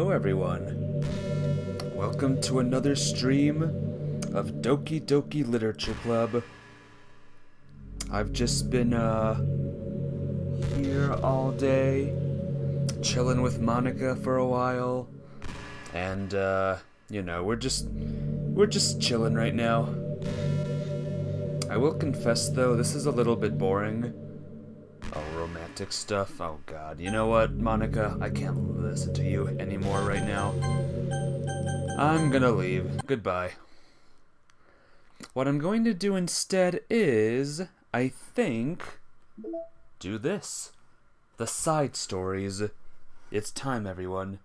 Hello everyone. Welcome to another stream of Doki Doki Literature Club. I've just been here all day, chilling with Monica for a while, and you know, we're just chilling right now. I will confess though, this is a little bit boring. Oh, romantic stuff. Oh god. You know what, Monica? I can't listen to you anymore right now. I'm gonna leave. Goodbye. What I'm going to do instead is, I think, do this. The side stories. It's time, everyone.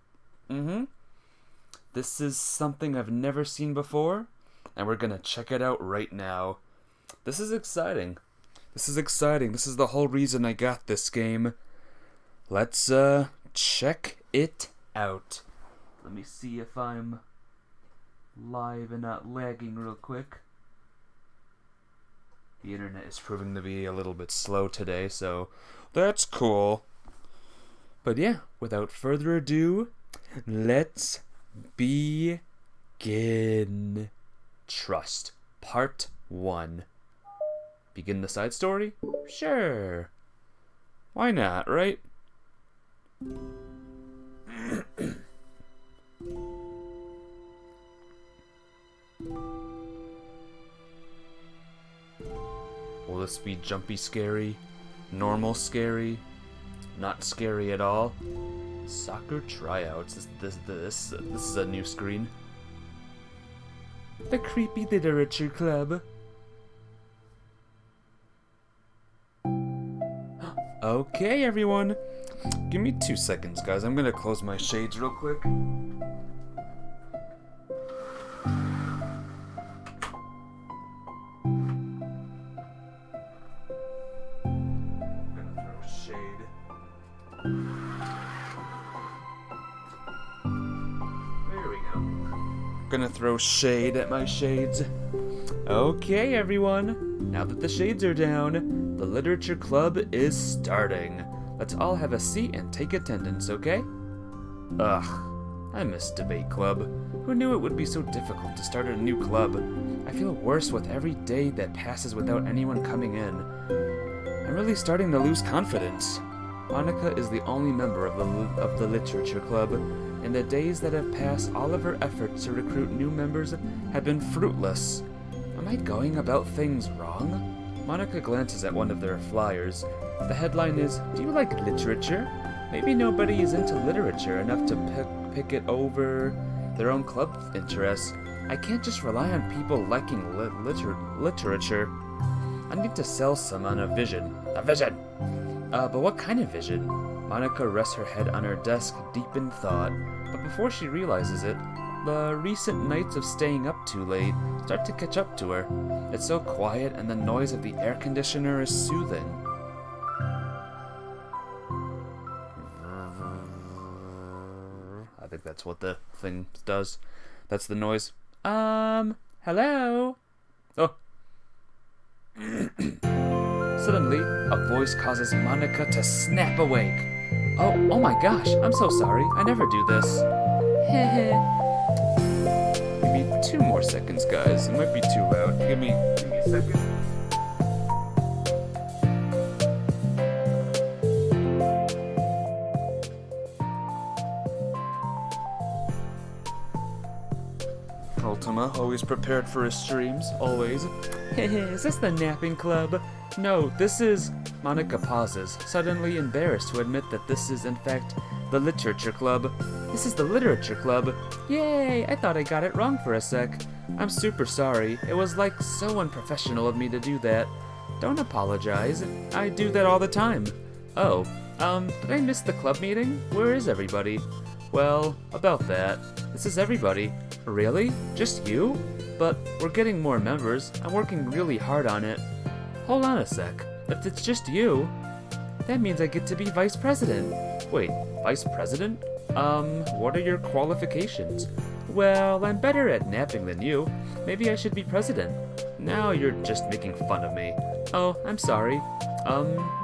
This is something I've never seen before, and we're gonna check it out right now. This is exciting. This is exciting. This is the whole reason I got this game. Let's, check it out. Let me see if I'm live and not lagging real quick. The internet is proving to be a little bit slow today, so that's cool. But yeah, without further ado, let's begin. Trust, Part 1. Begin the side story? Sure. Why not, right? Will this be jumpy scary? Normal scary? Not scary at all? Soccer tryouts. This is a new screen. The Creepy Literature Club. Okay, everyone. Give me 2 seconds, guys. I'm gonna close my shades real quick. Gonna throw shade at my shades. Okay, everyone. Now that the shades are down, the literature club is starting. Let's all have a seat and take attendance, okay? Ugh, I miss debate club. Who knew it would be so difficult to start a new club? I feel worse with every day that passes without anyone coming in. I'm really starting to lose confidence. Monica is the only member of the literature club. In the days that have passed, all of her efforts to recruit new members have been fruitless. Am I going about things wrong? Monica glances at one of their flyers. The headline is, "Do you like literature?" Maybe nobody is into literature enough to pick it over their own club interests. I can't just rely on people liking literature. I need to sell some on a vision. A vision! But what kind of vision? Monica rests her head on her desk, deep in thought. But before she realizes it, the recent nights of staying up too late start to catch up to her. It's so quiet, and the noise of the air conditioner is soothing. I think that's what the thing does. That's the noise. Hello? Oh. Suddenly, a voice causes Monica to snap awake. Oh my gosh, I'm so sorry. I never do this. Heh. Give me 2 more seconds, guys. It might be too loud. Give me a second. Ultima, always prepared for his streams, always. Is this the napping club? No, this is... Monica pauses, suddenly embarrassed to admit that this is, in fact, the literature club. This is the literature club. Yay, I thought I got it wrong for a sec. I'm super sorry. It was, like, so unprofessional of me to do that. Don't apologize. I do that all the time. Oh, did I miss the club meeting? Where is everybody? Well, about that. This is everybody. Really? Just you? But we're getting more members. I'm working really hard on it. Hold on a sec. If it's just you, that means I get to be vice president. Wait, vice president? What are your qualifications? Well, I'm better at napping than you. Maybe I should be president. Now you're just making fun of me. Oh, I'm sorry.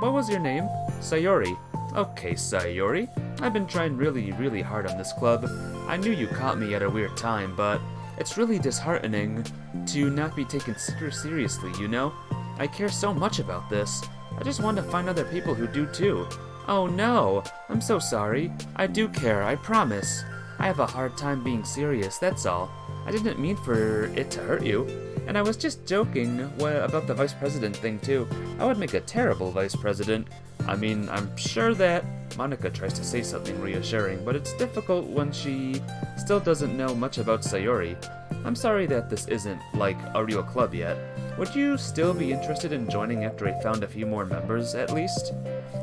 What was your name? Sayori. Okay, Sayori. I've been trying really hard on this club. I knew you caught me at a weird time, but it's really disheartening to not be taken seriously, you know? I care so much about this. I just want to find other people who do too. Oh no, I'm so sorry. I do care, I promise. I have a hard time being serious, that's all. I didn't mean for it to hurt you. And I was just joking about the vice president thing too. I would make a terrible vice president. I mean, I'm sure that Monica tries to say something reassuring, but it's difficult when she still doesn't know much about Sayori. I'm sorry that this isn't, like, a real club yet. Would you still be interested in joining after I found a few more members, at least?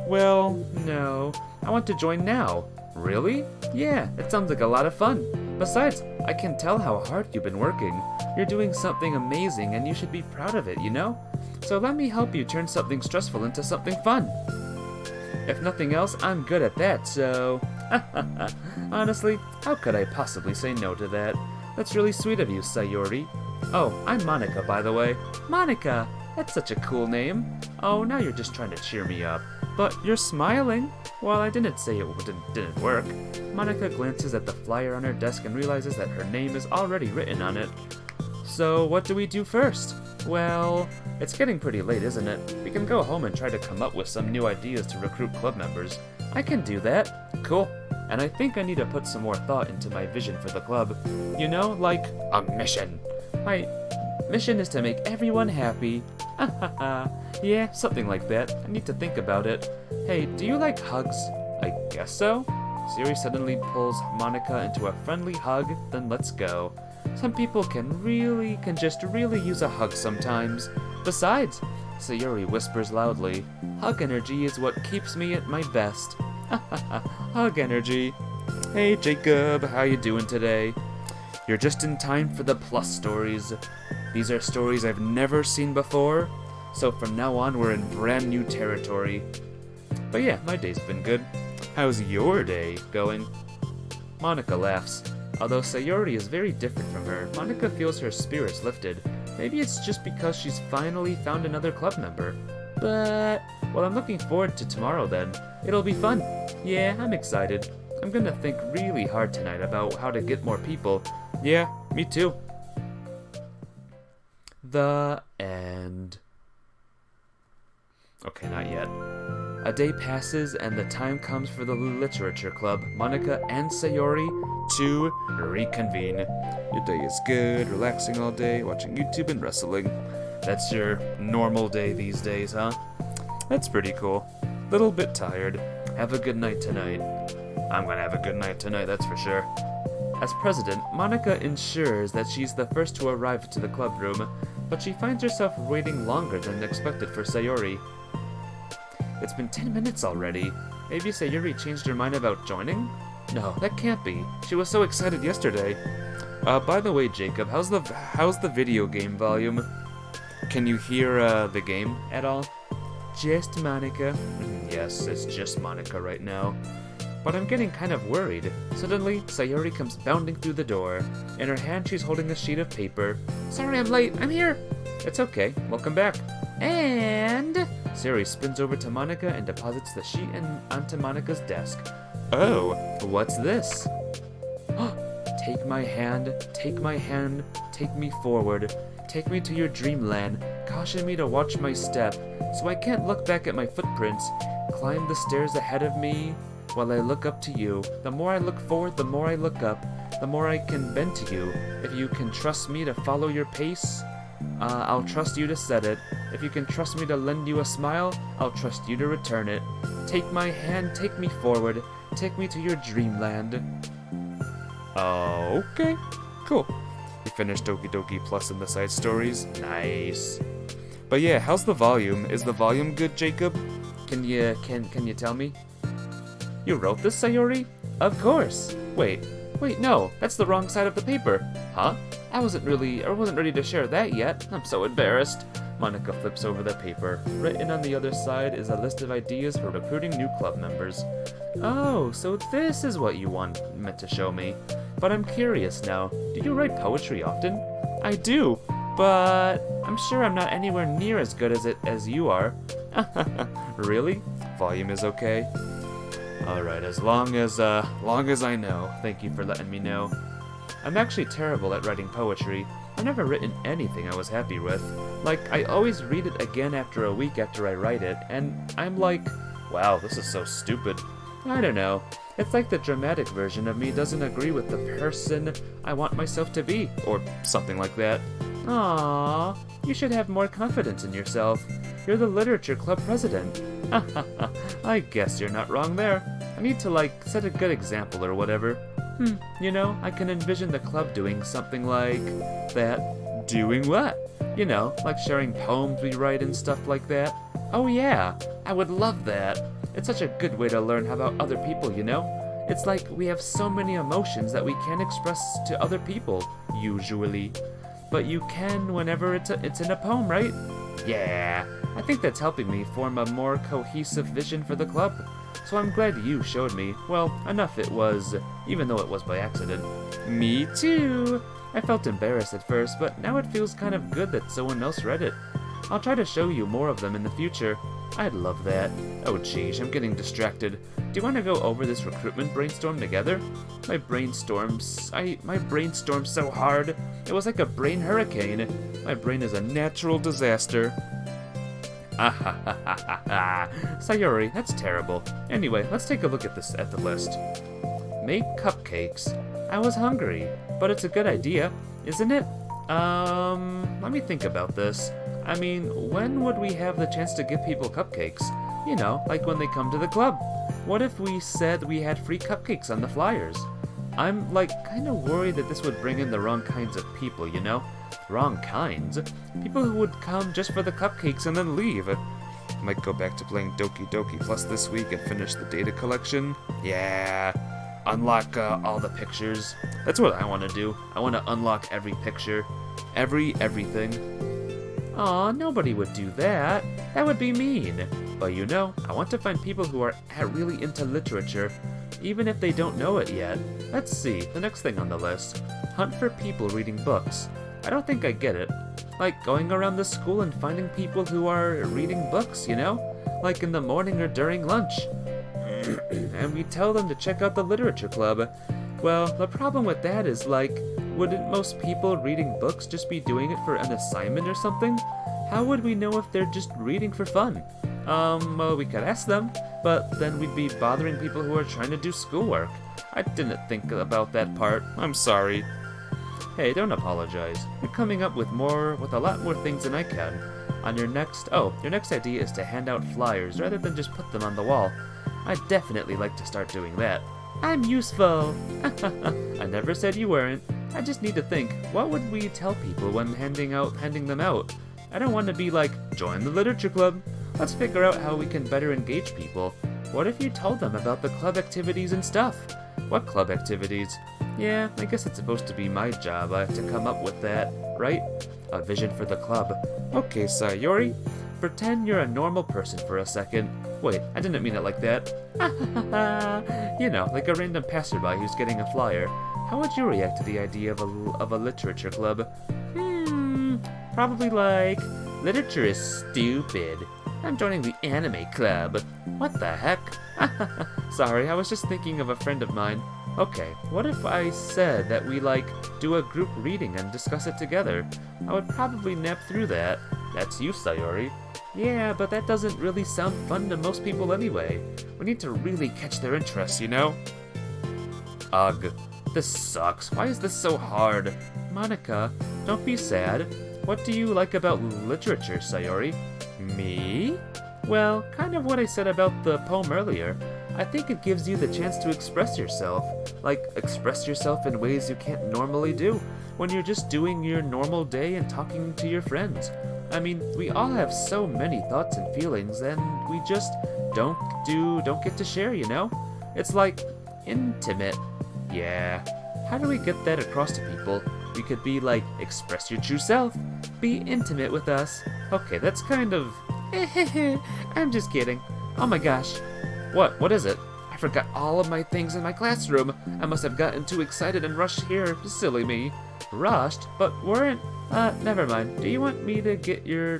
Well, no. I want to join now. Really? Yeah, it sounds like a lot of fun. Besides, I can tell how hard you've been working. You're doing something amazing and you should be proud of it, you know? So let me help you turn something stressful into something fun. If nothing else, I'm good at that, so... Honestly, how could I possibly say no to that? That's really sweet of you, Sayori. Oh, I'm Monica, by the way. Monica! That's such a cool name. Oh, now you're just trying to cheer me up. But you're smiling. Well, I didn't say it didn't work. Monica glances at the flyer on her desk and realizes that her name is already written on it. So, what do we do first? Well, it's getting pretty late, isn't it? We can go home and try to come up with some new ideas to recruit club members. I can do that. Cool. And I think I need to put some more thought into my vision for the club. You know, like a mission. My mission is to make everyone happy. Yeah, something like that. I need to think about it. Hey, do you like hugs? I guess so. Siri suddenly pulls Monica into a friendly hug, then let's go. Some people can just really use a hug sometimes. Besides, Sayori whispers loudly, hug energy is what keeps me at my best. Hug energy. Hey Jacob, how you doing today? You're just in time for the plus stories. These are stories I've never seen before, so from now on we're in brand new territory. But yeah, my day's been good. How's your day going? Monica laughs. Although Sayori is very different from her, Monica feels her spirits lifted. Maybe it's just because she's finally found another club member. But, well, I'm looking forward to tomorrow then. It'll be fun. Yeah, I'm excited. I'm gonna think really hard tonight about how to get more people. Yeah, me too. The end. Okay, not yet. A day passes and the time comes for the literature club, Monica and Sayori, to reconvene. Your day is good, relaxing all day, watching YouTube and wrestling. That's your normal day these days, huh? That's pretty cool. Little bit tired. Have a good night tonight. I'm gonna have a good night tonight, that's for sure. As president, Monica ensures that she's the first to arrive to the club room, but she finds herself waiting longer than expected for Sayori. It's been 10 minutes already. Maybe Sayori changed her mind about joining? No, that can't be. She was so excited yesterday. By the way, Jacob, how's the video game volume? Can you hear the game at all? Just Monica. Yes, it's just Monica right now. But I'm getting kind of worried. Suddenly, Sayori comes bounding through the door. In her hand, she's holding a sheet of paper. Sorry I'm late, I'm here! It's okay, welcome back. And... Sayori spins over to Monica and deposits the sheet onto Monica's desk. Oh, what's this? Take my hand, take me forward. Take me to your dreamland. Caution me to watch my step, so I can't look back at my footprints. Climb the stairs ahead of me while I look up to you. The more I look forward, the more I look up. The more I can bend to you. If you can trust me to follow your pace, I'll trust you to set it. If you can trust me to lend you a smile, I'll trust you to return it. Take my hand, take me forward. Take me to your dreamland. Okay, cool. We finished Doki Doki Plus in the side stories. Nice. But yeah, how's the volume? Is the volume good, Jacob? Can you tell me? You wrote this, Sayori? Of course. Wait, no, that's the wrong side of the paper. Huh? I wasn't ready to share that yet. I'm so embarrassed. Monica flips over the paper. Written on the other side is a list of ideas for recruiting new club members. Oh, so this is what you meant to show me. But I'm curious now. Do you write poetry often? I do, but I'm sure I'm not anywhere near as good as you are. Really? Volume is okay. Alright, as long as I know. Thank you for letting me know. I'm actually terrible at writing poetry. I've never written anything I was happy with. Like, I always read it again after a week after I write it, and I'm like, wow, this is so stupid. I don't know. It's like the dramatic version of me doesn't agree with the person I want myself to be, or something like that. Aww, you should have more confidence in yourself. You're the literature club president. I guess you're not wrong there. I need to, like, set a good example or whatever. You know, I can envision the club doing something like that. Doing what? You know, like sharing poems we write and stuff like that. Oh yeah, I would love that. It's such a good way to learn about other people, you know? It's like we have so many emotions that we can't express to other people, usually. But you can whenever it's in a poem, right? Yeah, I think that's helping me form a more cohesive vision for the club. So I'm glad you showed me. Well, enough it was, even though it was by accident. Me too! I felt embarrassed at first, but now it feels kind of good that someone else read it. I'll try to show you more of them in the future. I'd love that. Oh geez, I'm getting distracted. Do you want to go over this recruitment brainstorm together? My brainstormed so hard. It was like a brain hurricane. My brain is a natural disaster. Sayori, that's terrible. Anyway, let's take a look at the list. Make cupcakes. I was hungry, but it's a good idea, isn't it? Let me think about this. I mean, when would we have the chance to give people cupcakes? You know, like when they come to the club. What if we said we had free cupcakes on the flyers? I'm, like, kind of worried that this would bring in the wrong kinds of people, you know? Wrong kinds? People who would come just for the cupcakes and then leave. Might go back to playing Doki Plus this week and finish the data collection. Yeah. Unlock all the pictures. That's what I want to do. I want to unlock every picture. Everything. Aw, nobody would do that. That would be mean. But you know, I want to find people who are really into literature, even if they don't know it yet. Let's see, the next thing on the list. Hunt for people reading books. I don't think I get it. Like going around the school and finding people who are reading books, you know? Like in the morning or during lunch. And we tell them to check out the literature club. Well, the problem with that is, like, wouldn't most people reading books just be doing it for an assignment or something? How would we know if they're just reading for fun? Well, we could ask them, but then we'd be bothering people who are trying to do schoolwork. I didn't think about that part. I'm sorry. Hey, don't apologize. You're coming up with a lot more things than I can. On your next idea is to hand out flyers rather than just put them on the wall. I'd definitely like to start doing that. I'm useful! I never said you weren't. I just need to think, what would we tell people when handing them out? I don't want to be like, join the literature club. Let's figure out how we can better engage people. What if you told them about the club activities and stuff? What club activities? Yeah, I guess it's supposed to be my job to come up with that, right? A vision for the club. Okay, Sayori, pretend you're a normal person for a second. Wait, I didn't mean it like that. You know, like a random passerby who's getting a flyer. How would you react to the idea of a literature club? Probably like, literature is stupid. I'm joining the anime club. What the heck? Sorry, I was just thinking of a friend of mine. Okay, what if I said that we, like, do a group reading and discuss it together? I would probably nap through that. That's you, Sayori. Yeah, but that doesn't really sound fun to most people anyway. We need to really catch their interest, you know? Ugh, this sucks. Why is this so hard? Monica, don't be sad. What do you like about literature, Sayori? Me? Well, kind of what I said about the poem earlier. I think it gives you the chance to express yourself. Like, express yourself in ways you can't normally do when you're just doing your normal day and talking to your friends. I mean, we all have so many thoughts and feelings, and we just don't get to share, you know? It's like, intimate. Yeah. How do we get that across to people? We could be like, express your true self. Be intimate with us. Okay, that's kind of... I'm just kidding. Oh my gosh. What is it? I forgot all of my things in my classroom. I must have gotten too excited and rushed here. Silly me. Rushed? But weren't... never mind. Do you want to get your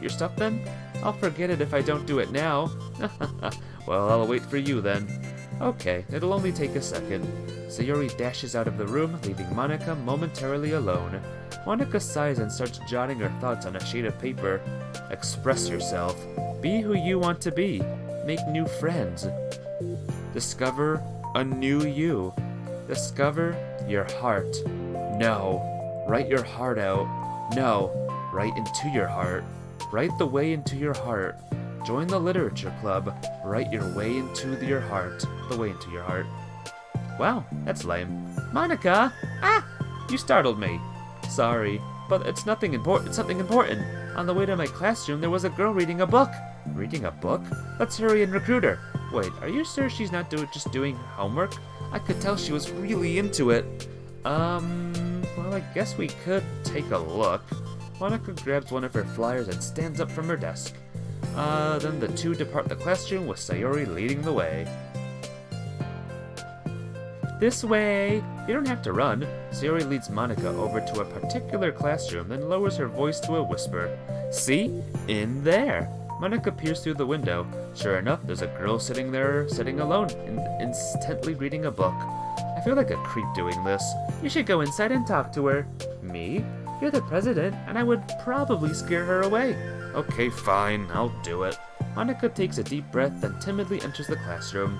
stuff then? I'll forget it if I don't do it now. Well, I'll wait for you then. Okay, it'll only take a second. Sayori dashes out of the room, leaving Monika momentarily alone. Monika sighs and starts jotting her thoughts on a sheet of paper. Express yourself. Be who you want to be. Make new friends. Discover a new you. Discover your heart. No. Write your heart out. No. Write into your heart. Write the way into your heart. Join the literature club. Write your way into your heart. The way into your heart. Wow, that's lame. Monika! Ah! You startled me. Sorry, but it's nothing important. It's something important. On the way to my classroom, there was a girl reading a book. Reading a book? Let's hurry and recruit her. Wait, are you sure she's not just doing homework? I could tell she was really into it. Well, I guess we could take a look. Monika grabs one of her flyers and stands up from her desk. Then the two depart the classroom with Sayori leading the way. This way! You don't have to run. Sayori leads Monika over to a particular classroom, then lowers her voice to a whisper. See? In there! Monika peers through the window. Sure enough, there's a girl sitting alone, intently reading a book. I feel like a creep doing this. You should go inside and talk to her. Me? You're the president, and I would probably scare her away. Okay, fine, I'll do it. Monika takes a deep breath, then timidly enters the classroom.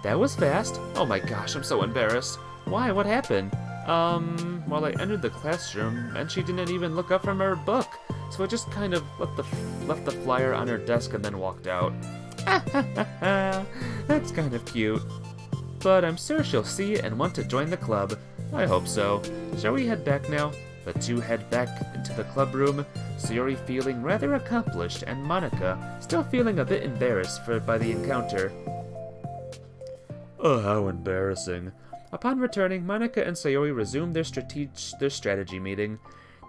That was fast. Oh my gosh, I'm so embarrassed. Why? What happened? Well, I entered the classroom, and she didn't even look up from her book. So I just kind of left the flyer on her desk and then walked out. That's kind of cute. But I'm sure she'll see it and want to join the club. I hope so. Shall we head back now? The two head back into the club room, Sayori feeling rather accomplished and Monika still feeling a bit embarrassed by the encounter. Oh, how embarrassing. Upon returning, Monika and Sayori resume their strategy meeting.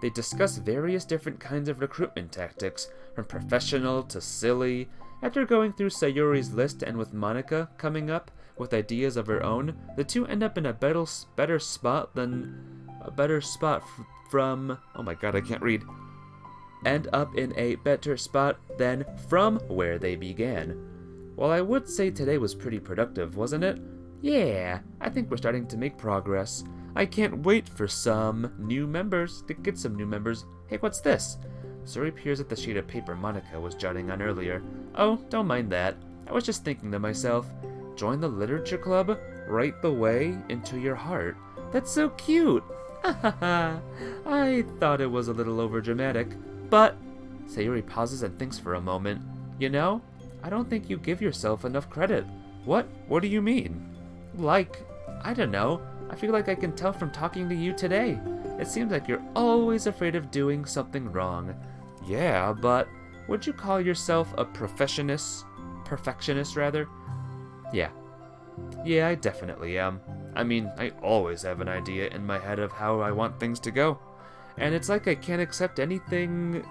They discuss various different kinds of recruitment tactics, from professional to silly. After going through Sayori's list and with Monika coming up with ideas of her own, the two end up in a better spot from... Oh my god, I can't read. End up in a better spot than from where they began. Well, I would say today was pretty productive, wasn't it? Yeah, I think we're starting to make progress. I can't wait for some new members, to get some new members. Hey, what's this? Sayori peers at the sheet of paper Monika was jotting on earlier. Oh, don't mind that. I was just thinking to myself, join the literature club, write the way into your heart. That's so cute. I thought it was a little overdramatic, but... Sayori pauses and thinks for a moment. You know, I don't think you give yourself enough credit. What? What do you mean? Like, I don't know. I feel like I can tell from talking to you today. It seems like you're always afraid of doing something wrong. Yeah, but would you call yourself a perfectionist rather? Yeah. Yeah, I definitely am. I mean, I always have an idea in my head of how I want things to go. And it's like I can't accept anything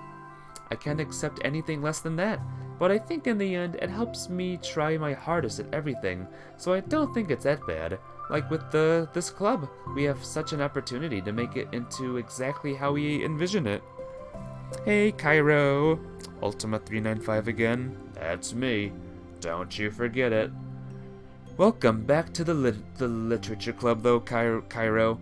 less than that. But I think in the end, it helps me try my hardest at everything, so I don't think it's that bad. Like with this club, we have such an opportunity to make it into exactly how we envision it. Hey, Cairo. Ultima 395 again. That's me. Don't you forget it. Welcome back to the literature club, though, Cairo.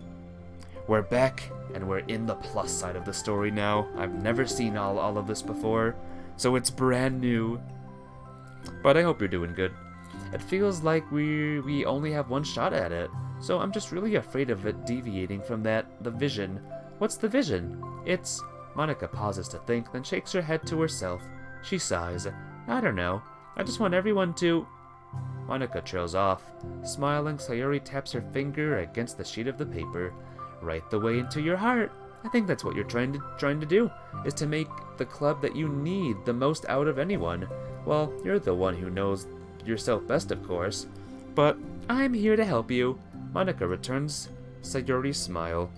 We're back, and we're in the plus side of the story now. I've never seen all of this before, so it's brand new. But I hope you're doing good. It feels like we only have one shot at it, so I'm just really afraid of it deviating from the vision. What's the vision? It's... Monika pauses to think, then shakes her head to herself. She sighs. I don't know. I just want everyone to... Monika trails off. Smiling, Sayori taps her finger against the sheet of the paper. Write the way into your heart. I think that's what you're trying to do, is to make the club that you need the most out of anyone. Well, you're the one who knows yourself best, of course. But I'm here to help you. Monika returns Sayori's smile.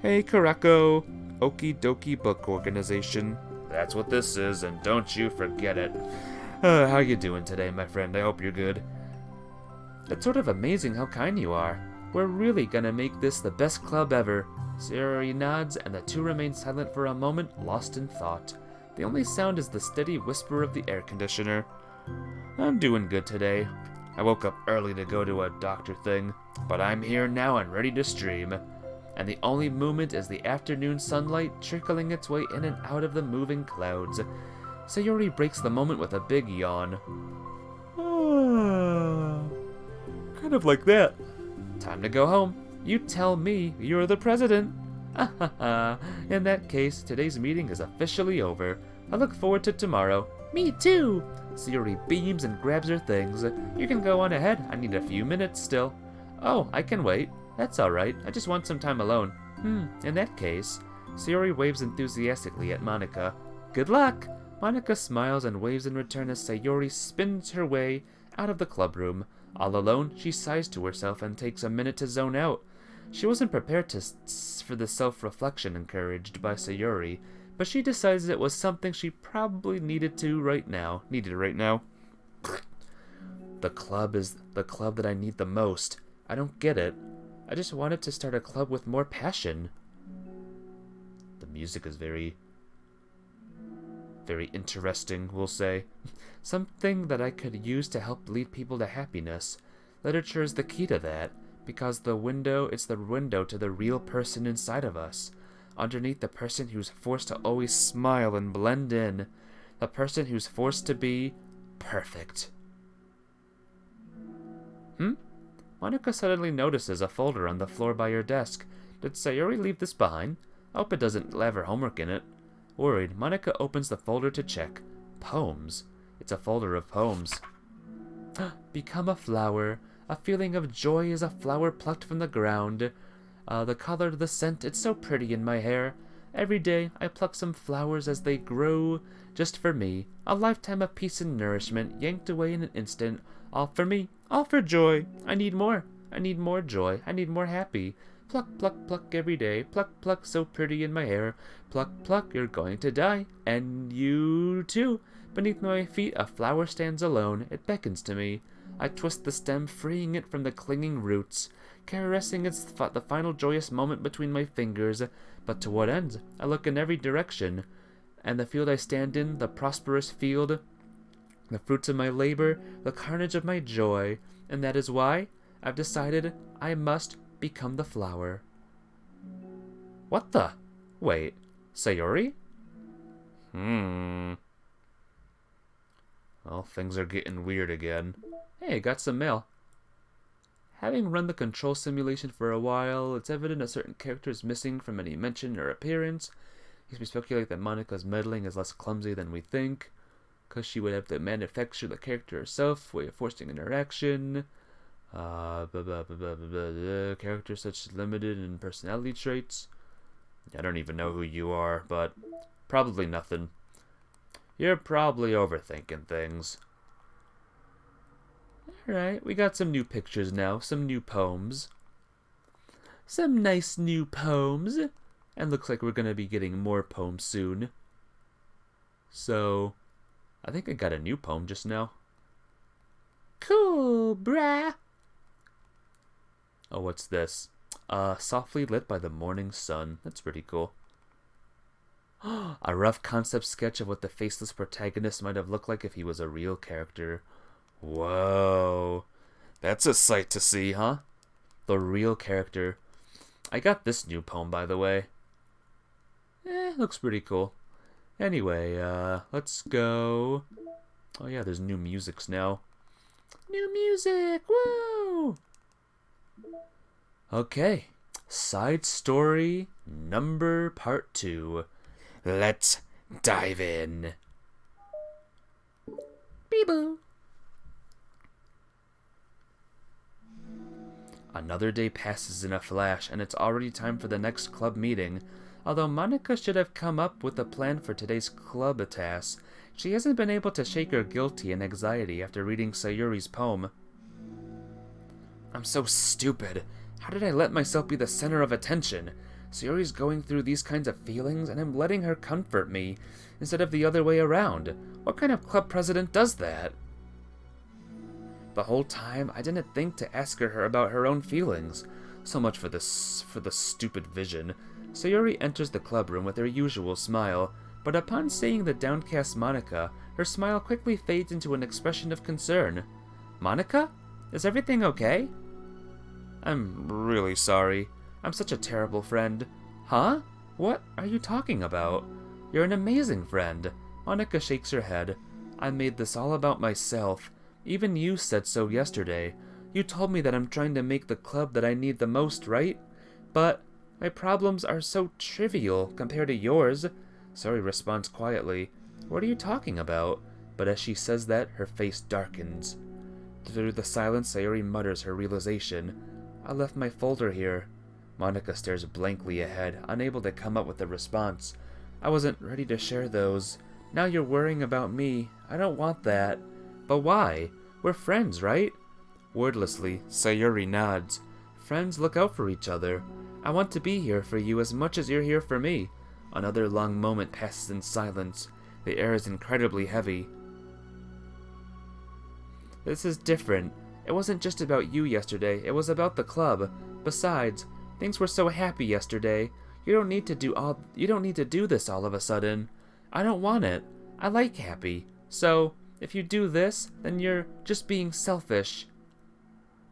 Hey, Karako. Okie Doki Book Organization. That's what this is, and don't you forget it. How you doing today, my friend? I hope you're good. It's sort of amazing how kind you are. We're really gonna make this the best club ever. Sayori nods, and the two remain silent for a moment, lost in thought. The only sound is the steady whisper of the air conditioner. I'm doing good today. I woke up early to go to a doctor thing, but I'm here now and ready to stream. And the only movement is the afternoon sunlight trickling its way in and out of the moving clouds. Sayori breaks the moment with a big yawn. Kind of like that. Time to go home. You tell me you're the president. In that case, today's meeting is officially over. I look forward to tomorrow. Me too. Sayori beams and grabs her things. You can go on ahead. I need a few minutes still. Oh, I can wait. That's alright. I just want some time alone. In that case. Sayori waves enthusiastically at Monika. Good luck. Monika smiles and waves in return as Sayori spins her way out of the club room. All alone, she sighs to herself and takes a minute to zone out. She wasn't prepared for the self-reflection encouraged by Sayori, but she decides it was something she probably needed right now. The club is the club that I need the most. I don't get it. I just wanted to start a club with more passion. The music is very interesting, we'll say. Something that I could use to help lead people to happiness. Literature is the key to that, because it's the window to the real person inside of us. Underneath the person who's forced to always smile and blend in. The person who's forced to be perfect. Monika suddenly notices a folder on the floor by her desk. Did Sayori leave this behind? I hope it doesn't have her homework in it. Worried, Monika opens the folder to check. Poems. It's a folder of poems. Become a flower. A feeling of joy is a flower plucked from the ground. The color, the scent, it's so pretty in my hair. Every day I pluck some flowers as they grow, just for me. A lifetime of peace and nourishment, yanked away in an instant. All for me, all for joy. I need more. I need more joy. I need more happy. Pluck, pluck, pluck every day. Pluck, pluck, so pretty in my hair. Pluck, pluck, you're going to die. And you too. Beneath my feet a flower stands alone. It beckons to me. I twist the stem, freeing it from the clinging roots, caressing the final joyous moment between my fingers. But to what end? I look in every direction. And the field I stand in, the prosperous field, the fruits of my labor, the carnage of my joy. And that is why I've decided I must become the flower. What the? Wait, Sayori? Well, things are getting weird again. Hey, got some mail. Having run the control simulation for a while, it's evident a certain character is missing from any mention or appearance. We speculate that Monika's meddling is less clumsy than we think, because she would have to manufacture the character herself, way of forcing interaction. Characters such as limited in personality traits. I don't even know who you are, but probably nothing. You're probably overthinking things. Alright, we got some new pictures now, some new poems. Some nice new poems. And looks like we're gonna be getting more poems soon. So, I think I got a new poem just now. Cool, brah. Oh, what's this? Softly lit by the morning sun. That's pretty cool. A rough concept sketch of what the faceless protagonist might have looked like if he was a real character. Whoa. That's a sight to see, huh? The real character. I got this new poem, by the way. Looks pretty cool. Anyway, let's go. Oh yeah, there's new musics now. New music! Woo! Okay. Side story number part 2. Let's dive in. Beeboo. Another day passes in a flash, and it's already time for the next club meeting. Although Monika should have come up with a plan for today's club task, she hasn't been able to shake her guilty and anxiety after reading Sayori's poem. I'm so stupid. How did I let myself be the center of attention? Sayori's going through these kinds of feelings, and I'm letting her comfort me, instead of the other way around. What kind of club president does that? The whole time, I didn't think to ask her about her own feelings. So much for the stupid vision. Sayori enters the club room with her usual smile. but upon seeing the downcast Monica, her smile quickly fades into an expression of concern. Monica? Is everything okay? I'm really sorry. I'm such a terrible friend. Huh? What are you talking about? You're an amazing friend. Monica shakes her head. I made this all about myself. Even you said so yesterday. You told me that I'm trying to make the club that I need the most, right? But my problems are so trivial compared to yours. Sayori responds quietly. What are you talking about? But as she says that, her face darkens. Through the silence, Sayori mutters her realization. I left my folder here. Monica stares blankly ahead, unable to come up with a response. I wasn't ready to share those. Now you're worrying about me. I don't want that. But why? We're friends, right? Wordlessly, Sayori nods. Friends look out for each other. I want to be here for you as much as you're here for me. Another long moment passes in silence. The air is incredibly heavy. This is different. It wasn't just about you yesterday, it was about the club. Besides, things were so happy yesterday. You don't need to do this all of a sudden. I don't want it. I like happy. So, if you do this, then you're just being selfish.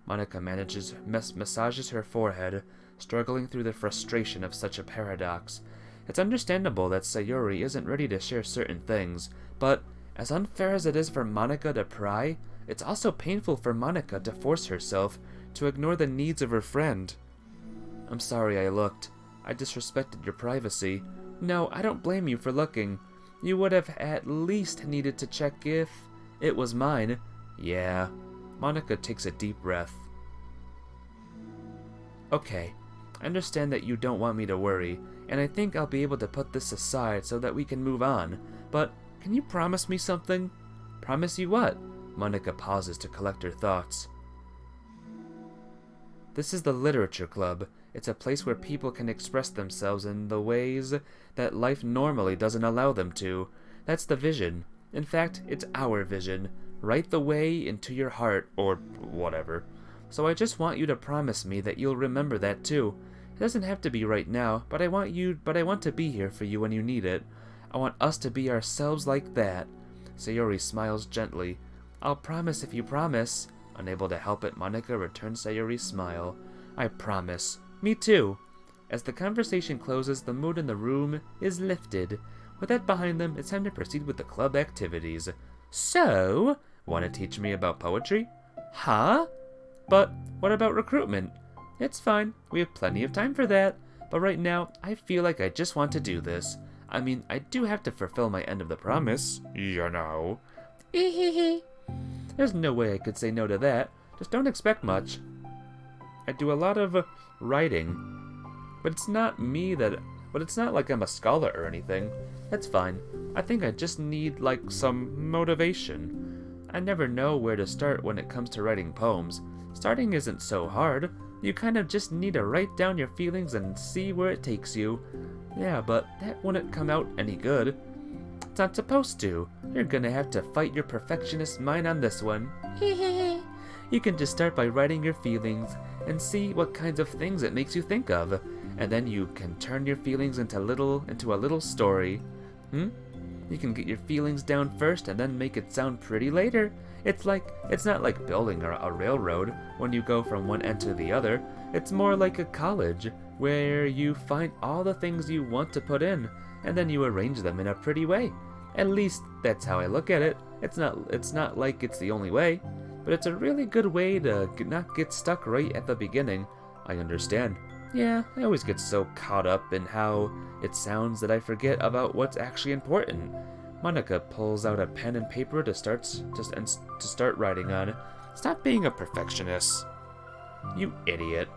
Monica massages her forehead, struggling through the frustration of such a paradox. It's understandable that Sayori isn't ready to share certain things, but as unfair as it is for Monica to pry, it's also painful for Monica to force herself to ignore the needs of her friend. I'm sorry I looked. I disrespected your privacy. No, I don't blame you for looking. You would have at least needed to check if it was mine. Yeah. Monica takes a deep breath. Okay, I understand that you don't want me to worry, and I think I'll be able to put this aside so that we can move on. But can you promise me something? Promise you what? Monica pauses to collect her thoughts. This is the Literature Club. It's a place where people can express themselves in the ways that life normally doesn't allow them to. That's the vision. In fact, it's our vision. Right the way into your heart, or whatever. So I just want you to promise me that you'll remember that too. It doesn't have to be right now, but I want to be here for you when you need it. I want us to be ourselves like that. Sayori smiles gently. I'll promise if you promise. Unable to help it, Monica returns Sayori's smile. I promise. Me too. As the conversation closes, the mood in the room is lifted. With that behind them, it's time to proceed with the club activities. So, want to teach me about poetry? Huh? But what about recruitment? It's fine, we have plenty of time for that. But right now, I feel like I just want to do this. I mean, I do have to fulfill my end of the promise, you know. There's no way I could say no to that. Just don't expect much. I do a lot of writing, but it's not like I'm a scholar or anything. That's fine. I think I just need, like, some motivation. I never know where to start when it comes to writing poems. Starting isn't so hard. You kind of just need to write down your feelings and see where it takes you. Yeah, but that wouldn't come out any good. It's not supposed to. You're gonna have to fight your perfectionist mind on this one. You can just start by writing your feelings and see what kinds of things it makes you think of. And then you can turn your feelings into a little story. You can get your feelings down first and then make it sound pretty later. It's not like building a railroad when you go from one end to the other. It's more like a college where you find all the things you want to put in and then you arrange them in a pretty way. At least that's how I look at it. It's not like it's the only way, but it's a really good way to not get stuck right at the beginning. I understand. Yeah, I always get so caught up in how it sounds that I forget about what's actually important. Monica pulls out a pen and paper to start writing on. Stop being a perfectionist. You idiot.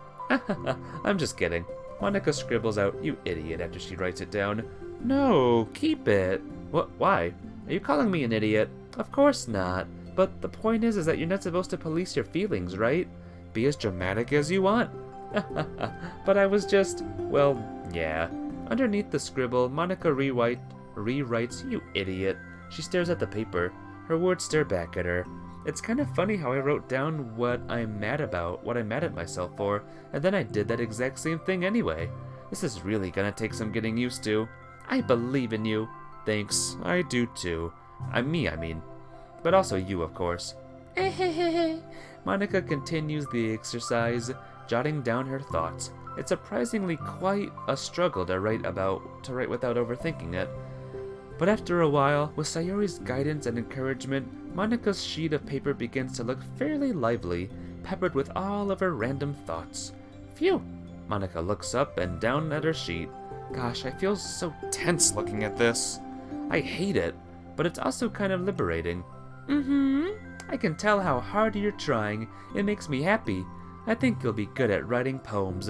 I'm just kidding. Monica scribbles out, you idiot, after she writes it down. No, keep it. What? Why? Are you calling me an idiot? Of course not. But the point is that you're not supposed to police your feelings, right? Be as dramatic as you want. But I was just, well, yeah. Underneath the scribble, Monica rewrites, you idiot. She stares at the paper. Her words stare back at her. It's kind of funny how I wrote down what I'm mad at myself for, and then I did that exact same thing anyway. This is really gonna take some getting used to. I believe in you. Thanks, I do too. I mean. But also you, of course. Monica continues the exercise, jotting down her thoughts. It's surprisingly quite a struggle to write without overthinking it. But after a while, with Sayori's guidance and encouragement, Monica's sheet of paper begins to look fairly lively, peppered with all of her random thoughts. Phew! Monica looks up and down at her sheet. Gosh, I feel so tense looking at this. I hate it, but it's also kind of liberating. I can tell how hard you're trying. It makes me happy. I think you'll be good at writing poems.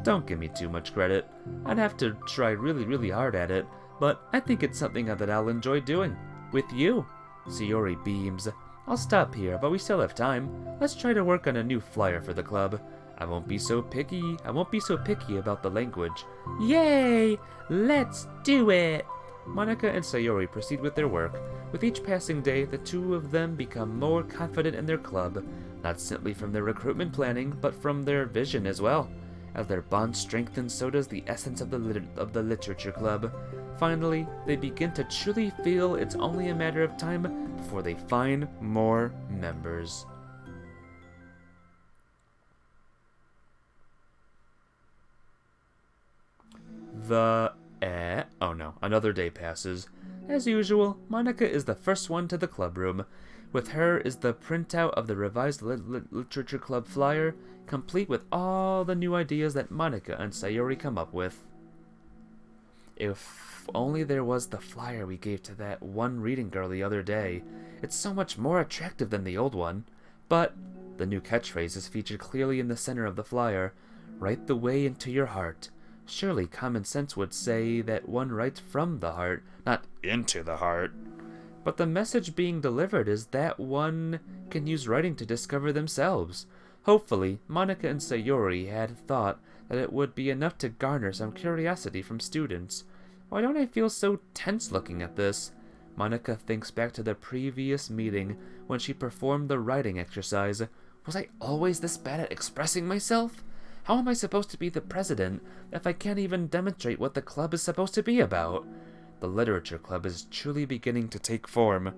Don't give me too much credit. I'd have to try really hard at it, but I think it's something that I'll enjoy doing. With you. Sayori beams. I'll stop here, but we still have time. Let's try to work on a new flyer for the club. I won't be so picky about the language. Yay! Let's do it! Monica and Sayori proceed with their work. With each passing day, the two of them become more confident in their club, not simply from their recruitment planning, but from their vision as well. As their bond strengthens, so does the essence of the literature club. Finally, they begin to truly feel it's only a matter of time before they find more members. Oh no, another day passes. As usual, Monica is the first one to the club room. With her is the printout of the revised literature club flyer, complete with all the new ideas that Monica and Sayori come up with. If only there was the flyer we gave to that one reading girl the other day. It's so much more attractive than the old one. But the new catchphrase is featured clearly in the center of the flyer. Write the way into your heart. Surely common sense would say that one writes from the heart, not into the heart. But the message being delivered is that one can use writing to discover themselves. Hopefully, Monica and Sayori had thought that it would be enough to garner some curiosity from students. Why don't I feel so tense looking at this? Monica thinks back to the previous meeting when she performed the writing exercise. Was I always this bad at expressing myself? How am I supposed to be the president if I can't even demonstrate what the club is supposed to be about? The literature club is truly beginning to take form.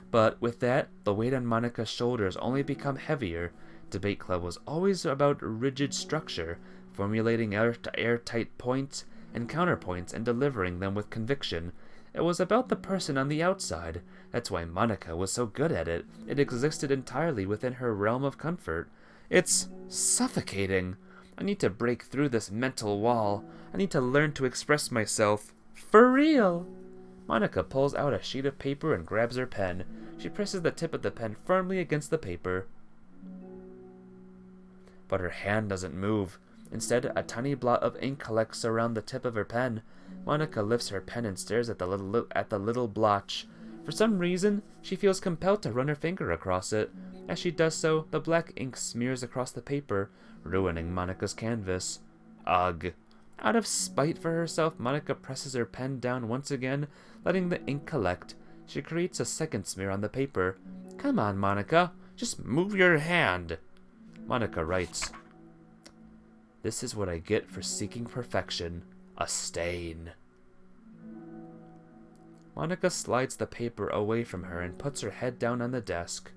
But with that, the weight on Monica's shoulders only become heavier. Debate club was always about rigid structure, formulating airtight points and counterpoints and delivering them with conviction. It was about the person on the outside. That's why Monica was so good at it. It existed entirely within her realm of comfort. It's suffocating. I need to break through this mental wall. I need to learn to express myself. For real! Monica pulls out a sheet of paper and grabs her pen. She presses the tip of the pen firmly against the paper. But her hand doesn't move. Instead, a tiny blot of ink collects around the tip of her pen. Monica lifts her pen and stares at the little blotch. For some reason, she feels compelled to run her finger across it. As she does so, the black ink smears across the paper, ruining Monica's canvas. Ugh. Out of spite for herself, Monica presses her pen down once again, letting the ink collect. She creates a second smear on the paper. Come on, Monica. Just move your hand. Monica writes, "This is what I get for seeking perfection. A stain." Monica slides the paper away from her and puts her head down on the desk.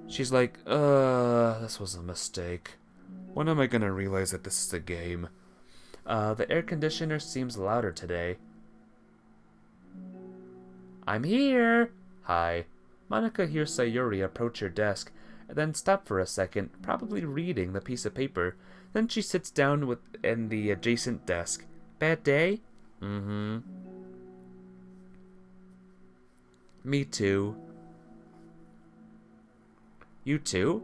She's like, this was a mistake. When am I gonna realize that this is a game? The air conditioner seems louder today. I'm here! Hi. Monica hears Sayori approach her desk, and then stop for a second, probably reading the piece of paper. Then she sits down in the adjacent desk. Bad day? Mm-hmm. Me too. You too?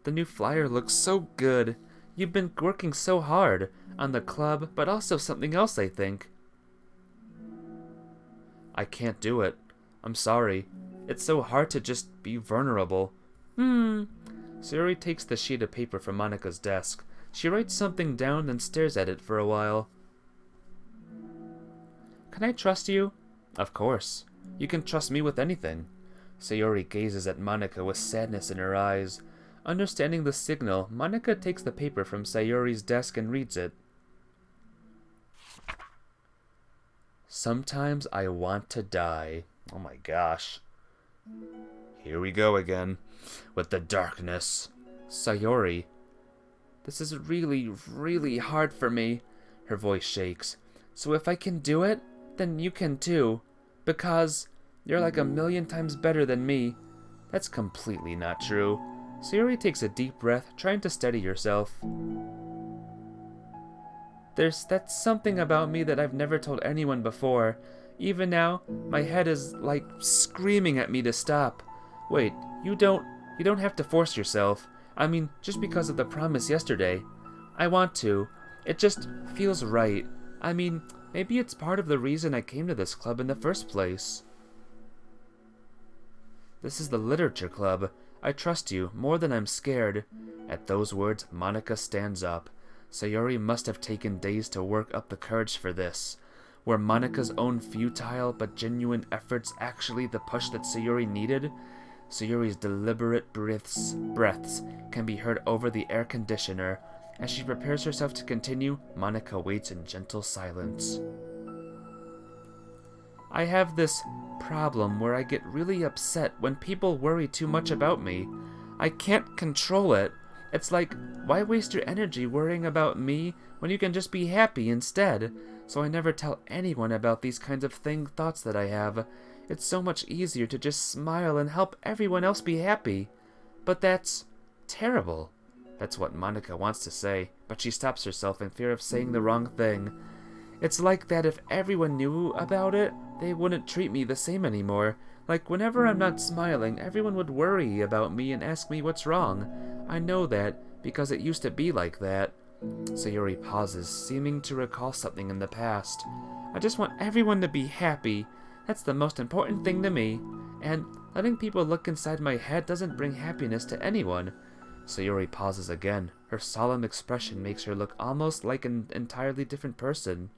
The new flyer looks so good. You've been working so hard on the club, but also something else, I think. I can't do it. I'm sorry. It's so hard to just be vulnerable. Sayori takes the sheet of paper from Monica's desk. She writes something down and stares at it for a while. Can I trust you? Of course. You can trust me with anything. Sayori gazes at Monica with sadness in her eyes. Understanding the signal, Monica takes the paper from Sayori's desk and reads it. Sometimes I want to die. Oh my gosh. Here we go again, with the darkness. Sayori. This is really, really hard for me. Her voice shakes. So if I can do it, then you can too. Because you're like a million times better than me. That's completely not true. Sayori takes a deep breath, trying to steady herself. That's something about me that I've never told anyone before. Even now, my head is like screaming at me to stop. Wait, you don't have to force yourself. I mean, just because of the promise yesterday. I want to. It just feels right. I mean, maybe it's part of the reason I came to this club in the first place. This is the literature club. I trust you more than I'm scared. At those words, Monica stands up. Sayori must have taken days to work up the courage for this. Were Monica's own futile but genuine efforts actually the push that Sayori needed? Sayori's deliberate breaths can be heard over the air conditioner. As she prepares herself to continue, Monica waits in gentle silence. I have this problem where I get really upset when people worry too much about me. I can't control it. It's like, why waste your energy worrying about me when you can just be happy instead? So I never tell anyone about these kinds of thoughts that I have. It's so much easier to just smile and help everyone else be happy. But that's terrible. That's what Monica wants to say, but she stops herself in fear of saying the wrong thing. It's like that if everyone knew about it, they wouldn't treat me the same anymore. Like, whenever I'm not smiling, everyone would worry about me and ask me what's wrong. I know that, because it used to be like that. Sayori pauses, seeming to recall something in the past. I just want everyone to be happy. That's the most important thing to me. And letting people look inside my head doesn't bring happiness to anyone. Sayori pauses again. Her solemn expression makes her look almost like an entirely different person.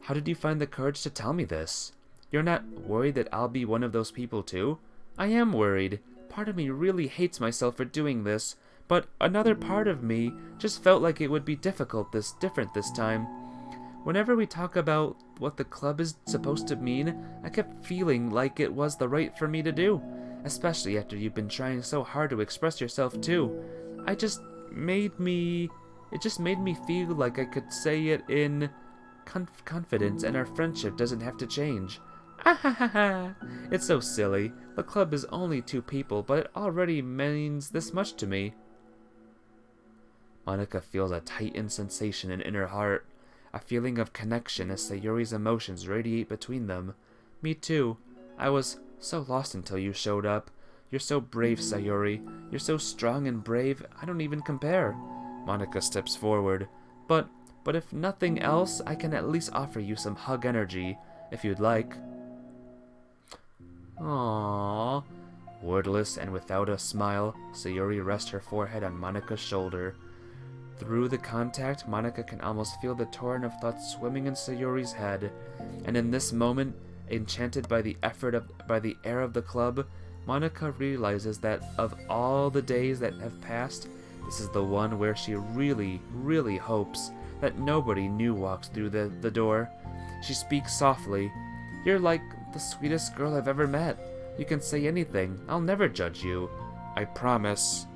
How did you find the courage to tell me this? You're not worried that I'll be one of those people too? I am worried. Part of me really hates myself for doing this, but another part of me just felt like it would be different this time. Whenever we talk about what the club is supposed to mean, I kept feeling like it was the right for me to do, especially after you've been trying so hard to express yourself too. It just made me feel like I could say it in confidence and our friendship doesn't have to change. Ah ha ha ha! It's so silly. The club is only 2 people, but it already means this much to me. Monica feels a tightened sensation in her heart, a feeling of connection as Sayori's emotions radiate between them. Me too. I was so lost until you showed up. You're so brave, Sayori. You're so strong and brave, I don't even compare. Monica steps forward. But if nothing else, I can at least offer you some hug energy, if you'd like. Aww. Wordless and without a smile, Sayori rests her forehead on Monica's shoulder. Through the contact, Monica can almost feel the torrent of thoughts swimming in Sayori's head, and in this moment, enchanted by the air of the club, Monica realizes that of all the days that have passed, this is the one where she really, really hopes that nobody new walks through the door. She speaks softly. You're like the sweetest girl I've ever met. You can say anything. I'll never judge you. I promise.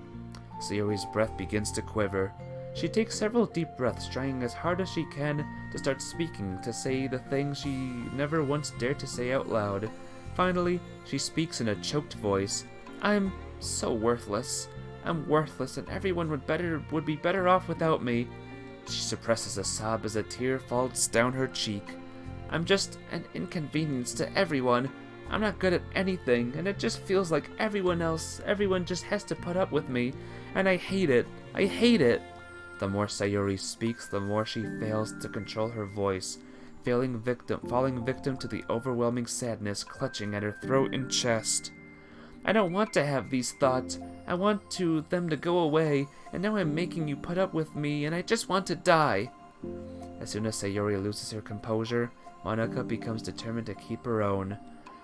Sayori's breath begins to quiver. She takes several deep breaths, trying as hard as she can to start speaking, to say the things she never once dared to say out loud. Finally, she speaks in a choked voice. I'm so worthless. I'm worthless, and everyone would be better off without me. She suppresses a sob as a tear falls down her cheek. I'm just an inconvenience to everyone. I'm not good at anything, and it just feels like everyone just has to put up with me, and I hate it. I hate it. The more Sayori speaks, the more she fails to control her voice, falling victim to the overwhelming sadness clutching at her throat and chest. I don't want to have these thoughts. I want them to go away, and now I'm making you put up with me, and I just want to die. As soon as Sayori loses her composure, Monica becomes determined to keep her own.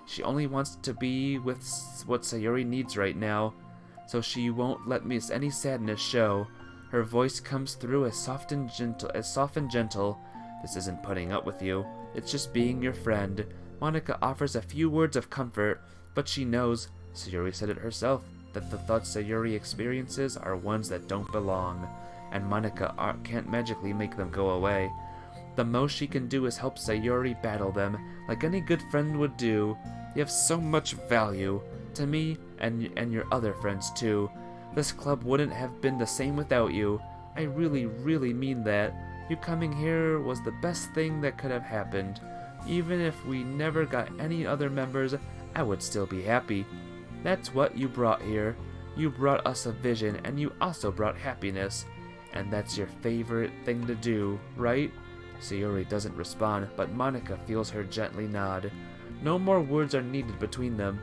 She only wants to be with what Sayori needs right now, so she won't let any sadness show. Her voice comes through as soft and gentle. This isn't putting up with you. It's just being your friend. Monika offers a few words of comfort, but she knows, Sayuri said it herself, that the thoughts Sayuri experiences are ones that don't belong, and Monika can't magically make them go away. The most she can do is help Sayuri battle them, like any good friend would do. You have so much value, to me and your other friends too. This club wouldn't have been the same without you. I really, really mean that. You coming here was the best thing that could have happened. Even if we never got any other members, I would still be happy. That's what you brought here. You brought us a vision, and you also brought happiness. And that's your favorite thing to do, right? Sayuri doesn't respond, but Monika feels her gently nod. No more words are needed between them.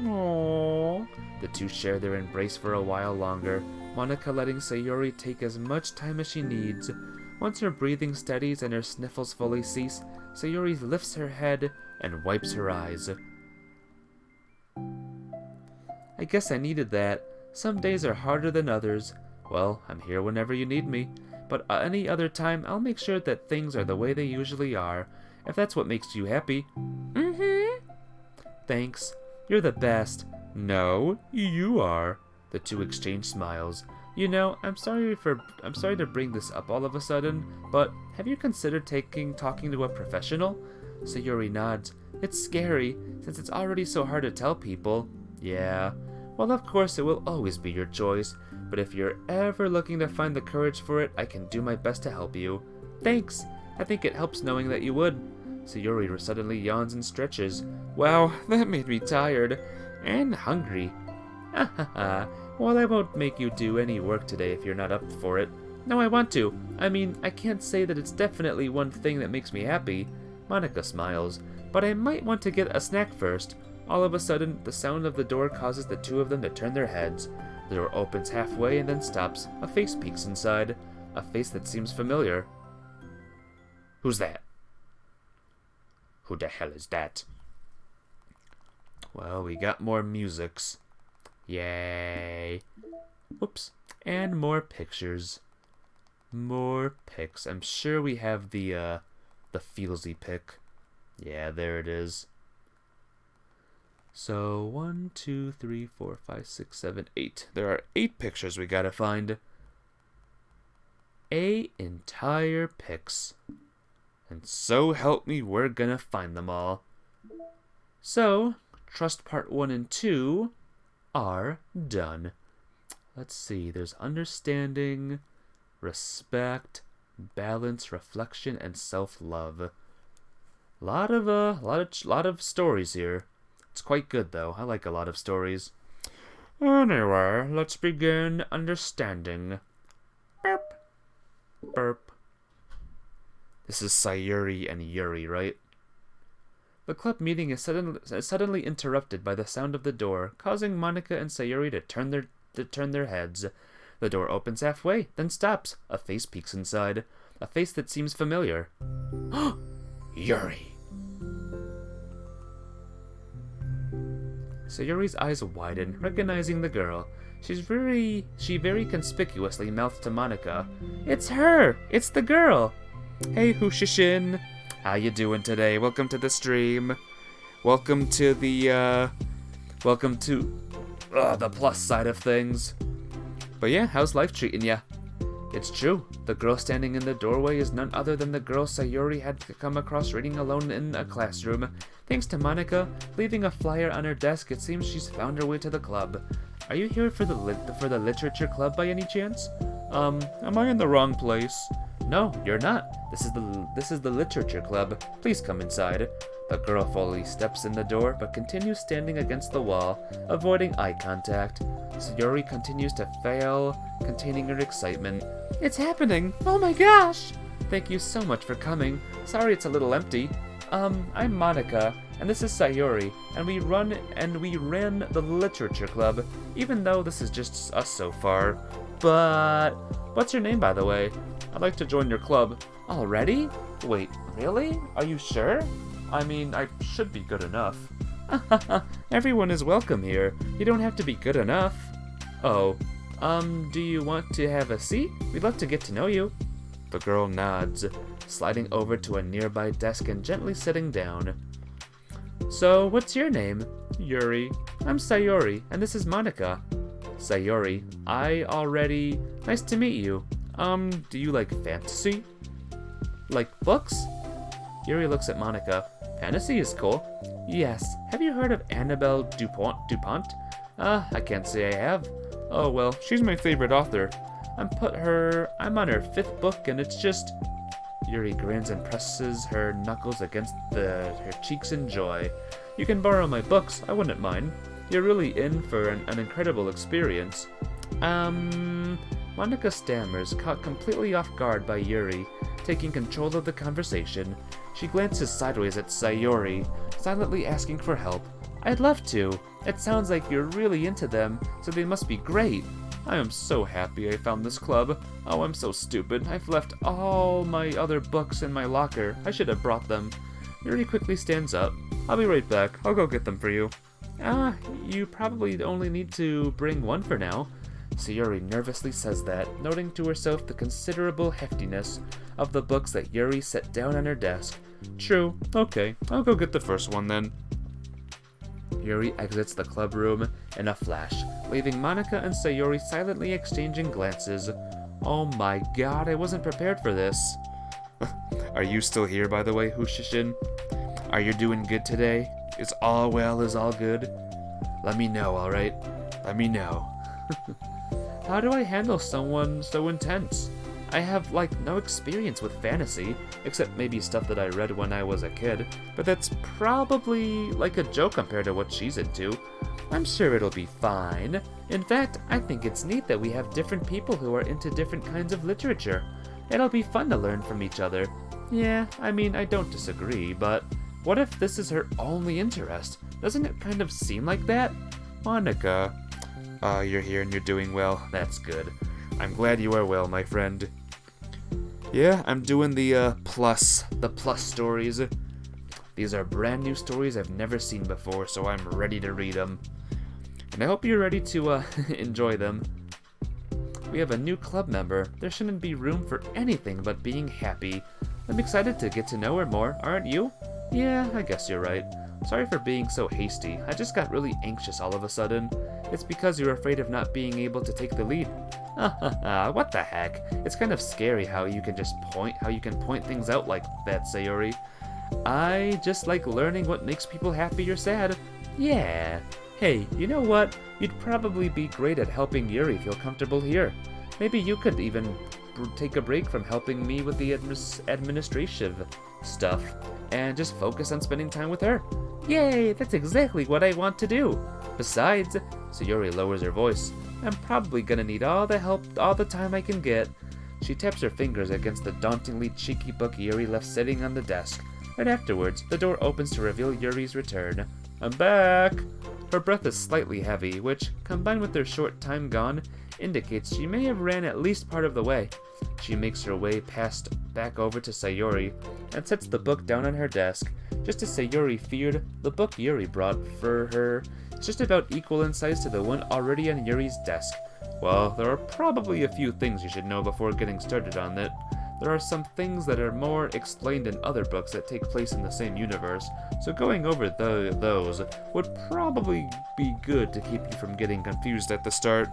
Aww. The two share their embrace for a while longer, Monika letting Sayuri take as much time as she needs. Once her breathing steadies and her sniffles fully cease, Sayuri lifts her head and wipes her eyes. I guess I needed that. Some days are harder than others. Well, I'm here whenever you need me, but any other time I'll make sure that things are the way they usually are, if that's what makes you happy. Thanks. You're the best. No, you are. The two exchange smiles. You know, I'm sorry to bring this up all of a sudden, but have you considered talking to a professional? Sayuri nods. It's scary, since it's already so hard to tell people. Yeah. Well, of course it will always be your choice, but if you're ever looking to find the courage for it, I can do my best to help you. Thanks. I think it helps knowing that you would. Sayuri suddenly yawns and stretches. Wow, that made me tired. And hungry. Well, I won't make you do any work today if you're not up for it. No, I want to. I mean, I can't say that it's definitely one thing that makes me happy. Monika smiles. But I might want to get a snack first. All of a sudden, the sound of the door causes the two of them to turn their heads. The door opens halfway and then stops. A face peeks inside. A face that seems familiar. Who's that? Who the hell is that? Well, we got more musics. Yay. Whoops. And more pictures. More pics. I'm sure we have the feelsy pic. Yeah, there it is. So, 1, 2, 3, 4, 5, 6, 7, 8. There are 8 pictures we gotta find. 8 entire pics. And so help me, we're gonna find them all. So, trust part 1 and 2 are done. Let's see, there's understanding, respect, balance, reflection, and self-love. Lot of stories here. It's quite good though. I like a lot of stories. Anyway, let's begin understanding. Burp. Burp. This is Sayuri and Yuri, right? The club meeting is suddenly interrupted by the sound of the door, causing Monika and Sayuri to turn their heads. The door opens halfway, then stops. A face peeks inside. A face that seems familiar. Yuri. Sayuri's eyes widen, recognizing the girl. She very conspicuously mouths to Monika. It's her! It's the girl! Hey, Hushishin! How you doing today? Welcome to the stream. Welcome to the plus side of things. But yeah, how's life treating ya? It's true. The girl standing in the doorway is none other than the girl Sayuri had come across reading alone in a classroom. Thanks to Monika leaving a flyer on her desk, it seems she's found her way to the club. Are you here for the literature club by any chance? Am I in the wrong place? No, you're not. This is the literature club. Please come inside. The girl fully steps in the door, but continues standing against the wall, avoiding eye contact. Sayuri continues to fail, containing her excitement. It's happening! Oh my gosh! Thank you so much for coming. Sorry it's a little empty. I'm Monika, and this is Sayuri, and we ran the literature club, even though this is just us so far. But what's your name, by the way? I'd like to join your club. Already? Wait, really? Are you sure? I mean, I should be good enough. Everyone is welcome here. You don't have to be good enough. Oh, do you want to have a seat? We'd love to get to know you. The girl nods, sliding over to a nearby desk and gently sitting down. So, what's your name? Yuri. I'm Sayori, and this is Monica. Sayori, Nice to meet you. Do you like fantasy? Like books? Yuri looks at Monica. Fantasy is cool. Yes. Have you heard of Annabelle Dupont? I can't say I have. Oh well, she's my favorite author. I'm on her 5th book, and it's just... Yuri grins and presses her knuckles against her cheeks in joy. You can borrow my books, I wouldn't mind. You're really in for an incredible experience. Monica stammers, caught completely off guard by Yuri, taking control of the conversation. She glances sideways at Sayori, silently asking for help. I'd love to. It sounds like you're really into them, so they must be great. I am so happy I found this club. Oh, I'm so stupid. I've left all my other books in my locker. I should have brought them. Yuri quickly stands up. I'll be right back. I'll go get them for you. You probably only need to bring one for now. Sayori nervously says that, noting to herself the considerable heftiness of the books that Yuri set down on her desk. True. Okay, I'll go get the first one then. Yuri exits the club room in a flash, leaving Monica and Sayori silently exchanging glances. Oh my god, I wasn't prepared for this. Are you still here, by the way, Hushishin? Are you doing good today? Is all well, is all good? Let me know, alright? Let me know. How do I handle someone so intense? I have, no experience with fantasy, except maybe stuff that I read when I was a kid, but that's probably like a joke compared to what she's into. I'm sure it'll be fine. In fact, I think it's neat that we have different people who are into different kinds of literature. It'll be fun to learn from each other. Yeah, I mean, I don't disagree, but what if this is her only interest? Doesn't it kind of seem like that? Monica. You're here and you're doing well. That's good. I'm glad you are well, my friend. Yeah, I'm doing the plus stories. These are brand new stories I've never seen before, so I'm ready to read them. And I hope you're ready to enjoy them. We have a new club member. There shouldn't be room for anything but being happy. I'm excited to get to know her more, aren't you? Yeah, I guess you're right. Sorry for being so hasty. I just got really anxious all of a sudden. It's because you're afraid of not being able to take the lead. What the heck? It's kind of scary how you can point things out like that, Sayori. I just like learning what makes people happy or sad. Yeah. Hey, you know what? You'd probably be great at helping Yuri feel comfortable here. Maybe you could even take a break from helping me with the administrative stuff and just focus on spending time with her. Yay, that's exactly what I want to do. Besides, Sayori lowers her voice, I'm probably gonna need all the help all the time I can get. She taps her fingers against the dauntingly cheeky book Yuri left sitting on the desk. Right afterwards, the door opens to reveal Yuri's return. I'm back! Her breath is slightly heavy, which, combined with her short time gone, indicates she may have ran at least part of the way. She makes her way back over to Sayori and sets the book down on her desk. Just as Sayori feared, the book Yuri brought for her is just about equal in size to the one already on Yuri's desk. Well, there are probably a few things you should know before getting started on it. There are some things that are more explained in other books that take place in the same universe, so going over those would probably be good to keep you from getting confused at the start.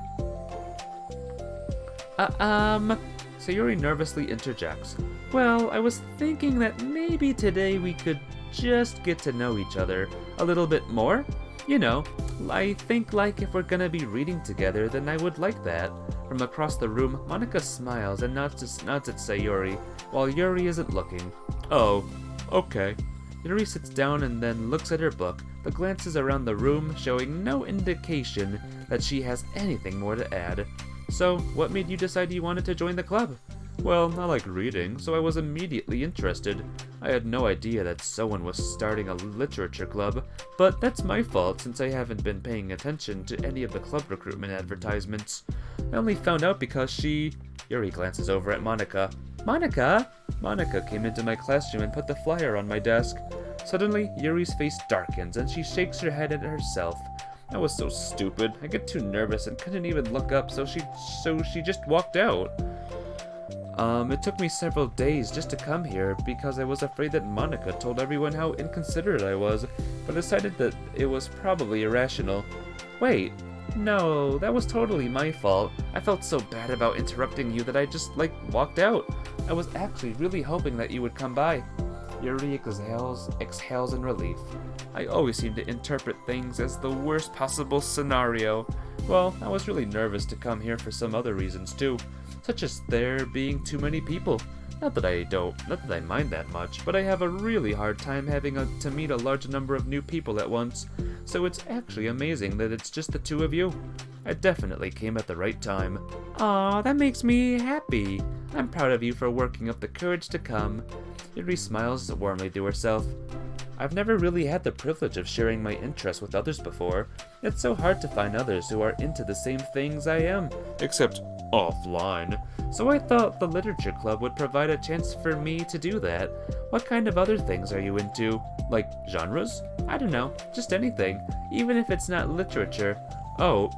Sayori nervously interjects. Well, I was thinking that maybe today we could just get to know each other a little bit more. You know, I think if we're gonna be reading together, then I would like that. From across the room, Monica smiles and nods at Sayori, while Yuri isn't looking. Oh, okay. Yuri sits down and then looks at her book, the glances around the room showing no indication that she has anything more to add. So, what made you decide you wanted to join the club? Well, I like reading, so I was immediately interested. I had no idea that someone was starting a literature club, but that's my fault since I haven't been paying attention to any of the club recruitment advertisements. I only found out because Yuri glances over at Monica. Monica? Monica came into my classroom and put the flyer on my desk. Suddenly, Yuri's face darkens and she shakes her head at herself. I was so stupid. I get too nervous and couldn't even look up, so she just walked out. It took me several days just to come here because I was afraid that Monica told everyone how inconsiderate I was, but decided that it was probably irrational. Wait, no, that was totally my fault. I felt so bad about interrupting you that I just, walked out. I was actually really hoping that you would come by. Yuri exhales in relief. I always seem to interpret things as the worst possible scenario. Well, I was really nervous to come here for some other reasons too, such as there being too many people. Not that I mind that much, but I have a really hard time having to meet a large number of new people at once, so it's actually amazing that it's just the two of you. I definitely came at the right time. Aw, that makes me happy. I'm proud of you for working up the courage to come. Yuri smiles warmly to herself. I've never really had the privilege of sharing my interests with others before. It's so hard to find others who are into the same things I am, except offline. So I thought the literature club would provide a chance for me to do that. What kind of other things are you into? Like genres? I don't know, just anything, even if it's not literature. Oh,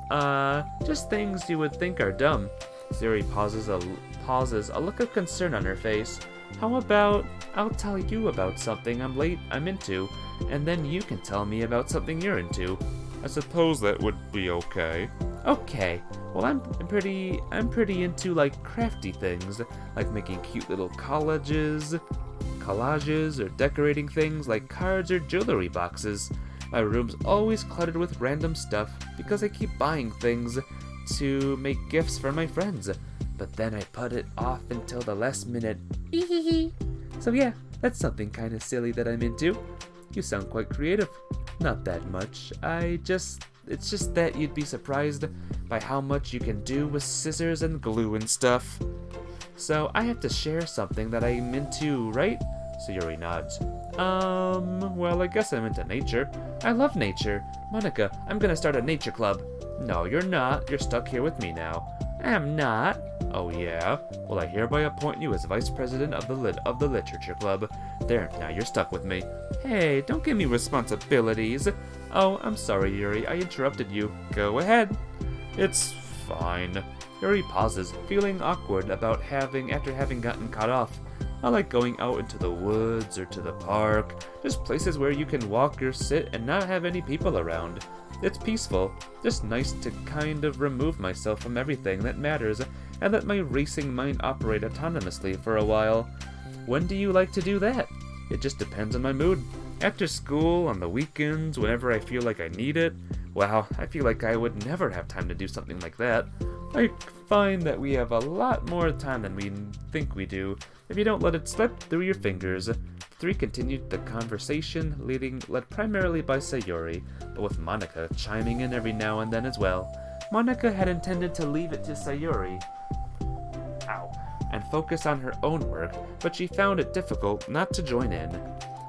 just things you would think are dumb. Siri pauses, a look of concern on her face. How about I'll tell you about something I'm into, and then you can tell me about something you're into. I suppose that would be okay. Okay. Well, I'm pretty into crafty things, like making cute little collages or decorating things like cards or jewelry boxes. My room's always cluttered with random stuff because I keep buying things to make gifts for my friends. But then I put it off until the last minute. So yeah, that's something kind of silly that I'm into. You sound quite creative. Not that much. It's just that you'd be surprised by how much you can do with scissors and glue and stuff. So I have to share something that I'm into, right? Sayuri nods. Well, I guess I'm into nature. I love nature. Monica, I'm gonna start a nature club. No, you're not. You're stuck here with me now. I'm not. Oh yeah? Well, I hereby appoint you as vice president of the literature club. There, now you're stuck with me. Hey, don't give me responsibilities. Oh, I'm sorry, Yuri. I interrupted you. Go ahead. It's fine. Yuri pauses, feeling awkward after having gotten cut off. I like going out into the woods or to the park, just places where you can walk or sit and not have any people around. It's peaceful, just nice to kind of remove myself from everything that matters and let my racing mind operate autonomously for a while. When do you like to do that? It just depends on my mood. After school, on the weekends, whenever I feel like I need it. Wow, I feel like I would never have time to do something like that. I find that we have a lot more time than we think we do, if you don't let it slip through your fingers. The three continued the conversation, led primarily by Sayuri, but with Monica chiming in every now and then as well. Monica had intended to leave it to Sayuri and focus on her own work, but she found it difficult not to join in.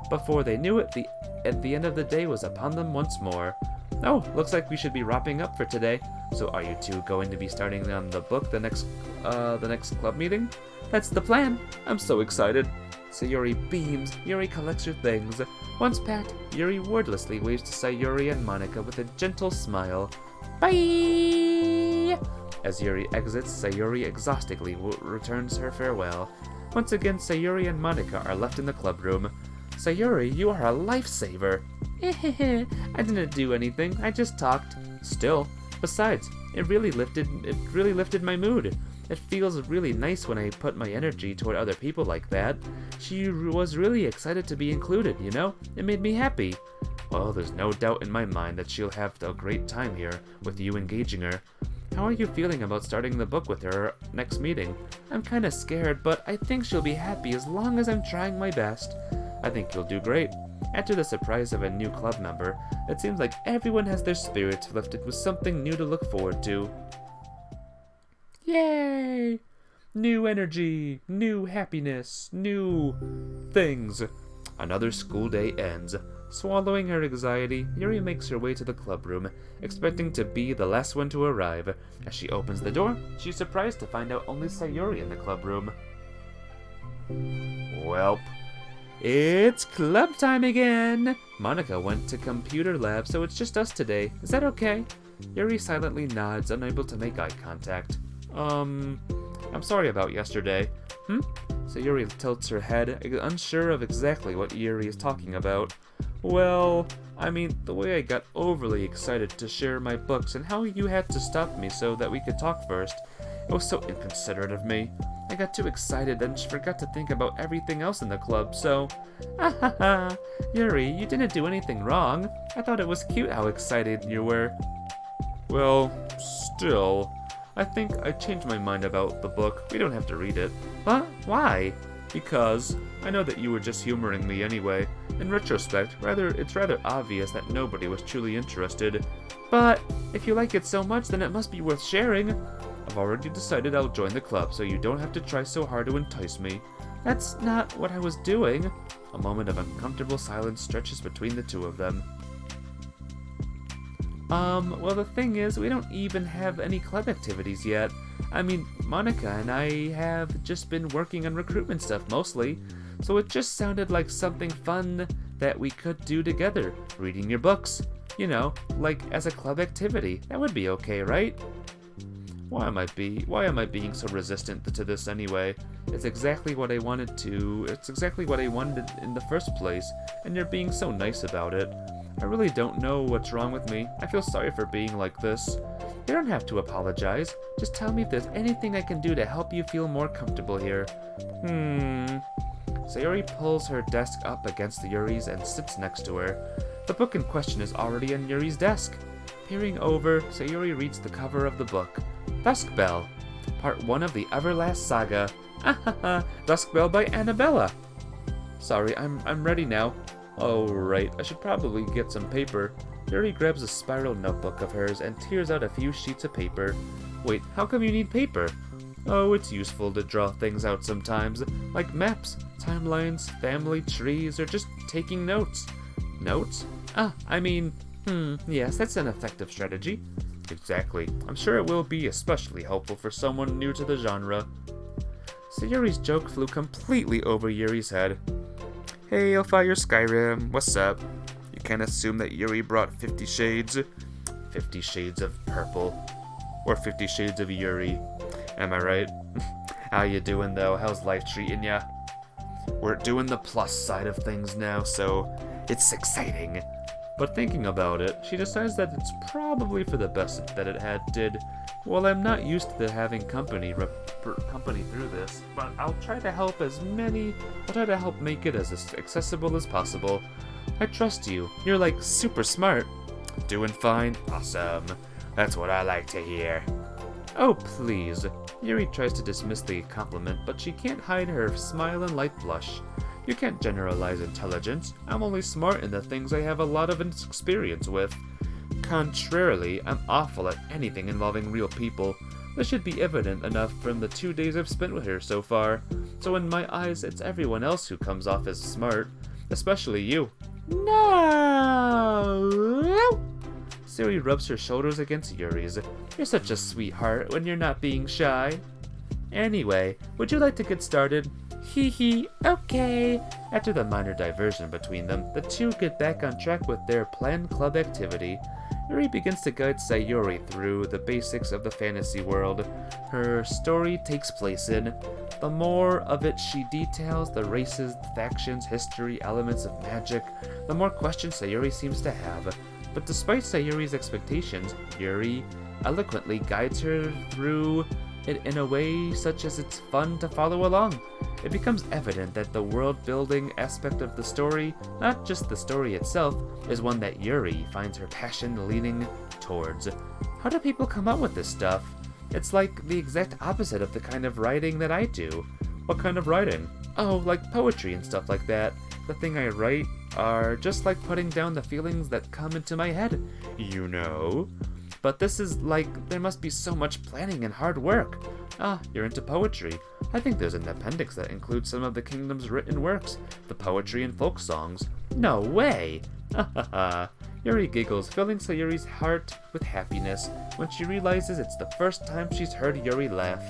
Before they knew it, the end of the day was upon them once more. Oh, looks like we should be wrapping up for today. So are you two going to be starting on the book the next club meeting? That's the plan. I'm so excited. Sayuri beams. Yuri collects her things. Once packed, Yuri wordlessly waves to Sayuri and Monica with a gentle smile. Bye! As Yuri exits, Sayuri exhaustively returns her farewell. Once again, Sayuri and Monica are left in the club room. Sayuri, you are a lifesaver. I didn't do anything, I just talked. Still, besides, it really lifted my mood. It feels really nice when I put my energy toward other people like that. She was really excited to be included, you know? It made me happy. Well, there's no doubt in my mind that she'll have a great time here, with you engaging her. How are you feeling about starting the book with her next meeting? I'm kinda scared, but I think she'll be happy as long as I'm trying my best. I think you'll do great. After the surprise of a new club member, it seems like everyone has their spirits lifted with something new to look forward to. Yay! New energy, new happiness, new things. Another school day ends. Swallowing her anxiety, Yuri makes her way to the club room, expecting to be the last one to arrive. As she opens the door, she's surprised to find out only Sayuri in the club room. Welp. It's club time again! Monica went to computer lab, so it's just us today. Is that okay? Yuri silently nods, unable to make eye contact. I'm sorry about yesterday. Sayuri tilts her head, unsure of exactly what Yuri is talking about. Well, I mean, the way I got overly excited to share my books and how you had to stop me so that we could talk first. It was so inconsiderate of me. I got too excited and forgot to think about everything else in the club, so... Yuri, you didn't do anything wrong. I thought it was cute how excited you were. Well, still... I think I changed my mind about the book. We don't have to read it. But why? Because I know that you were just humoring me anyway. In retrospect, it's rather obvious that nobody was truly interested. But if you like it so much, then it must be worth sharing. I've already decided I'll join the club, so you don't have to try so hard to entice me. That's not what I was doing. A moment of uncomfortable silence stretches between the two of them. Well, the thing is, we don't even have any club activities yet. I mean, Monica and I have just been working on recruitment stuff mostly, so it just sounded like something fun that we could do together. Reading your books. You know, like as a club activity. That would be okay, right? Why am I being so resistant to this anyway? It's exactly what I wanted in the first place, and you're being so nice about it. I really don't know what's wrong with me. I feel sorry for being like this. You don't have to apologize. Just tell me if there's anything I can do to help you feel more comfortable here. Sayuri pulls her desk up against Yuri's and sits next to her. The book in question is already on Yuri's desk. Peering over, Sayuri reads the cover of the book. Dusk Bell, Part 1 of the Everlast Saga. Dusk Bell by Annabella. Sorry, I'm ready now. Oh, right, I should probably get some paper. Yuri grabs a spiral notebook of hers and tears out a few sheets of paper. Wait, how come you need paper? Oh, it's useful to draw things out sometimes, like maps, timelines, family trees, or just taking notes. Notes? Yes, that's an effective strategy. Exactly. I'm sure it will be especially helpful for someone new to the genre. Sayuri's joke flew completely over Yuri's head. Hey, Elfire Skyrim, what's up? You can't assume that Yuri brought 50 shades? 50 shades of purple. Or 50 shades of Yuri. Am I right? How you doing, though? How's life treating ya? We're doing the plus side of things now, so it's exciting. But thinking about it, she decides that it's probably for the best that it did. Well, I'm not used to having company through this, but I'll try to help make it as accessible as possible. I trust you. You're like super smart. Doing fine? Awesome. That's what I like to hear. Oh, please. Yuri tries to dismiss the compliment, but she can't hide her smile and light blush. You can't generalize intelligence. I'm only smart in the things I have a lot of experience with. Contrarily, I'm awful at anything involving real people. This should be evident enough from the 2 days I've spent with her so far. So in my eyes, it's everyone else who comes off as smart. Especially you. No! Siri rubs her shoulders against Yuri's. You're such a sweetheart when you're not being shy. Anyway, would you like to get started? Hee hee, okay. After the minor diversion between them, the two get back on track with their planned club activity. Yuri begins to guide Sayuri through the basics of the fantasy world her story takes place in. The more of it she details, the races, factions, history, elements of magic, the more questions Sayuri seems to have. But despite Sayuri's expectations, Yuri eloquently guides her through it in a way such as it's fun to follow along. It becomes evident that the world-building aspect of the story, not just the story itself, is one that Yuri finds her passion leaning towards. How do people come up with this stuff? It's like the exact opposite of the kind of writing that I do. What kind of writing? Oh, like poetry and stuff like that. The thing I write are just like putting down the feelings that come into my head, you know? But this is like, there must be so much planning and hard work. Ah, you're into poetry. I think there's an appendix that includes some of the kingdom's written works, the poetry and folk songs. No way! Ha. Yuri giggles, filling Sayuri's heart with happiness when she realizes it's the first time she's heard Yuri laugh.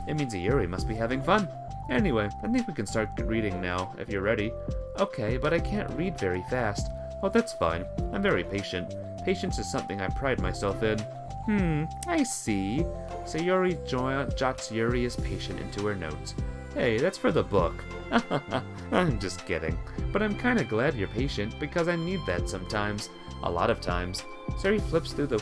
It means Yuri must be having fun. Anyway, I think we can start reading now, if you're ready. Okay, but I can't read very fast. Oh, that's fine. I'm very patient. Patience is something I pride myself in. I see. Sayori jots Yuri as patient into her notes. Hey, that's for the book. I'm just kidding. But I'm kinda glad you're patient, because I need that sometimes. A lot of times. Sayori flips through the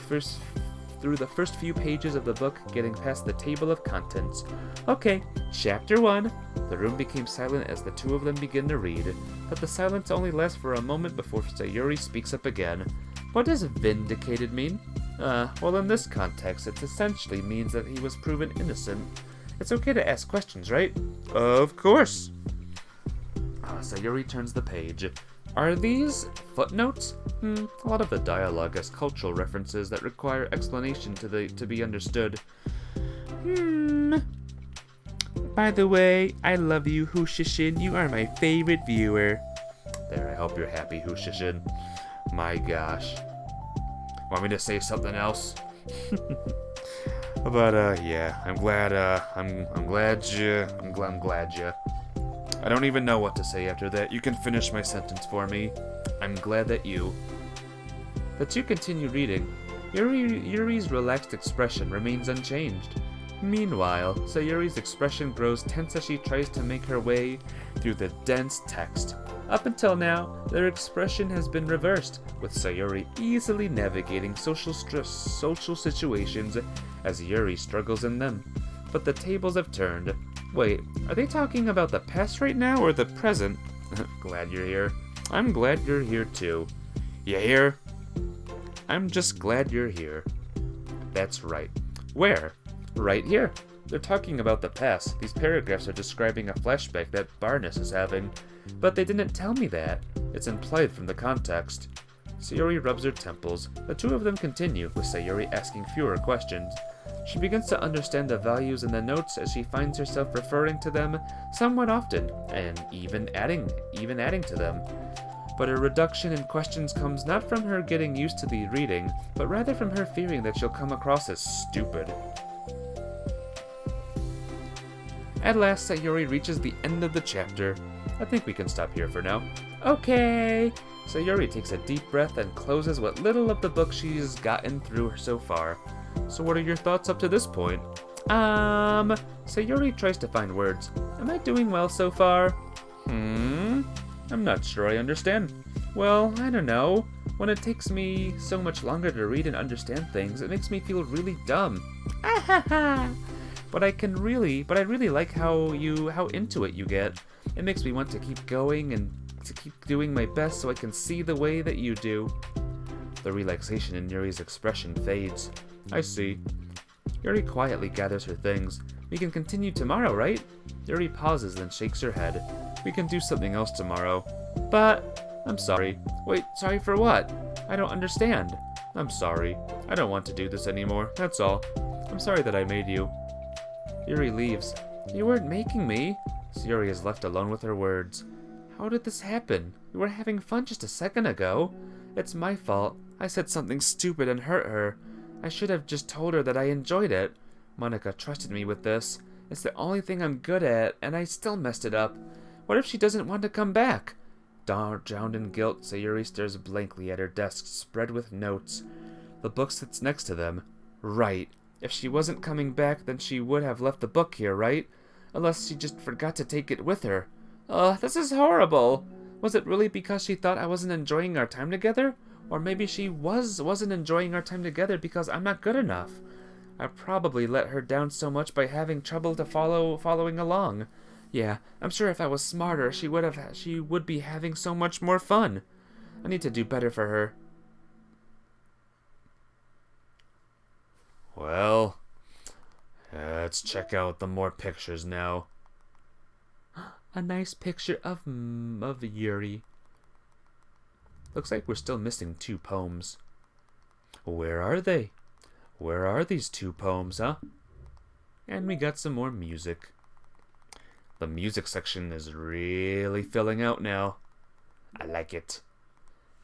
first few pages of the book, getting past the table of contents. Okay, chapter 1. The room became silent as the two of them begin to read, but the silence only lasts for a moment before Sayori speaks up again. What does vindicated mean? Well, in this context, it essentially means that he was proven innocent. It's okay to ask questions, right? Of course. Sayori turns the page. Are these footnotes? A lot of the dialogue has cultural references that require explanation to be understood. By the way, I love you, Hushishin. You are my favorite viewer. There, I hope you're happy, Hushishin. My gosh. Want me to say something else? But yeah, I'm glad you. I don't even know what to say after that. You can finish my sentence for me. I'm glad that you. The two continue reading. Yuri's relaxed expression remains unchanged. Meanwhile, Sayori's expression grows tense as she tries to make her way through the dense text. Up until now, their expression has been reversed, with Sayori easily navigating social situations as Yuri struggles in them. But the tables have turned. Wait, are they talking about the past right now or the present? Glad you're here. I'm glad you're here too. You here? I'm just glad you're here. That's right. Where? Right here. They're talking about the past. These paragraphs are describing a flashback that Barnes is having. But they didn't tell me that. It's implied from the context. Sayori rubs her temples. The two of them continue, with Sayori asking fewer questions. She begins to understand the values in the notes as she finds herself referring to them somewhat often, and even adding to them. But a reduction in questions comes not from her getting used to the reading, but rather from her fearing that she'll come across as stupid. At last, Sayori reaches the end of the chapter. I think we can stop here for now. Okay! Sayori takes a deep breath and closes what little of the book she's gotten through so far. So what are your thoughts up to this point? Sayori tries to find words. Am I doing well so far? I'm not sure I understand. Well, I don't know. When it takes me so much longer to read and understand things, it makes me feel really dumb. But I really like how into it you get. It makes me want to keep going and to keep doing my best so I can see the way that you do. The relaxation in Yuri's expression fades. I see. Yuri quietly gathers her things. We can continue tomorrow, right? Yuri pauses, then shakes her head. We can do something else tomorrow. But I'm sorry. Wait, sorry for what? I don't understand. I'm sorry. I don't want to do this anymore, that's all. I'm sorry that I made you. Yuri leaves. You weren't making me. Yuri is left alone with her words. How did this happen? We were having fun just a second ago. It's my fault. I said something stupid and hurt her. I should have just told her that I enjoyed it. Monica trusted me with this. It's the only thing I'm good at, and I still messed it up. What if she doesn't want to come back? Drowned in guilt, Sayuri stares blankly at her desk spread with notes. The book sits next to them. Right. If she wasn't coming back, then she would have left the book here, right? Unless she just forgot to take it with her. This is horrible. Was it really because she thought I wasn't enjoying our time together? Or maybe she wasn't enjoying our time together because I'm not good enough. I probably let her down so much by having trouble following along. Yeah, I'm sure if I was smarter, she would be having so much more fun. I need to do better for her. Well, let's check out the more pictures now. A nice picture of Yuri. Looks like we're still missing 2 poems. Where are they? Where are these 2 poems, huh? And we got some more music. The music section is really filling out now. I like it.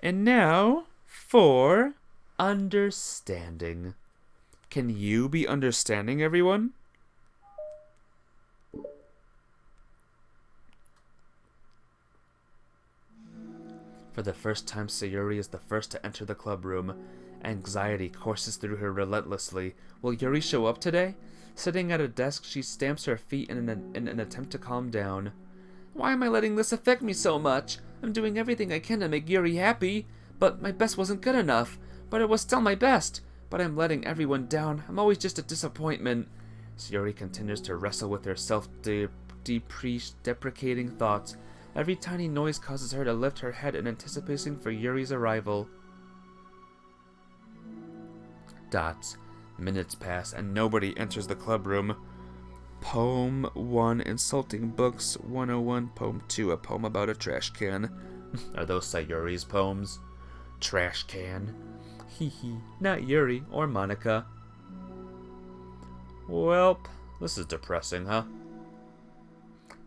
And now for understanding. Can you be understanding, everyone? For the first time, Sayuri is the first to enter the club room. Anxiety courses through her relentlessly. Will Yuri show up today? Sitting at a desk, she stamps her feet in an attempt to calm down. Why am I letting this affect me so much? I'm doing everything I can to make Yuri happy, but my best wasn't good enough. But it was still my best. But I'm letting everyone down. I'm always just a disappointment. Yuri continues to wrestle with her self-deprecating thoughts. Every tiny noise causes her to lift her head in anticipation for Yuri's arrival. Dots. Minutes pass, and nobody enters the club room. Poem 1, Insulting Books 101. Poem 2, a poem about a trash can. Are those Sayuri's poems? Trash can. Hee, not Yuri or Monica. Welp, this is depressing, huh?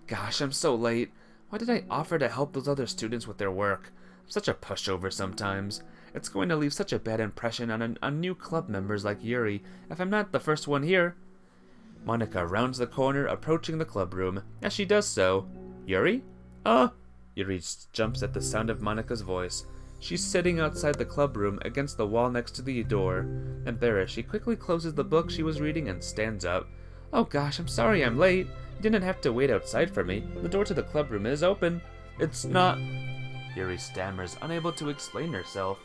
Gosh, I'm so late. Why did I offer to help those other students with their work? I'm such a pushover sometimes. It's going to leave such a bad impression on new club members like Yuri if I'm not the first one here. Monica rounds the corner, approaching the club room. As she does so, Yuri? Yuri jumps at the sound of Monica's voice. She's sitting outside the club room against the wall next to the door. Embarrassed, she quickly closes the book she was reading and stands up. Oh gosh, I'm sorry I'm late. You didn't have to wait outside for me. The door to the club room is open. It's not... Yuri stammers, unable to explain herself.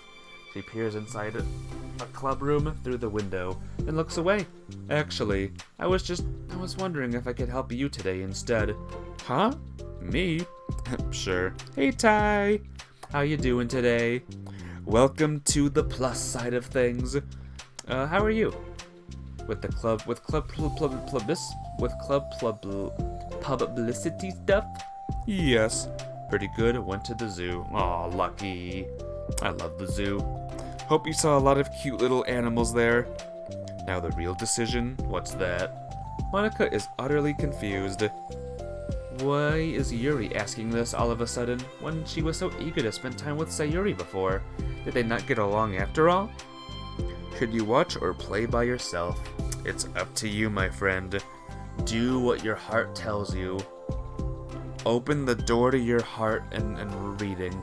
She peers inside a club room through the window and looks away. Actually, I was wondering if I could help you today instead. Huh? Me? Sure. Hey, Ty. How you doing today? Welcome to the plus side of things. How are you? With publicity stuff? Yes. Pretty good. Went to the zoo. Aw, lucky. I love the zoo. Hope you saw a lot of cute little animals there. Now the real decision? What's that? Monica is utterly confused. Why is Yuri asking this all of a sudden, when she was so eager to spend time with Sayuri before? Did they not get along after all? Should you watch or play by yourself? It's up to you, my friend. Do what your heart tells you. Open the door to your heart and reading.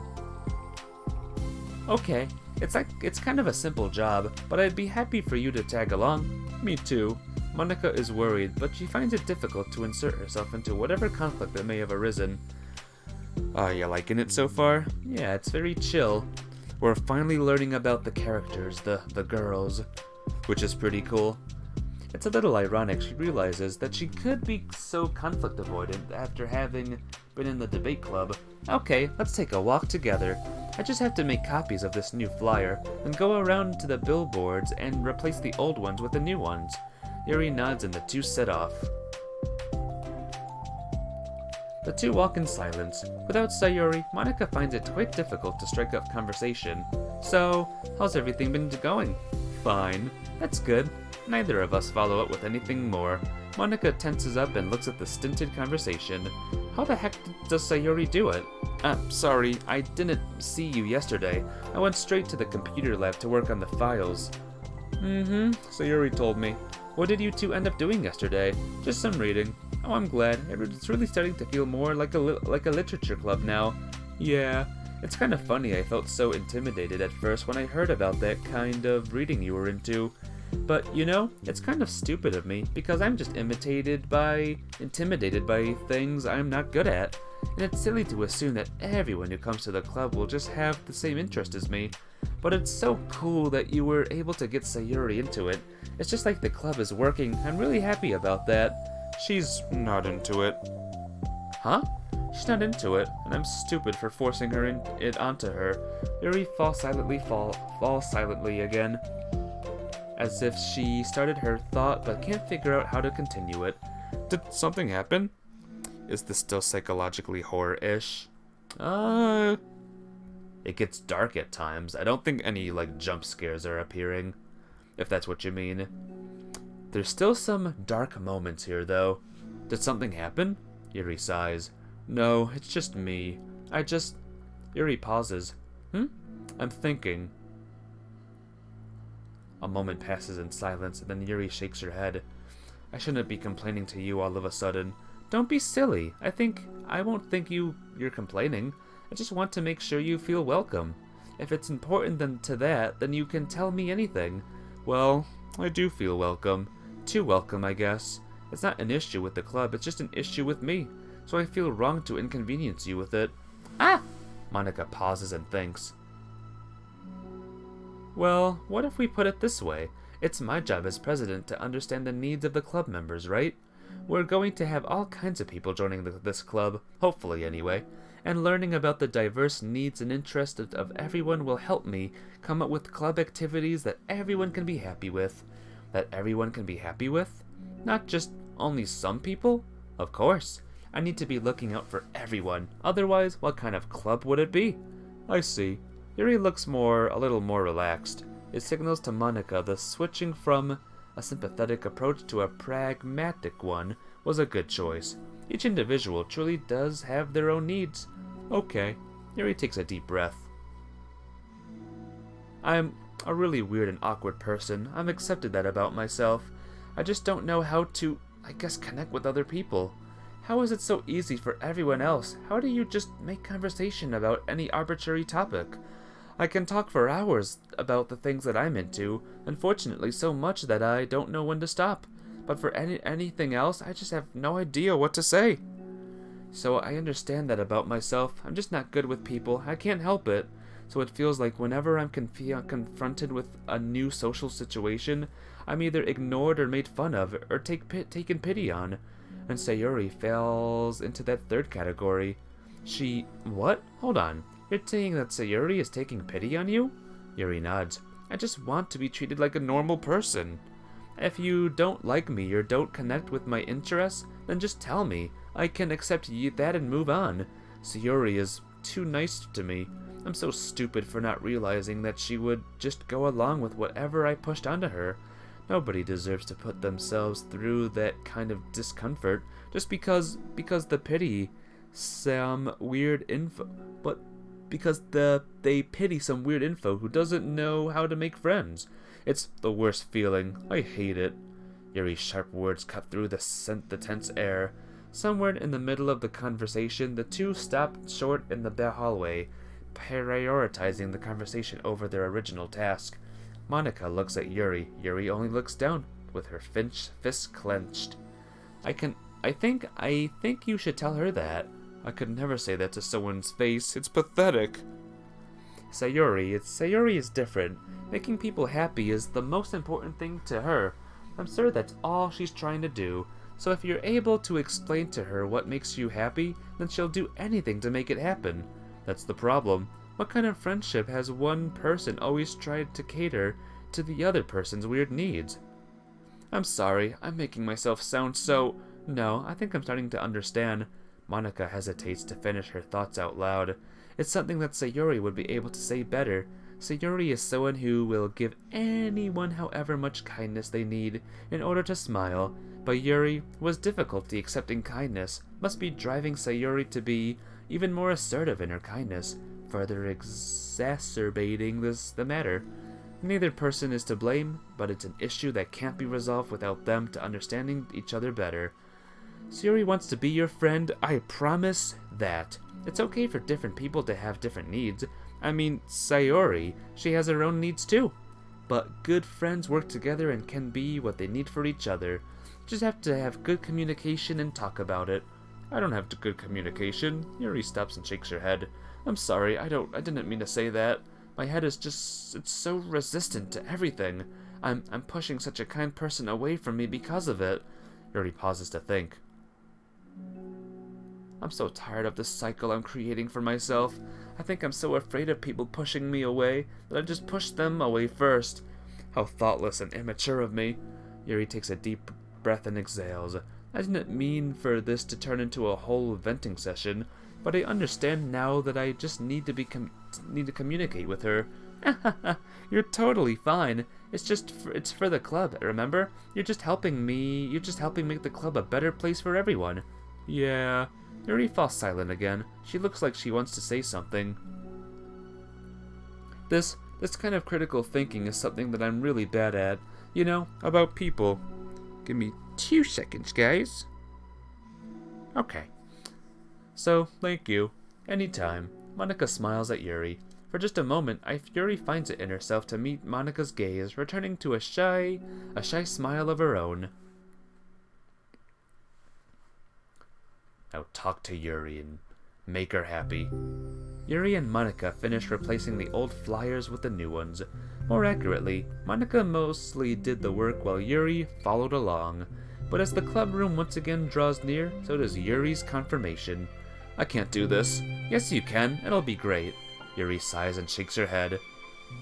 Okay, it's kind of a simple job, but I'd be happy for you to tag along. Me too. Monica is worried, but she finds it difficult to insert herself into whatever conflict that may have arisen. You liking it so far? Yeah, it's very chill. We're finally learning about the characters, the girls, which is pretty cool. It's a little ironic she realizes that she could be so conflict avoidant after having been in the debate club. Okay, let's take a walk together. I just have to make copies of this new flyer, and go around to the billboards and replace the old ones with the new ones. Yuri nods and the two set off. The two walk in silence. Without Sayuri, Monica finds it quite difficult to strike up conversation. So, how's everything been going? Fine. That's good. Neither of us follow up with anything more. Monica tenses up and looks at the stinted conversation. How the heck does Sayuri do it? Sorry, I didn't see you yesterday. I went straight to the computer lab to work on the files. Sayuri told me. What did you two end up doing yesterday? Just some reading. Oh, I'm glad. It's really starting to feel more like a literature club now. Yeah, it's kind of funny I felt so intimidated at first when I heard about that kind of reading you were into. But, you know, it's kind of stupid of me, because I'm just intimidated by things I'm not good at. And it's silly to assume that everyone who comes to the club will just have the same interest as me. But it's so cool that you were able to get Sayuri into it. It's just like the club is working. I'm really happy about that. She's not into it. Huh? She's not into it, and I'm stupid for forcing it onto her. Yuri falls silently again, as if she started her thought but can't figure out how to continue it. Did something happen? Is this still psychologically horror-ish? It gets dark at times. I don't think any, jump scares are appearing, if that's what you mean. There's still some dark moments here, though. Did something happen? Yuri sighs. No, it's just me. Yuri pauses. I'm thinking. A moment passes in silence, and then Yuri shakes her head. I shouldn't be complaining to you all of a sudden. Don't be silly. I won't think you're complaining. I just want to make sure you feel welcome. If it's important to that, then you can tell me anything. Well, I do feel welcome. Too welcome, I guess. It's not an issue with the club, it's just an issue with me. So I feel wrong to inconvenience you with it. Ah! Monika pauses and thinks. Well, what if we put it this way? It's my job as president to understand the needs of the club members, right? We're going to have all kinds of people joining this club, hopefully anyway, and learning about the diverse needs and interests of everyone will help me come up with club activities that everyone can be happy with. That everyone can be happy with? Not just only some people? Of course. I need to be looking out for everyone. Otherwise, what kind of club would it be? I see. Yuri looks a little more relaxed. It signals to Monika the switching from a sympathetic approach to a pragmatic one was a good choice. Each individual truly does have their own needs. Okay. Yuri takes a deep breath. I'm a really weird and awkward person. I've accepted that about myself. I just don't know how to, connect with other people. How is it so easy for everyone else? How do you just make conversation about any arbitrary topic? I can talk for hours about the things that I'm into, unfortunately so much that I don't know when to stop. But for anything else, I just have no idea what to say. So I understand that about myself. I'm just not good with people. I can't help it. So it feels like whenever I'm confronted with a new social situation, I'm either ignored or made fun of, or taken pity on. And Sayuri falls into that third category. What? Hold on. You're saying that Sayuri is taking pity on you? Yuri nods. I just want to be treated like a normal person. If you don't like me or don't connect with my interests, then just tell me. I can accept that and move on. Sayuri is too nice to me. I'm so stupid for not realizing that she would just go along with whatever I pushed onto her. Nobody deserves to put themselves through that kind of discomfort just because the pity some weird info. But because they pity some weird info who doesn't know how to make friends. It's the worst feeling. I hate it. Yuri's sharp words cut through the tense air. Somewhere in the middle of the conversation, the two stopped short in the hallway, prioritizing the conversation over their original task. Monika looks at Yuri. Yuri only looks down, with her fists clenched. I think you should tell her that. I could never say that to someone's face. It's pathetic. Sayuri is different. Making people happy is the most important thing to her. I'm sure that's all she's trying to do. So if you're able to explain to her what makes you happy, then she'll do anything to make it happen. That's the problem. What kind of friendship has one person always tried to cater to the other person's weird needs? I'm sorry, I'm making myself sound so... No, I think I'm starting to understand. Monika hesitates to finish her thoughts out loud. It's something that Sayuri would be able to say better. Sayuri is someone who will give anyone however much kindness they need in order to smile, but Yuri was difficulty accepting kindness, must be driving Sayuri to be even more assertive in her kindness, further exacerbating the matter. Neither person is to blame, but it's an issue that can't be resolved without them to understanding each other better. Sayuri wants to be your friend, I promise that. It's okay for different people to have different needs. I mean, Sayuri, she has her own needs too. But good friends work together and can be what they need for each other. Just have to have good communication and talk about it. I don't have good communication. Yuri stops and shakes her head. I'm sorry, I didn't mean to say that. My head is just, it's so resistant to everything. I'm pushing such a kind person away from me because of it. Yuri pauses to think. I'm so tired of this cycle I'm creating for myself. I think I'm so afraid of people pushing me away that I just push them away first. How thoughtless and immature of me. Yuri takes a deep breath and exhales. I didn't mean for this to turn into a whole venting session, but I understand now that I just need to communicate with her. You're totally fine. It's for the club, remember? You're just helping make the club a better place for everyone. Yeah. Yuri falls silent again. She looks like she wants to say something. This kind of critical thinking is something that I'm really bad at. You know, about people. Give me 2 seconds, guys. Okay. So, thank you. Anytime. Monika smiles at Yuri. For just a moment, Yuri finds it in herself to meet Monika's gaze, returning to a shy smile of her own. Now talk to Yuri and make her happy. Yuri and Monika finish replacing the old flyers with the new ones. More accurately, Monika mostly did the work while Yuri followed along. But as the club room once again draws near, so does Yuri's confirmation. I can't do this. Yes, you can. It'll be great. Yuri sighs and shakes her head.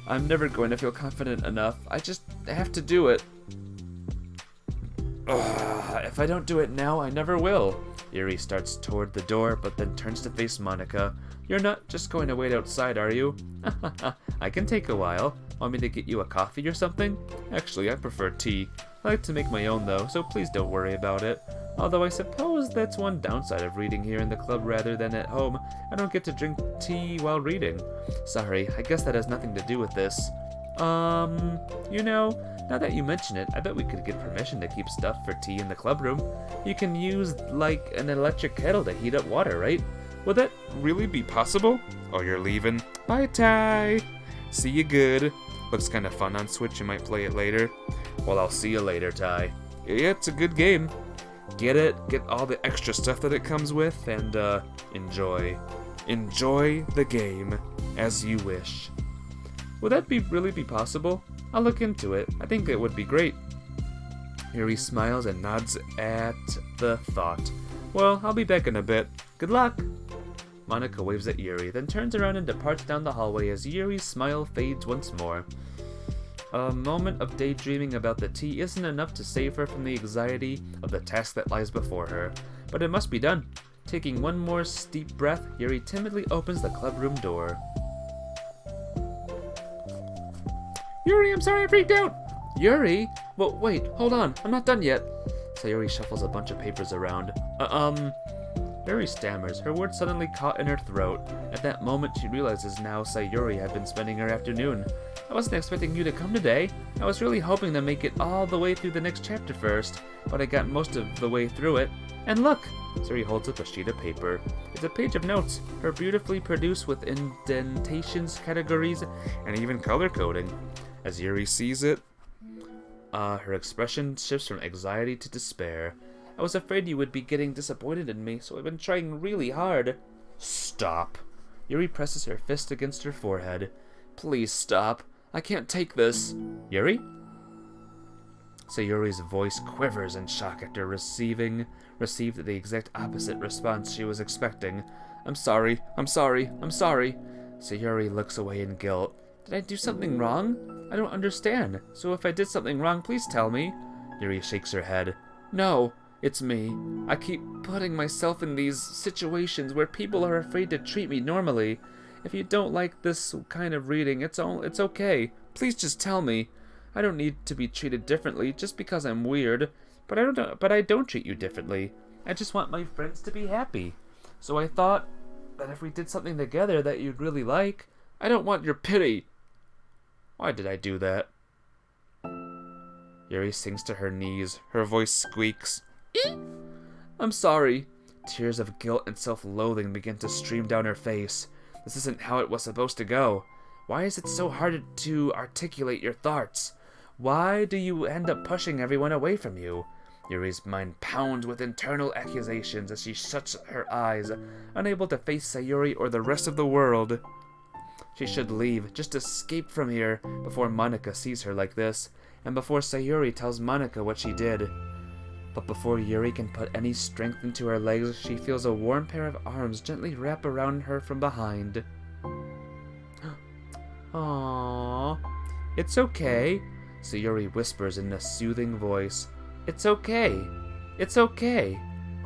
I'm never going to feel confident enough. I just have to do it. Ugh, if I don't do it now, I never will. Yuri starts toward the door, but then turns to face Monika. You're not just going to wait outside, are you? I can take a while. Want me to get you a coffee or something? Actually, I prefer tea. I like to make my own though, so please don't worry about it. Although I suppose that's one downside of reading here in the club rather than at home. I don't get to drink tea while reading. Sorry, I guess that has nothing to do with this. You know, now that you mention it, I bet we could get permission to keep stuff for tea in the club room. You can use, like, an electric kettle to heat up water, right? Would that really be possible? Oh, you're leaving? Bye, Ty! See you good. Looks kinda fun on Switch, you might play it later. Well, I'll see you later, Ty. Yeah, it's a good game. Get it, get all the extra stuff that it comes with, and, enjoy. Enjoy the game, as you wish. Would that really be possible? I'll look into it. I think it would be great. Yuri smiles and nods at the thought. Well, I'll be back in a bit. Good luck! Monika waves at Yuri, then turns around and departs down the hallway as Yuri's smile fades once more. A moment of daydreaming about the tea isn't enough to save her from the anxiety of the task that lies before her, but it must be done. Taking one more steep breath, Yuri timidly opens the clubroom door. Yuri, I'm sorry I freaked out! Yuri? Well, wait, hold on, I'm not done yet. Sayuri shuffles a bunch of papers around. Yuri stammers, her words suddenly caught in her throat. At that moment, she realizes now Sayuri had been spending her afternoon. I wasn't expecting you to come today. I was really hoping to make it all the way through the next chapter first, but I got most of the way through it. And look! Sayuri holds up a sheet of paper. It's a page of notes, her beautifully produced with indentations, categories, and even color coding. As Yuri sees it, her expression shifts from anxiety to despair. I was afraid you would be getting disappointed in me, so I've been trying really hard. Stop. Yuri presses her fist against her forehead. Please stop. I can't take this. Yuri? Sayuri's voice quivers in shock after received the exact opposite response she was expecting. I'm sorry. Sayuri looks away in guilt. Did I do something wrong? I don't understand. So if I did something wrong, please tell me. Yuri shakes her head. No, it's me. I keep putting myself in these situations where people are afraid to treat me normally. If you don't like this kind of reading, it's okay. Please just tell me. I don't need to be treated differently just because I'm weird. But I don't treat you differently. I just want my friends to be happy. So I thought that if we did something together that you'd really like, I don't want your pity. Why did I do that? Yuri sinks to her knees. Her voice squeaks. I'm sorry. Tears of guilt and self-loathing begin to stream down her face. This isn't how it was supposed to go. Why is it so hard to articulate your thoughts? Why do you end up pushing everyone away from you? Yuri's mind pounds with internal accusations as she shuts her eyes, unable to face Sayuri or the rest of the world. She should leave, just escape from here, before Monika sees her like this, and before Sayuri tells Monika what she did. But before Yuri can put any strength into her legs, she feels a warm pair of arms gently wrap around her from behind. Aww. It's okay, Sayuri whispers in a soothing voice. It's okay. It's okay.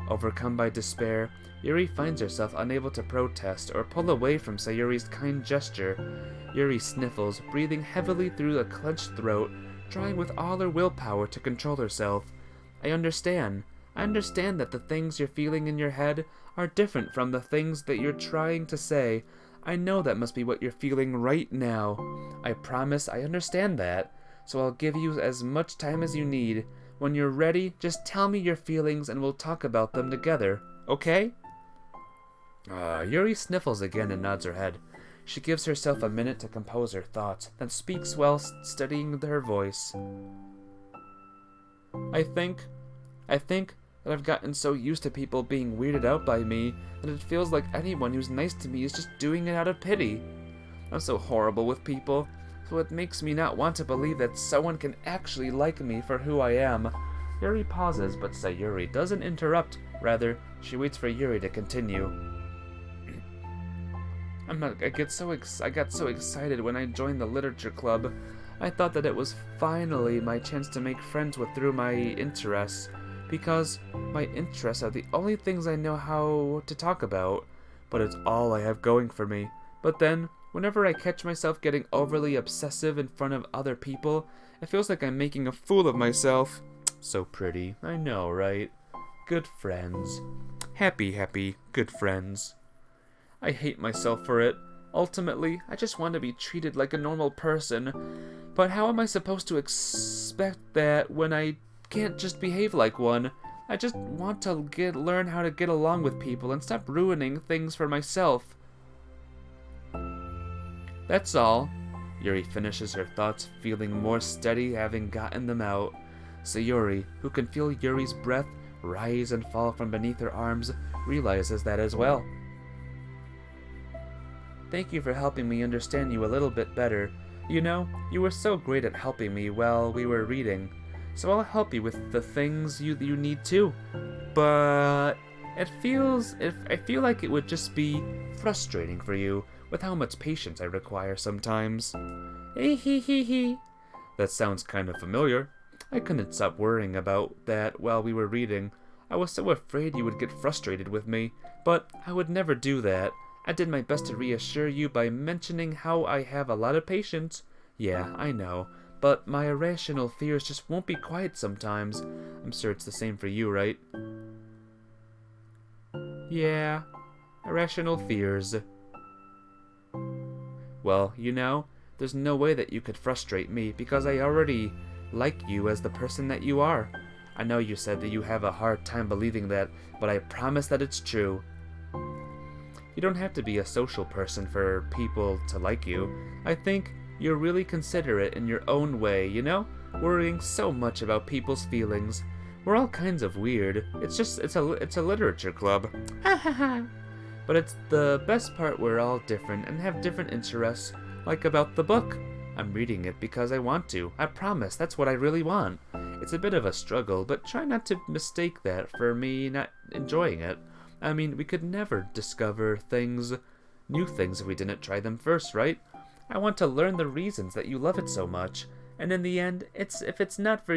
Overcome by despair, Yuri finds herself unable to protest or pull away from Sayuri's kind gesture. Yuri sniffles, breathing heavily through a clenched throat, trying with all her willpower to control herself. I understand. I understand that the things you're feeling in your head are different from the things that you're trying to say. I know that must be what you're feeling right now. I promise I understand that. So I'll give you as much time as you need. When you're ready, just tell me your feelings and we'll talk about them together, okay? Yuri sniffles again and nods her head. She gives herself a minute to compose her thoughts, then speaks while steadying her voice. I think that I've gotten so used to people being weirded out by me that it feels like anyone who's nice to me is just doing it out of pity. I'm so horrible with people, so it makes me not want to believe that someone can actually like me for who I am. Yuri pauses, but Sayuri doesn't interrupt. Rather, she waits for Yuri to continue. I got so excited when I joined the literature club. I thought that it was finally my chance to make friends through my interests, because my interests are the only things I know how to talk about, but it's all I have going for me. But then, whenever I catch myself getting overly obsessive in front of other people, it feels like I'm making a fool of myself. So pretty, I know, right? Good friends. Happy, good friends. I hate myself for it. Ultimately, I just want to be treated like a normal person. But how am I supposed to expect that when I can't just behave like one? I just want to learn how to get along with people and stop ruining things for myself. That's all. Yuri finishes her thoughts, feeling more steady having gotten them out. Sayuri, who can feel Yuri's breath rise and fall from beneath her arms, realizes that as well. Thank you for helping me understand you a little bit better. You know, you were so great at helping me while we were reading. So I'll help you with the things you need too. But I feel like it would just be frustrating for you with how much patience I require sometimes. Hehehehe. That sounds kind of familiar. I couldn't stop worrying about that while we were reading. I was so afraid you would get frustrated with me, but I would never do that. I did my best to reassure you by mentioning how I have a lot of patience. Yeah, I know, but my irrational fears just won't be quiet sometimes. I'm sure it's the same for you, right? Yeah, irrational fears. Well, you know, there's no way that you could frustrate me because I already like you as the person that you are. I know you said that you have a hard time believing that, but I promise that it's true. You don't have to be a social person for people to like you. I think you're really considerate in your own way, you know? Worrying so much about people's feelings. We're all kinds of weird. It's a literature club. But it's the best part, we're all different and have different interests, like about the book. I'm reading it because I want to. I promise, that's what I really want. It's a bit of a struggle, but try not to mistake that for me not enjoying it. I mean, we could never discover new things if we didn't try them first, right? I want to learn the reasons that you love it so much. And in the end, if it's not for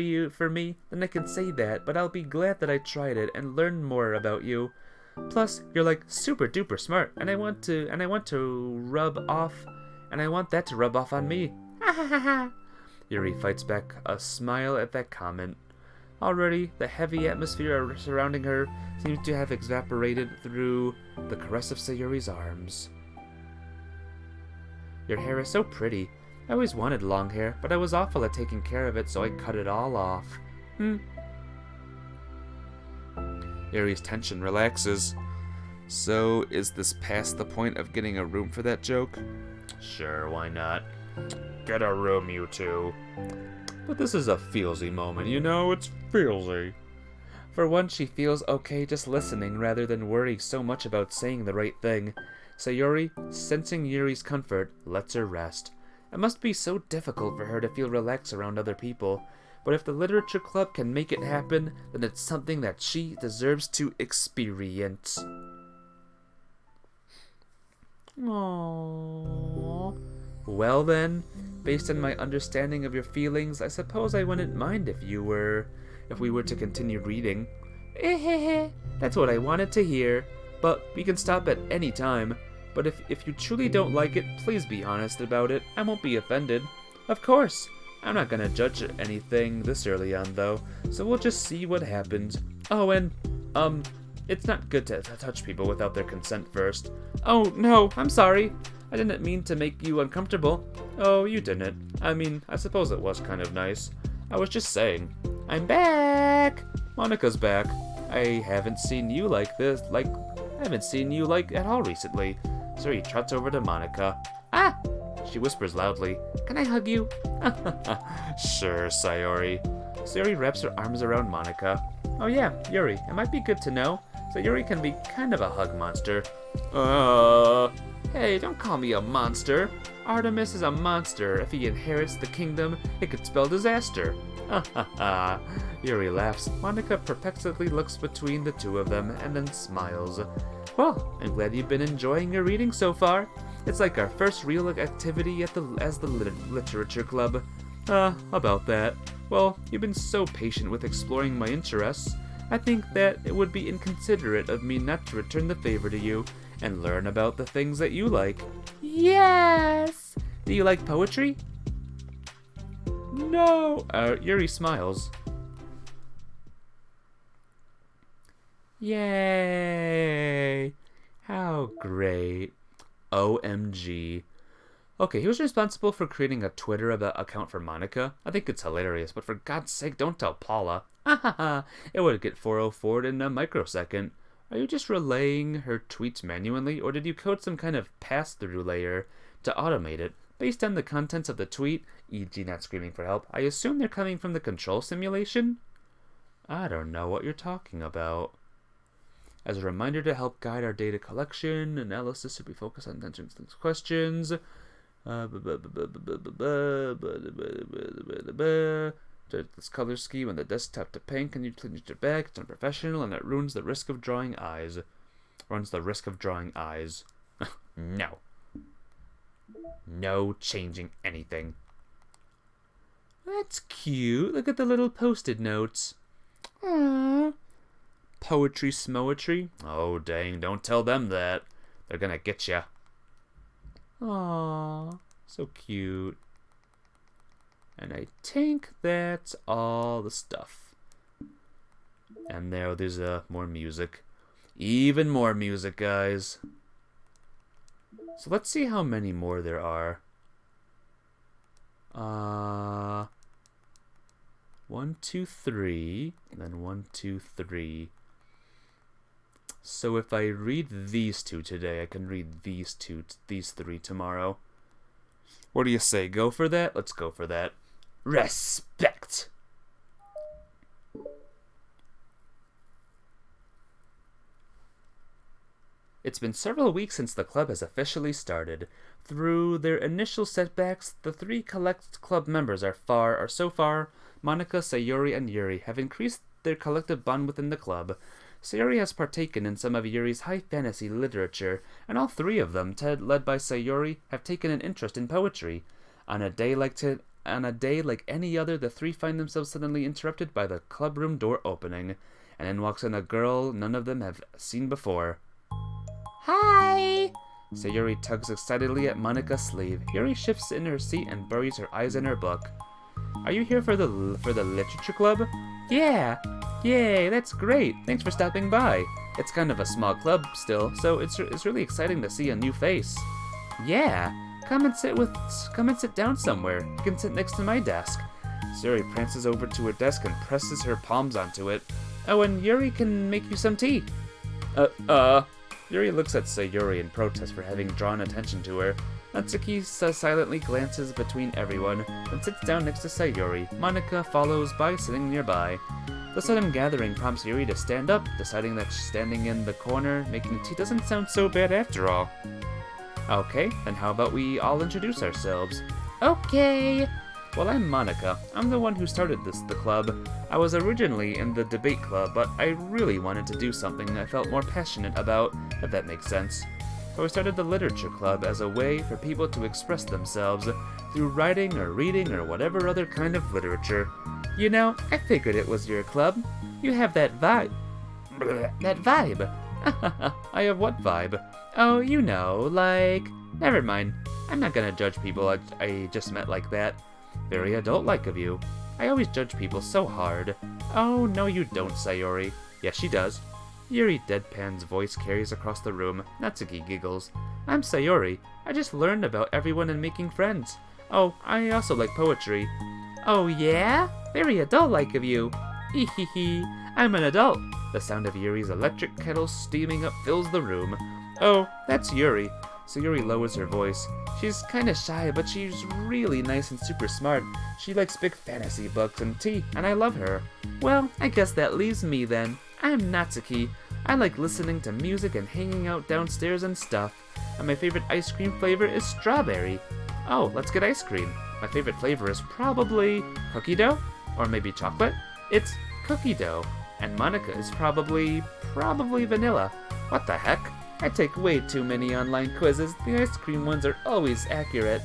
me, then I can say that, but I'll be glad that I tried it and learned more about you. Plus, you're like super duper smart, and I want that to rub off on me. Yuri fights back a smile at that comment. Already, the heavy atmosphere surrounding her seems to have evaporated through the caress of Sayuri's arms. Your hair is so pretty. I always wanted long hair, but I was awful at taking care of it, so I cut it all off. Yuri's tension relaxes. So, is this past the point of getting a room for that joke? Sure, why not? Get a room, you two. But this is a feelsy moment, you know? It's feelsy. For once, she feels okay just listening rather than worry so much about saying the right thing. Sayuri, sensing Yuri's comfort, lets her rest. It must be so difficult for her to feel relaxed around other people. But if the literature club can make it happen, then it's something that she deserves to experience. Aww. Well then, based on my understanding of your feelings, I suppose I wouldn't mind if we were to continue reading. That's what I wanted to hear. But we can stop at any time. But if you truly don't like it, please be honest about it. I won't be offended. Of course. I'm not gonna judge anything this early on, though, so we'll just see what happens. Oh, and, it's not good to touch people without their consent first. Oh, no, I'm sorry. I didn't mean to make you uncomfortable. Oh, you didn't. I mean, I suppose it was kind of nice. I was just saying. I'm back! Monika's back. I haven't seen you like at all recently. Sayori trots over to Monica. Ah! She whispers loudly, "Can I hug you?" Sure, Sayori. Sayori wraps her arms around Monica. Oh yeah, Yuri, it might be good to know. Sayori can be kind of a hug monster. Hey, don't call me a monster. Artemis is a monster. If he inherits the kingdom, it could spell disaster. Yuri laughs. Monica perplexedly looks between the two of them and then smiles. Well, I'm glad you've been enjoying your reading so far. It's like our first real activity as the literature club. About that. Well, you've been so patient with exploring my interests. I think that it would be inconsiderate of me not to return the favor to you and learn about the things that you like. Yes! Do you like poetry? No! Yuri smiles. Yay! How great. OMG. Okay, he was responsible for creating a Twitter account for Monica. I think it's hilarious, but for God's sake, don't tell Paula. It would get 404'd in a microsecond. Are you just relaying her tweets manually, or did you code some kind of pass-through layer to automate it? Based on the contents of the tweet, e.g. not screaming for help, I assume they're coming from the control simulation? I don't know what you're talking about. As a reminder to help guide our data collection, analysis should be focused on answering these questions. This color scheme on the desktop to pink, and you change it back. It's unprofessional, and it ruins the risk of drawing eyes. No. No changing anything. That's cute. Look at the little post-it notes. Aww. Poetry smoetry. Oh, dang, don't tell them that. They're gonna get ya. Aww, so cute. And I think that's all the stuff. And there's more music. Even more music, guys. So let's see how many more there are. 1, 2, 3, and then 1, 2, 3. So if I read these two today, I can read these three tomorrow. What do you say? Go for that? Let's go for that. Respect! It's been several weeks since the club has officially started. Through their initial setbacks, the three collect club members are so far, Monica, Sayori, and Yuri have increased their collective bond within the club. Sayori has partaken in some of Yuri's high fantasy literature, and all three of them, led by Sayori, have taken an interest in poetry. On a day like any other, the three find themselves suddenly interrupted by the clubroom door opening, and in walks in a girl none of them have seen before. Hi! Sayori tugs excitedly at Monica's sleeve. Yuri shifts in her seat and buries her eyes in her book. Are you here for the literature club? Yeah! Yay, that's great! Thanks for stopping by. It's kind of a small club still, so it's really exciting to see a new face. Yeah! Come and sit down somewhere. You can sit next to my desk. Sayori prances over to her desk and presses her palms onto it. Oh, and Yuri can make you some tea. Yuri looks at Sayori in protest for having drawn attention to her. Natsuki silently glances between everyone, and sits down next to Sayori. Monica follows by, sitting nearby. The sudden gathering prompts Yuri to stand up, deciding that standing in the corner making tea doesn't sound so bad after all. Okay, then how about we all introduce ourselves? Okay! Well, I'm Monica. I'm the one who started the club. I was originally in the debate club, but I really wanted to do something I felt more passionate about, if that makes sense. So I started the literature club as a way for people to express themselves through writing or reading or whatever other kind of literature. You know, I figured it was your club. You have that vibe. That vibe. I have what vibe? Oh, you know, like... Never mind. I'm not gonna judge people I just met like that. Very adult-like of you. I always judge people so hard. Oh, no you don't, Sayori. Yes, she does. Yuri Deadpan's voice carries across the room. Natsuki giggles. I'm Sayori. I just learned about everyone and making friends. Oh, I also like poetry. Oh yeah? Very adult-like of you. Hehehe. I'm an adult. The sound of Yuri's electric kettle steaming up fills the room. Oh, that's Yuri. Sayuri lowers her voice. She's kinda shy, but she's really nice and super smart. She likes big fantasy books and tea, and I love her. Well, I guess that leaves me then. I'm Natsuki. I like listening to music and hanging out downstairs and stuff. And my favorite ice cream flavor is strawberry. Oh, let's get ice cream. My favorite flavor is probably cookie dough? Or maybe chocolate? It's cookie dough. And Monica is probably vanilla. What the heck? I take way too many online quizzes. The ice cream ones are always accurate.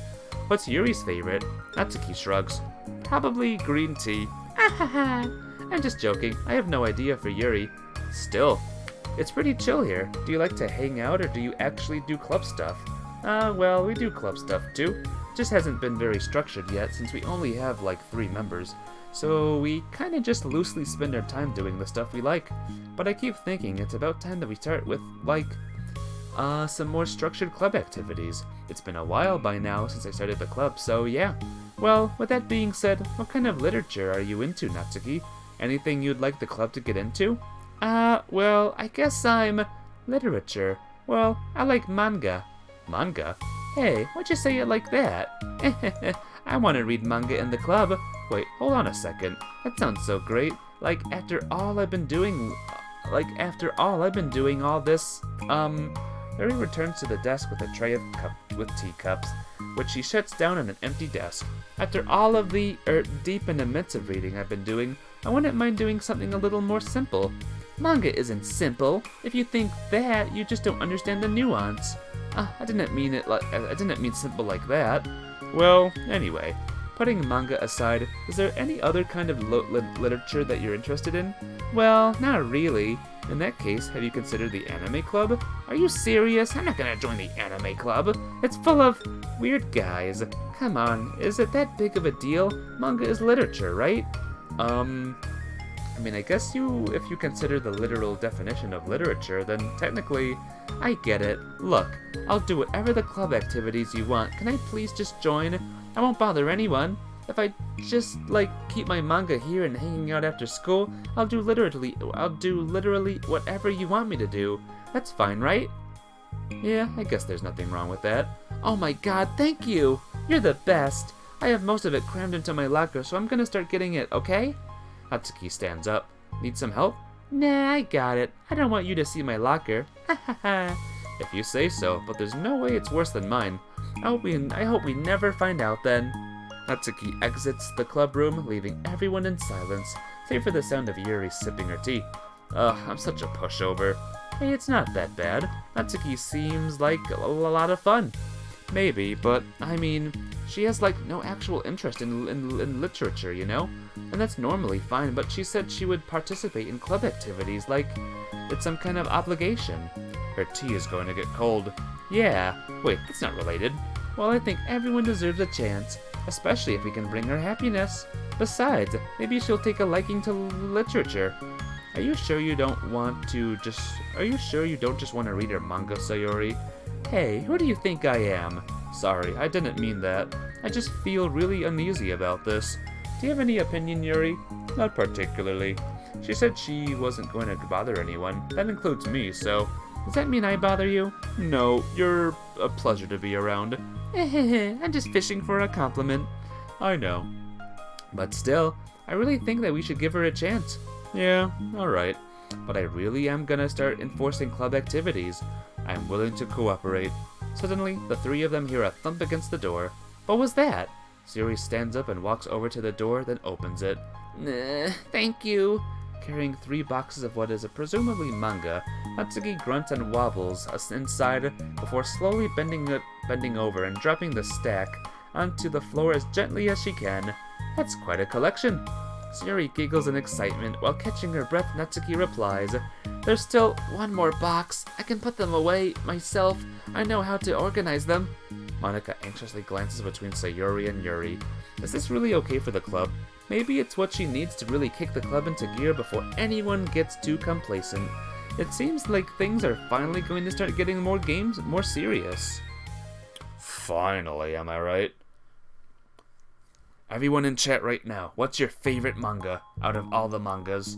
What's Yuri's favorite? Natsuki shrugs. Probably green tea. Ahaha. I'm just joking. I have no idea for Yuri. Still, it's pretty chill here. Do you like to hang out or do you actually do club stuff? Well, we do club stuff too. Just hasn't been very structured yet since we only have like 3 members. So we kinda just loosely spend our time doing the stuff we like. But I keep thinking it's about time that we start with, like, some more structured club activities. It's been a while by now since I started the club, so yeah. Well, with that being said, what kind of literature are you into, Natsuki? Anything you'd like the club to get into? Well, I guess I'm literature. Well, I like manga. Manga? Hey, why'd you say it like that? I want to read manga in the club. Wait, hold on a second. That sounds so great. Like, after all I've been doing all this, Mary returns to the desk with a tray of teacups, which she shuts down on an empty desk. After all of the, deep and immense reading I've been doing, I wouldn't mind doing something a little more simple. Manga isn't simple. If you think that, you just don't understand the nuance. I didn't mean simple like that. Well, anyway, putting manga aside, is there any other kind of literature that you're interested in? Well, not really. In that case, have you considered the anime club? Are you serious? I'm not gonna join the anime club. It's full of weird guys. Come on, is it that big of a deal? Manga is literature, right? I mean, I guess if you consider the literal definition of literature, then technically, I get it. Look, I'll do whatever the club activities you want. Can I please just join? I won't bother anyone. If I just, like, keep my manga here and hanging out after school, I'll do literally whatever you want me to do. That's fine, right? Yeah, I guess there's nothing wrong with that. Oh my god, thank you! You're the best! I have most of it crammed into my locker, so I'm gonna start getting it, okay? Hatsuki stands up. Need some help? Nah, I got it. I don't want you to see my locker. Ha ha ha. If you say so, but there's no way it's worse than mine. I hope we never find out then. Natsuki exits the club room, leaving everyone in silence, save for the sound of Yuri sipping her tea. Ugh, I'm such a pushover. Hey, it's not that bad. Natsuki seems like a lot of fun. Maybe, but, I mean, she has, like, no actual interest in literature, you know? And that's normally fine, but she said she would participate in club activities like it's some kind of obligation. Her tea is going to get cold. Yeah, wait, that's not related. Well, I think everyone deserves a chance, especially if we can bring her happiness. Besides, maybe she'll take a liking to literature. Are you sure you don't just want to read her manga, Sayori? Hey, who do you think I am? Sorry, I didn't mean that. I just feel really uneasy about this. Do you have any opinion, Yuri? Not particularly. She said she wasn't going to bother anyone. That includes me, so... Does that mean I bother you? No, you're a pleasure to be around. I'm just fishing for a compliment. I know. But still, I really think that we should give her a chance. Yeah, alright. But I really am gonna start enforcing club activities. I'm willing to cooperate. Suddenly, the 3 of them hear a thump against the door. What was that? Sayori stands up and walks over to the door, then opens it. Thank you. Carrying 3 boxes of what is presumably manga, Hatsuki grunts and wobbles inside before slowly bending over and dropping the stack onto the floor as gently as she can. That's quite a collection. Sayori giggles in excitement. While catching her breath, Natsuki replies, There's still 1 more box. I can put them away myself. I know how to organize them. Monica anxiously glances between Sayori and Yuri. Is this really okay for the club? Maybe it's what she needs to really kick the club into gear before anyone gets too complacent. It seems like things are finally going to start getting more serious. Finally, am I right? Everyone in chat right now, what's your favorite manga out of all the mangas?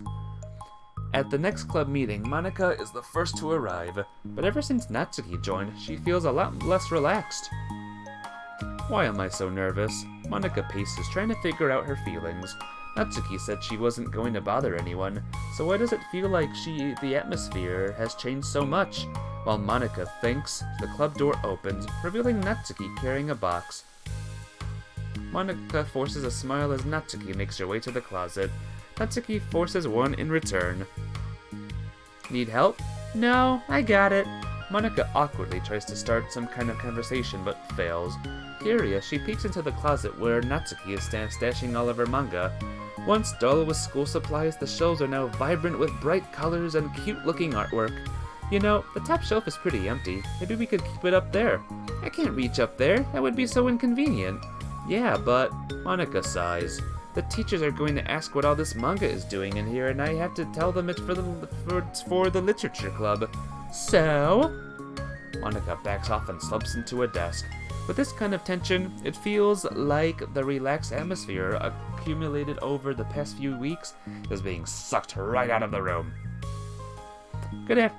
At the next club meeting, Monika is the first to arrive, but ever since Natsuki joined, she feels a lot less relaxed. Why am I so nervous? Monika paces, trying to figure out her feelings. Natsuki said she wasn't going to bother anyone, so why does it feel like the atmosphere has changed so much? While Monika thinks, the club door opens, revealing Natsuki carrying a box. Monika forces a smile as Natsuki makes her way to the closet. Natsuki forces one in return. Need help? No, I got it. Monika awkwardly tries to start some kind of conversation, but fails. Curious, she peeks into the closet where Natsuki is stashing all of her manga. Once dull with school supplies, the shelves are now vibrant with bright colors and cute-looking artwork. You know, the top shelf is pretty empty. Maybe we could keep it up there. I can't reach up there. That would be so inconvenient. Yeah, but... Monika sighs. The teachers are going to ask what all this manga is doing in here, and I have to tell them it's for the literature club. So... Monika backs off and slumps into a desk. With this kind of tension, it feels like the relaxed atmosphere accumulated over the past few weeks is being sucked right out of the room. Good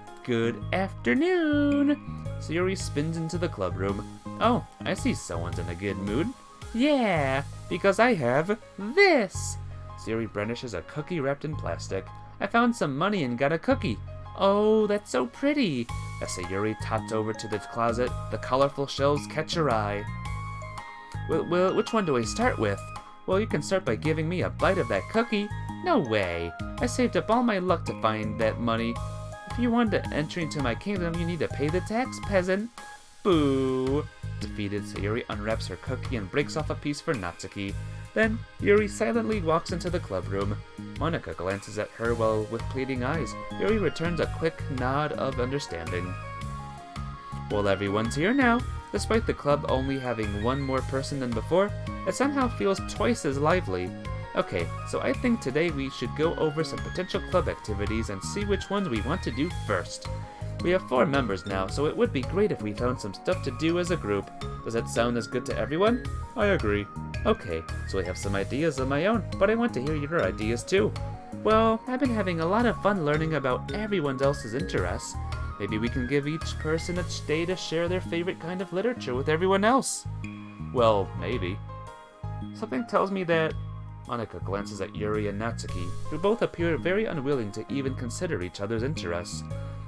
afternoon! Sayuri spins into the club room. Oh, I see someone's in a good mood. Yeah, because I have this! Sayuri brandishes a cookie wrapped in plastic. I found some money and got a cookie. Oh, that's so pretty! As Sayuri tots over to the closet, the colorful shelves catch her eye. Well, which one do I start with? Well, you can start by giving me a bite of that cookie. No way! I saved up all my luck to find that money. If you want to enter into my kingdom, you need to pay the tax, peasant. Boo! Defeated, Sayuri unwraps her cookie and breaks off a piece for Natsuki. Then, Yuri silently walks into the club room. Monika glances at her with pleading eyes. Yuri returns a quick nod of understanding. Well, everyone's here now. Despite the club only having one more person than before, it somehow feels twice as lively. Okay, so I think today we should go over some potential club activities and see which ones we want to do first. We have 4 members now, so it would be great if we found some stuff to do as a group. Does that sound as good to everyone? I agree. Okay, so I have some ideas of my own, but I want to hear your ideas too. Well, I've been having a lot of fun learning about everyone else's interests. Maybe we can give each person a day to share their favorite kind of literature with everyone else. Well, maybe. Something tells me that... Monika glances at Yuri and Natsuki, who both appear very unwilling to even consider each other's interests.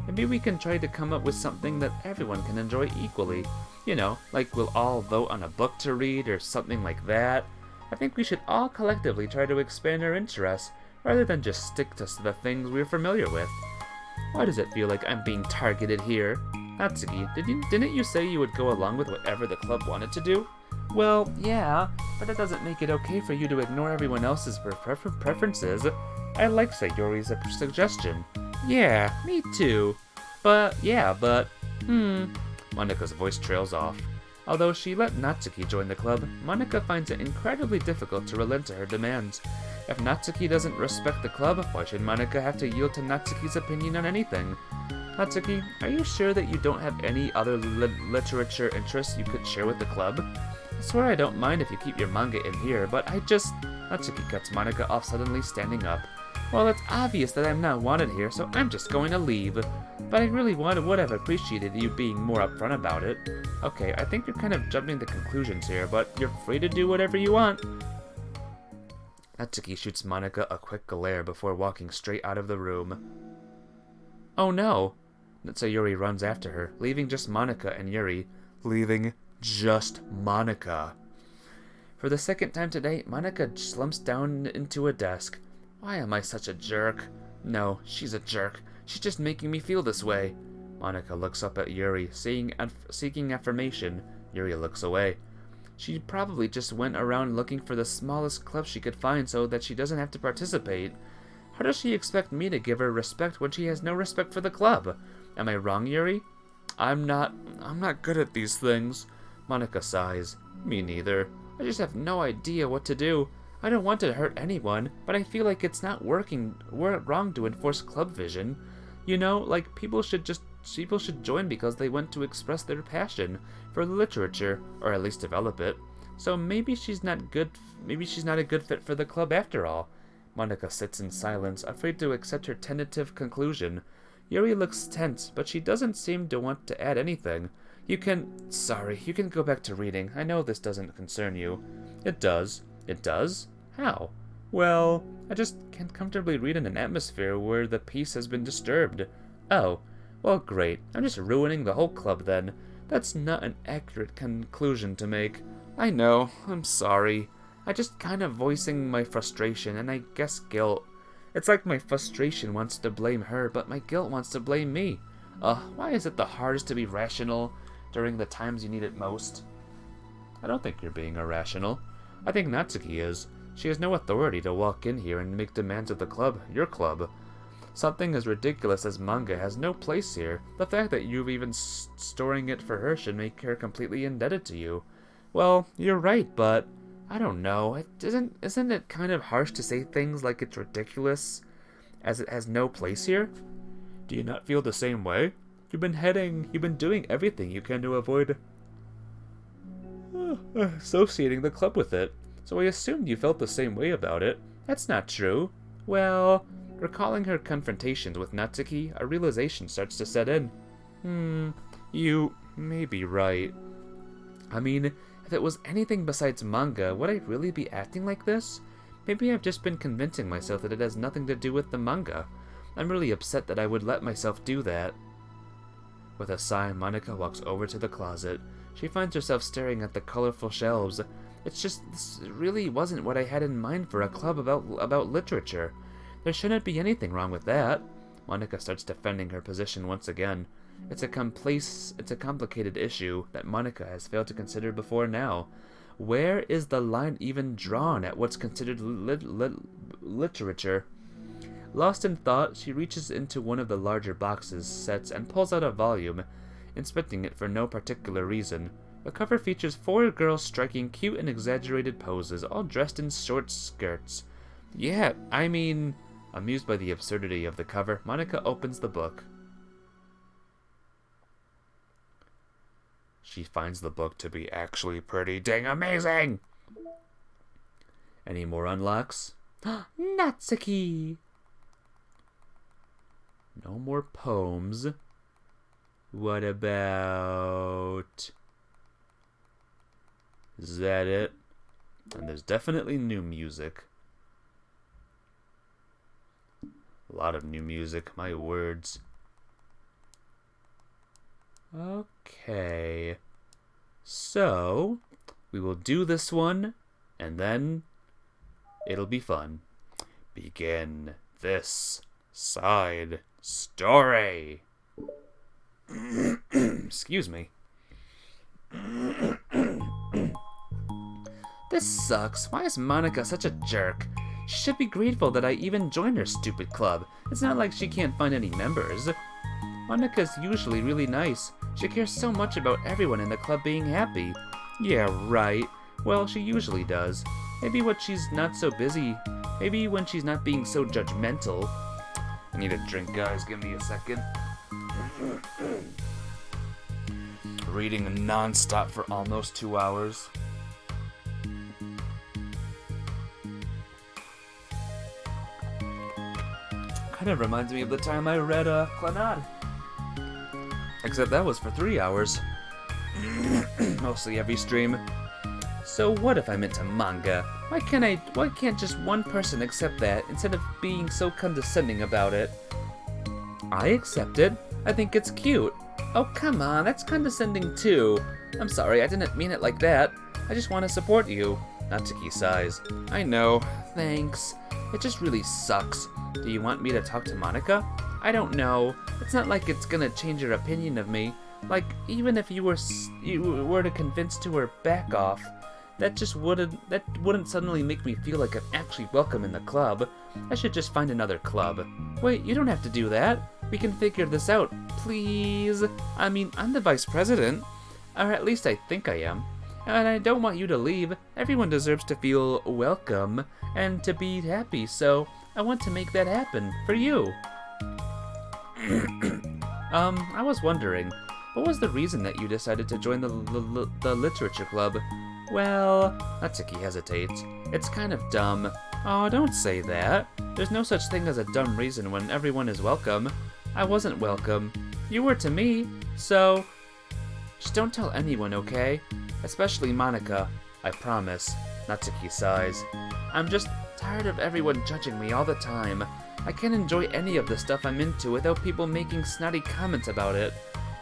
Maybe we can try to come up with something that everyone can enjoy equally. You know, like we'll all vote on a book to read or something like that. I think we should all collectively try to expand our interests, rather than just stick to the things we're familiar with. Why does it feel like I'm being targeted here? Natsuki, didn't you say you would go along with whatever the club wanted to do? Well, yeah, but that doesn't make it okay for you to ignore everyone else's preferences. I like Sayuri's suggestion. Yeah, me too. But... Monika's voice trails off. Although she let Natsuki join the club, Monika finds it incredibly difficult to relent to her demands. If Natsuki doesn't respect the club, why should Monika have to yield to Natsuki's opinion on anything? Natsuki, are you sure that you don't have any other literature interests you could share with the club? I swear I don't mind if you keep your manga in here, but Natsuki cuts Monika off suddenly, standing up. Well, it's obvious that I'm not wanted here, so I'm just going to leave. But I really would have appreciated you being more upfront about it. Okay, I think you're kind of jumping to conclusions here, but you're free to do whatever you want. Natsuki shoots Monika a quick glare before walking straight out of the room. Oh no! Sayuri runs after her, leaving just Monika and Yuri. Leaving just Monika. For the second time today, Monika slumps down into a desk. Why am I such a jerk? No, she's a jerk. She's just making me feel this way. Monika looks up at Yuri, seeking affirmation. Yuri looks away. She probably just went around looking for the smallest club she could find so that she doesn't have to participate. How does she expect me to give her respect when she has no respect for the club? Am I wrong, Yuri? I'm not good at these things. Monika sighs. Me neither. I just have no idea what to do. I don't want to hurt anyone, but I feel like it's not wrong to enforce club vision. You know, like people should join because they want to express their passion for literature, or at least develop it. So maybe she's not a good fit for the club after all. Monica sits in silence, afraid to accept her tentative conclusion. Yuri looks tense, but she doesn't seem to want to add anything. You can go back to reading. I know this doesn't concern you. It does. It does? How? Well, I just can't comfortably read in an atmosphere where the peace has been disturbed. Oh, well, great. I'm just ruining the whole club then. That's not an accurate conclusion to make. I know. I'm sorry. I just kind of voicing my frustration and I guess guilt. It's like my frustration wants to blame her, but my guilt wants to blame me. Why is it the hardest to be rational during the times you need it most? I don't think you're being irrational. I think Natsuki is. She has no authority to walk in here and make demands of the club, your club. Something as ridiculous as manga has no place here. The fact that you've even storing it for her should make her completely indebted to you. Well, you're right, but I don't know. Isn't it kind of harsh to say things like it's ridiculous, as it has no place here? Do you not feel the same way? You've been doing everything you can to avoid associating the club with it, so I assumed you felt the same way about it. That's not true. Well, recalling her confrontations with Natsuki, a realization starts to set in. You may be right. I mean, if it was anything besides manga, would I really be acting like this? Maybe I've just been convincing myself that it has nothing to do with the manga. I'm really upset that I would let myself do that. With a sigh, Monica walks over to the closet. She finds herself staring at the colorful shelves. This really wasn't what I had in mind for a club about literature. There shouldn't be anything wrong with that. Monica starts defending her position once again. It's a complicated issue that Monica has failed to consider before now. Where is the line even drawn at what's considered literature? Lost in thought, she reaches into one of the larger boxes sets and pulls out a volume, inspecting it for no particular reason. The cover features 4 girls striking cute and exaggerated poses, all dressed in short skirts. Yeah, I mean, amused by the absurdity of the cover, Monica opens the book. She finds the book to be actually pretty dang amazing! Any more unlocks? Natsuki! No more poems. What about... Is that it? And there's definitely new music. A lot of new music, my words. Okay. So, we will do this one, and then it'll be fun. Begin this side story. Excuse me. This sucks. Why is Monica such a jerk? She should be grateful that I even joined her stupid club. It's not like she can't find any members. Monica's usually really nice. She cares so much about everyone in the club being happy. Yeah, right. Well, she usually does. Maybe when she's not so busy. Maybe when she's not being so judgmental. I need a drink, guys. Give me a second. Reading non-stop for almost 2 hours. Kind of reminds me of the time I read Clannad. Except that was for 3 hours. Mostly every stream. So what if I'm into manga? Why can't just one person accept that instead of being so condescending about it? I accept it. I think it's cute. Oh, come on, that's condescending too. I'm sorry, I didn't mean it like that. I just want to support you. Natsuki sighs. I know, thanks. It just really sucks. Do you want me to talk to Monica? I don't know. It's not like it's gonna change your opinion of me. Like, even if you were to convince to her back off, that wouldn't suddenly make me feel like I'm actually welcome in the club. I should just find another club. Wait, you don't have to do that. We can figure this out, please. I mean, I'm the vice president. Or at least I think I am. And I don't want you to leave. Everyone deserves to feel welcome and to be happy, so I want to make that happen for you. I was wondering, what was the reason that you decided to join the literature club? Well, Natsuki hesitates. It's kind of dumb. Oh, don't say that. There's no such thing as a dumb reason when everyone is welcome. I wasn't welcome. You were to me, so... Just don't tell anyone, okay? Especially Monica. I promise. Natsuki sighs. I'm just tired of everyone judging me all the time. I can't enjoy any of the stuff I'm into without people making snotty comments about it.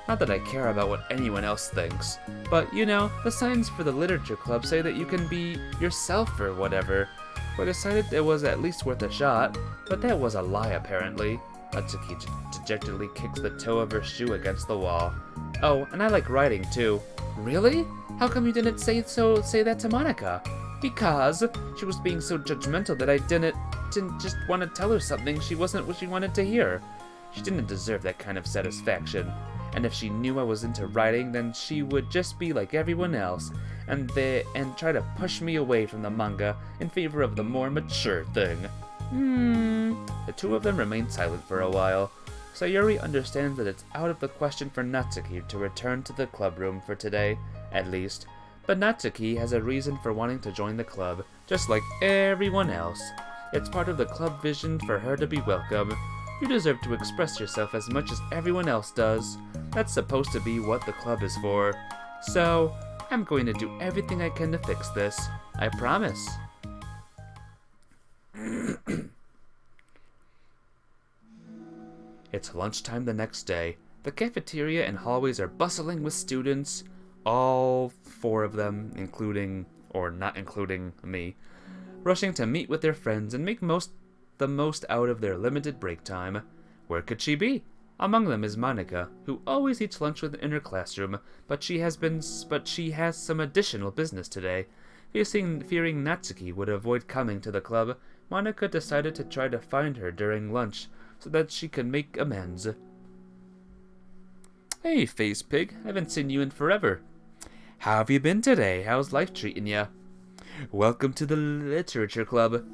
Not that I care about what anyone else thinks, but you know, the signs for the literature club say that you can be yourself or whatever. I decided it was at least worth a shot, but that was a lie apparently. Natsuki dejectedly kicks the toe of her shoe against the wall. Oh, and I like writing too. Really? How come you didn't say that to Monica? Because she was being so judgmental that I didn't just want to tell her something she wasn't what she wanted to hear. She didn't deserve that kind of satisfaction. And if she knew I was into writing, then she would just be like everyone else and try to push me away from the manga in favor of the more mature thing. The two of them remain silent for a while. Sayuri understands that it's out of the question for Natsuki to return to the club room for today, at least. But Natsuki has a reason for wanting to join the club, just like everyone else. It's part of the club vision for her to be welcome. You deserve to express yourself as much as everyone else does. That's supposed to be what the club is for. So, I'm going to do everything I can to fix this. I promise. It's lunchtime the next day. The cafeteria and hallways are bustling with students. All 4 of them, including, or not including, me, rushing to meet with their friends and make the most out of their limited break time. Where could she be? Among them is Monica, who always eats lunch in her classroom, but she has some additional business today. Fearing Natsuki would avoid coming to the club, Monica decided to try to find her during lunch so that she could make amends. Hey, Face Pig, haven't seen you in forever. How have you been today? How's life treating ya? Welcome to the literature club.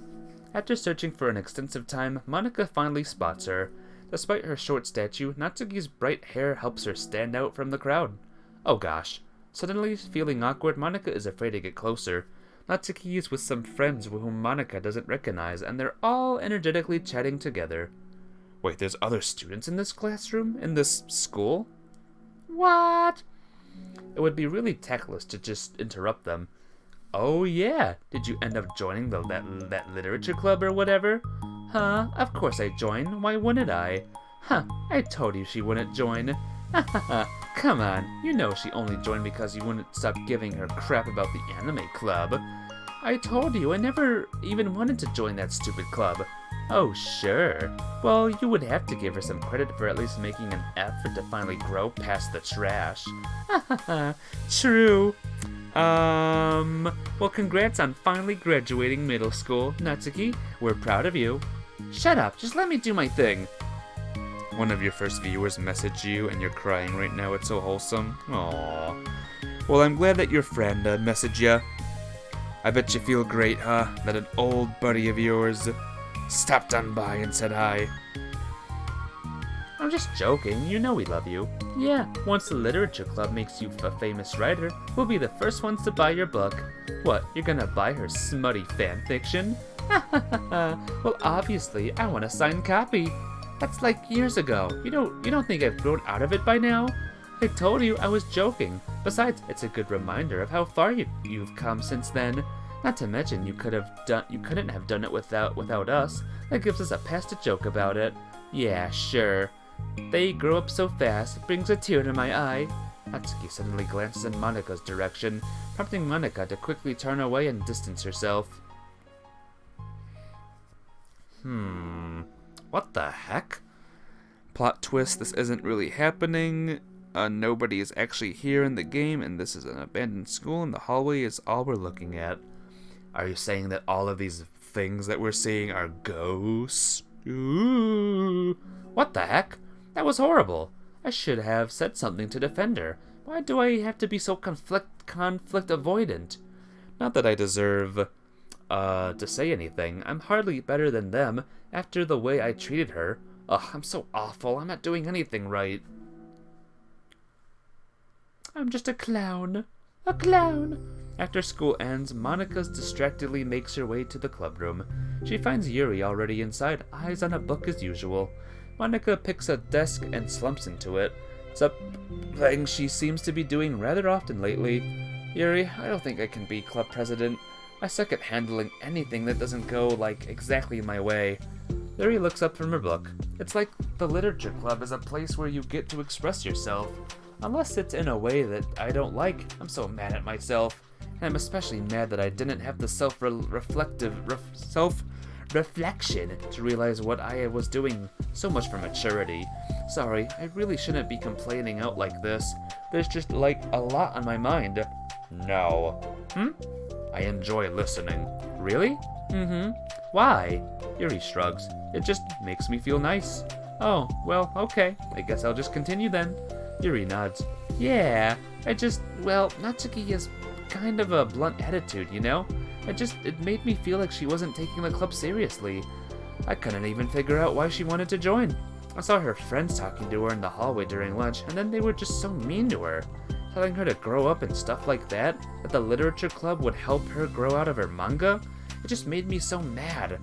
After searching for an extensive time, Monica finally spots her. Despite her short stature, Natsuki's bright hair helps her stand out from the crowd. Oh gosh. Suddenly feeling awkward, Monica is afraid to get closer. Natsuki is with some friends whom Monica doesn't recognize, and they're all energetically chatting together. Wait, there's other students in this classroom? In this school? What? It would be really tactless to just interrupt them. Oh yeah, did you end up joining that literature club or whatever? Huh, of course I joined, why wouldn't I? Huh, I told you she wouldn't join. Come on, you know she only joined because you wouldn't stop giving her crap about the anime club. I told you I never even wanted to join that stupid club. Oh sure, well you would have to give her some credit for at least making an effort to finally grow past the trash. True. Well congrats on finally graduating middle school, Natsuki. We're proud of you. Shut up, just let me do my thing. One of your first viewers messaged you and you're crying right now, it's so wholesome. Aww. Well, I'm glad that your friend messaged you. I bet you feel great, huh? That an old buddy of yours stopped on by and said hi. I'm just joking, you know we love you. Yeah, once the literature club makes you a famous writer, we'll be the first ones to buy your book. What, you're gonna buy her smutty fan fiction? Well, obviously, I want a signed copy. That's like years ago. You don't think I've grown out of it by now? I told you I was joking. Besides, it's a good reminder of how far you've come since then. Not to mention you couldn't have done it without us. That gives us a pass to joke about it. Yeah, sure. They grow up so fast, it brings a tear to my eye. Natsuki suddenly glances in Monika's direction, prompting Monika to quickly turn away and distance herself. What the heck? Plot twist, this isn't really happening. Nobody is actually here in the game, and this is an abandoned school, and the hallway is all we're looking at. Are you saying that all of these things that we're seeing are ghosts? Ooh. What the heck? That was horrible. I should have said something to defend her. Why do I have to be so conflict avoidant? Not that I deserve to say anything. I'm hardly better than them after the way I treated her. Ugh, I'm so awful. I'm not doing anything right. I'm just a clown. A clown. After school ends, Monica distractedly makes her way to the club room. She finds Yuri already inside, eyes on a book as usual. Monica picks a desk and slumps into it, something she seems to be doing rather often lately. Yuri, I don't think I can be club president. I suck at handling anything that doesn't go, exactly my way. Yuri looks up from her book. It's like the literature club is a place where you get to express yourself. Unless it's in a way that I don't like, I'm so mad at myself. And I'm especially mad that I didn't have the self-reflection to realize what I was doing. So much for maturity. Sorry, I really shouldn't be complaining out like this. There's just, a lot on my mind. No. I enjoy listening. Really? Why? Yuri shrugs. It just makes me feel nice. Oh, well, okay. I guess I'll just continue then. Yuri nods. Yeah, Natsuki has kind of a blunt attitude, you know? It made me feel like she wasn't taking the club seriously. I couldn't even figure out why she wanted to join. I saw her friends talking to her in the hallway during lunch, and then they were just so mean to her. Telling her to grow up and stuff like that the literature club would help her grow out of her manga. It just made me so mad.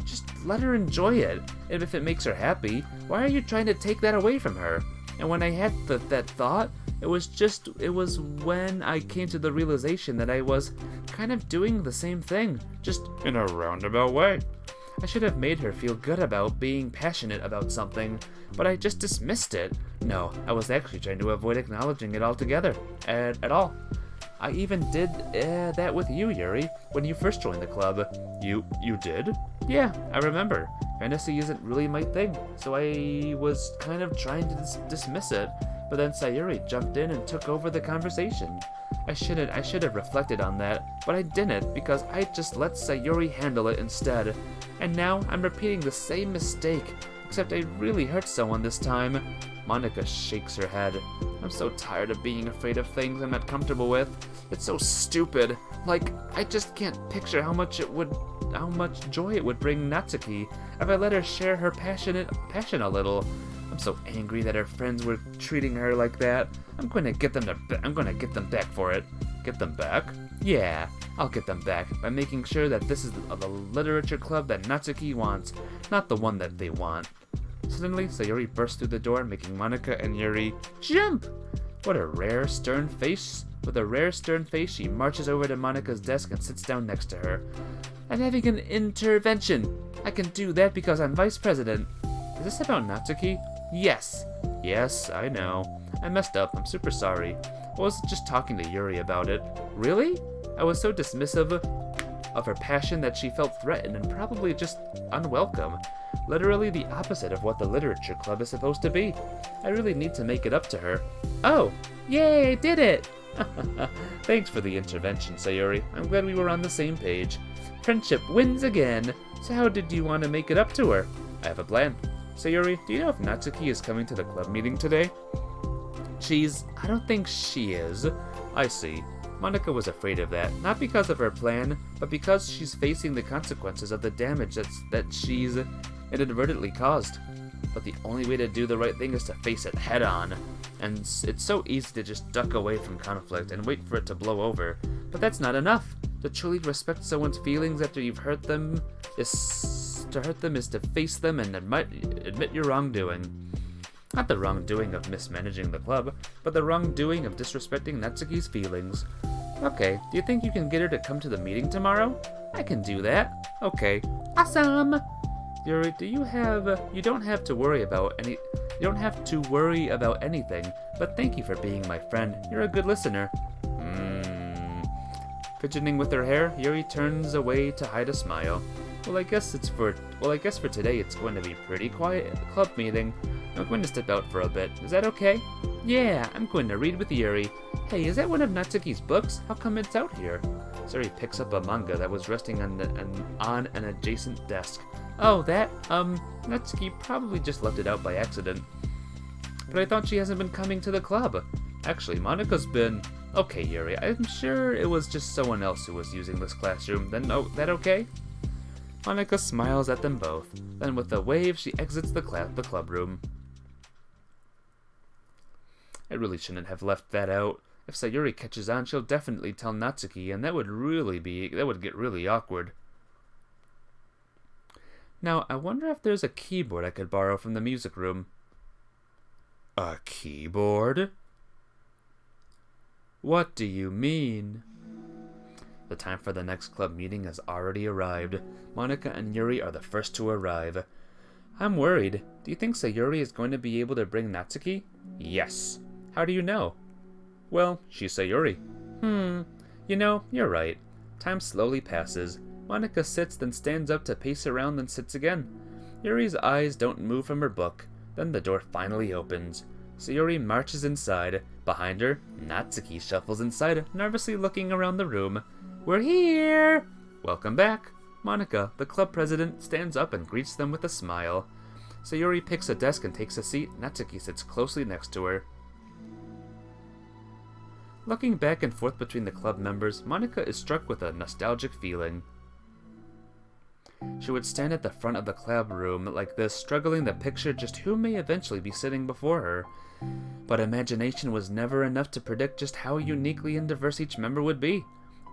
Just let her enjoy it. And if it makes her happy, why are you trying to take that away from her? And when I had that thought, it was when I came to the realization that I was kind of doing the same thing, just in a roundabout way. I should have made her feel good about being passionate about something, but I just dismissed it. No, I was actually trying to avoid acknowledging it altogether, at all. I even did that with you, Yuri, when you first joined the club. You did? Yeah, I remember. Fantasy isn't really my thing, so I was kind of trying to dismiss it, but then Sayuri jumped in and took over the conversation. I should have reflected on that, but I didn't because I just let Sayuri handle it instead. And now I'm repeating the same mistake, except I really hurt someone this time. Monica shakes her head. I'm so tired of being afraid of things I'm not comfortable with. It's so stupid. I just can't picture how much joy it would bring Natsuki if I let her share her passion a little. I'm so angry that her friends were treating her like that. I'm going to get them back for it. Get them back? Yeah, I'll get them back by making sure that this is the literature club that Natsuki wants, not the one that they want. Suddenly, Sayuri bursts through the door, making Monica and Yuri jump! With a rare, stern face, she marches over to Monica's desk and sits down next to her. I'm having an intervention. I can do that because I'm vice president. Is this about Natsuki? Yes. Yes, I know. I messed up. I'm super sorry. I was just talking to Yuri about it. Really? I was so dismissive of her passion that she felt threatened and probably just unwelcome. Literally the opposite of what the literature club is supposed to be. I really need to make it up to her. Oh, yay, I did it! Thanks for the intervention, Sayuri. I'm glad we were on the same page. Friendship wins again. So how did you want to make it up to her? I have a plan. Sayuri, do you know if Natsuki is coming to the club meeting today? I don't think she is. I see. Monica was afraid of that, not because of her plan, but because she's facing the consequences of the damage that she's inadvertently caused. But the only way to do the right thing is to face it head on. And it's so easy to just duck away from conflict and wait for it to blow over. But that's not enough. To truly respect someone's feelings after you've hurt them is to face them and admit your wrongdoing. Not the wrongdoing of mismanaging the club, but the wrongdoing of disrespecting Natsuki's feelings. Okay, do you think you can get her to come to the meeting tomorrow? I can do that. Okay. Awesome! Yuri, you don't have to worry about anything, but thank you for being my friend. You're a good listener. Fidgeting with her hair, Yuri turns away to hide a smile. Well, I guess for today it's going to be pretty quiet at the club meeting. I'm going to step out for a bit. Is that okay? Yeah, I'm going to read with Yuri. Hey, is that one of Natsuki's books? How come it's out here? Sayuri picks up a manga that was resting on an adjacent desk. Oh, that? Natsuki probably just left it out by accident. But I thought she hasn't been coming to the club. Actually, Monica's been... Okay, Yuri, I'm sure it was just someone else who was using this classroom. Then, that okay? Monica smiles at them both. Then with a wave, she exits the club room. I really shouldn't have left that out. If Sayuri catches on, she'll definitely tell Natsuki, and that would get really awkward. Now, I wonder if there's a keyboard I could borrow from the music room. A keyboard? What do you mean? The time for the next club meeting has already arrived. Monika and Yuri are the first to arrive. I'm worried. Do you think Sayuri is going to be able to bring Natsuki? Yes. How do you know? Well, she's Sayuri. You know, you're right. Time slowly passes. Monika sits, then stands up to pace around, then sits again. Yuri's eyes don't move from her book. Then the door finally opens. Sayuri marches inside. Behind her, Natsuki shuffles inside, nervously looking around the room. We're here! Welcome back. Monika, the club president, stands up and greets them with a smile. Sayuri picks a desk and takes a seat. Natsuki sits closely next to her. Looking back and forth between the club members, Monika is struck with a nostalgic feeling. She would stand at the front of the club room like this, struggling to picture just who may eventually be sitting before her. But imagination was never enough to predict just how uniquely and diverse each member would be.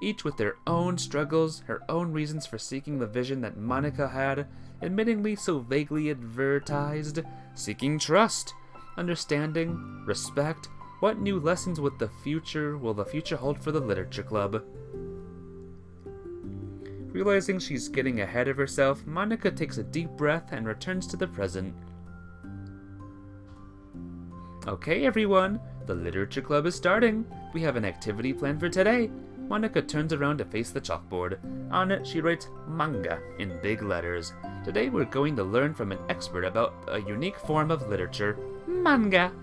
Each with their own struggles, her own reasons for seeking the vision that Monika had, admittingly so vaguely advertised, seeking trust, understanding, respect. What new lessons will the future hold for the literature club? Realizing she's getting ahead of herself, Monika takes a deep breath and returns to the present. Okay, everyone, the literature club is starting. We have an activity planned for today. Monika turns around to face the chalkboard. On it, she writes manga in big letters. Today we're going to learn from an expert about a unique form of literature. Manga.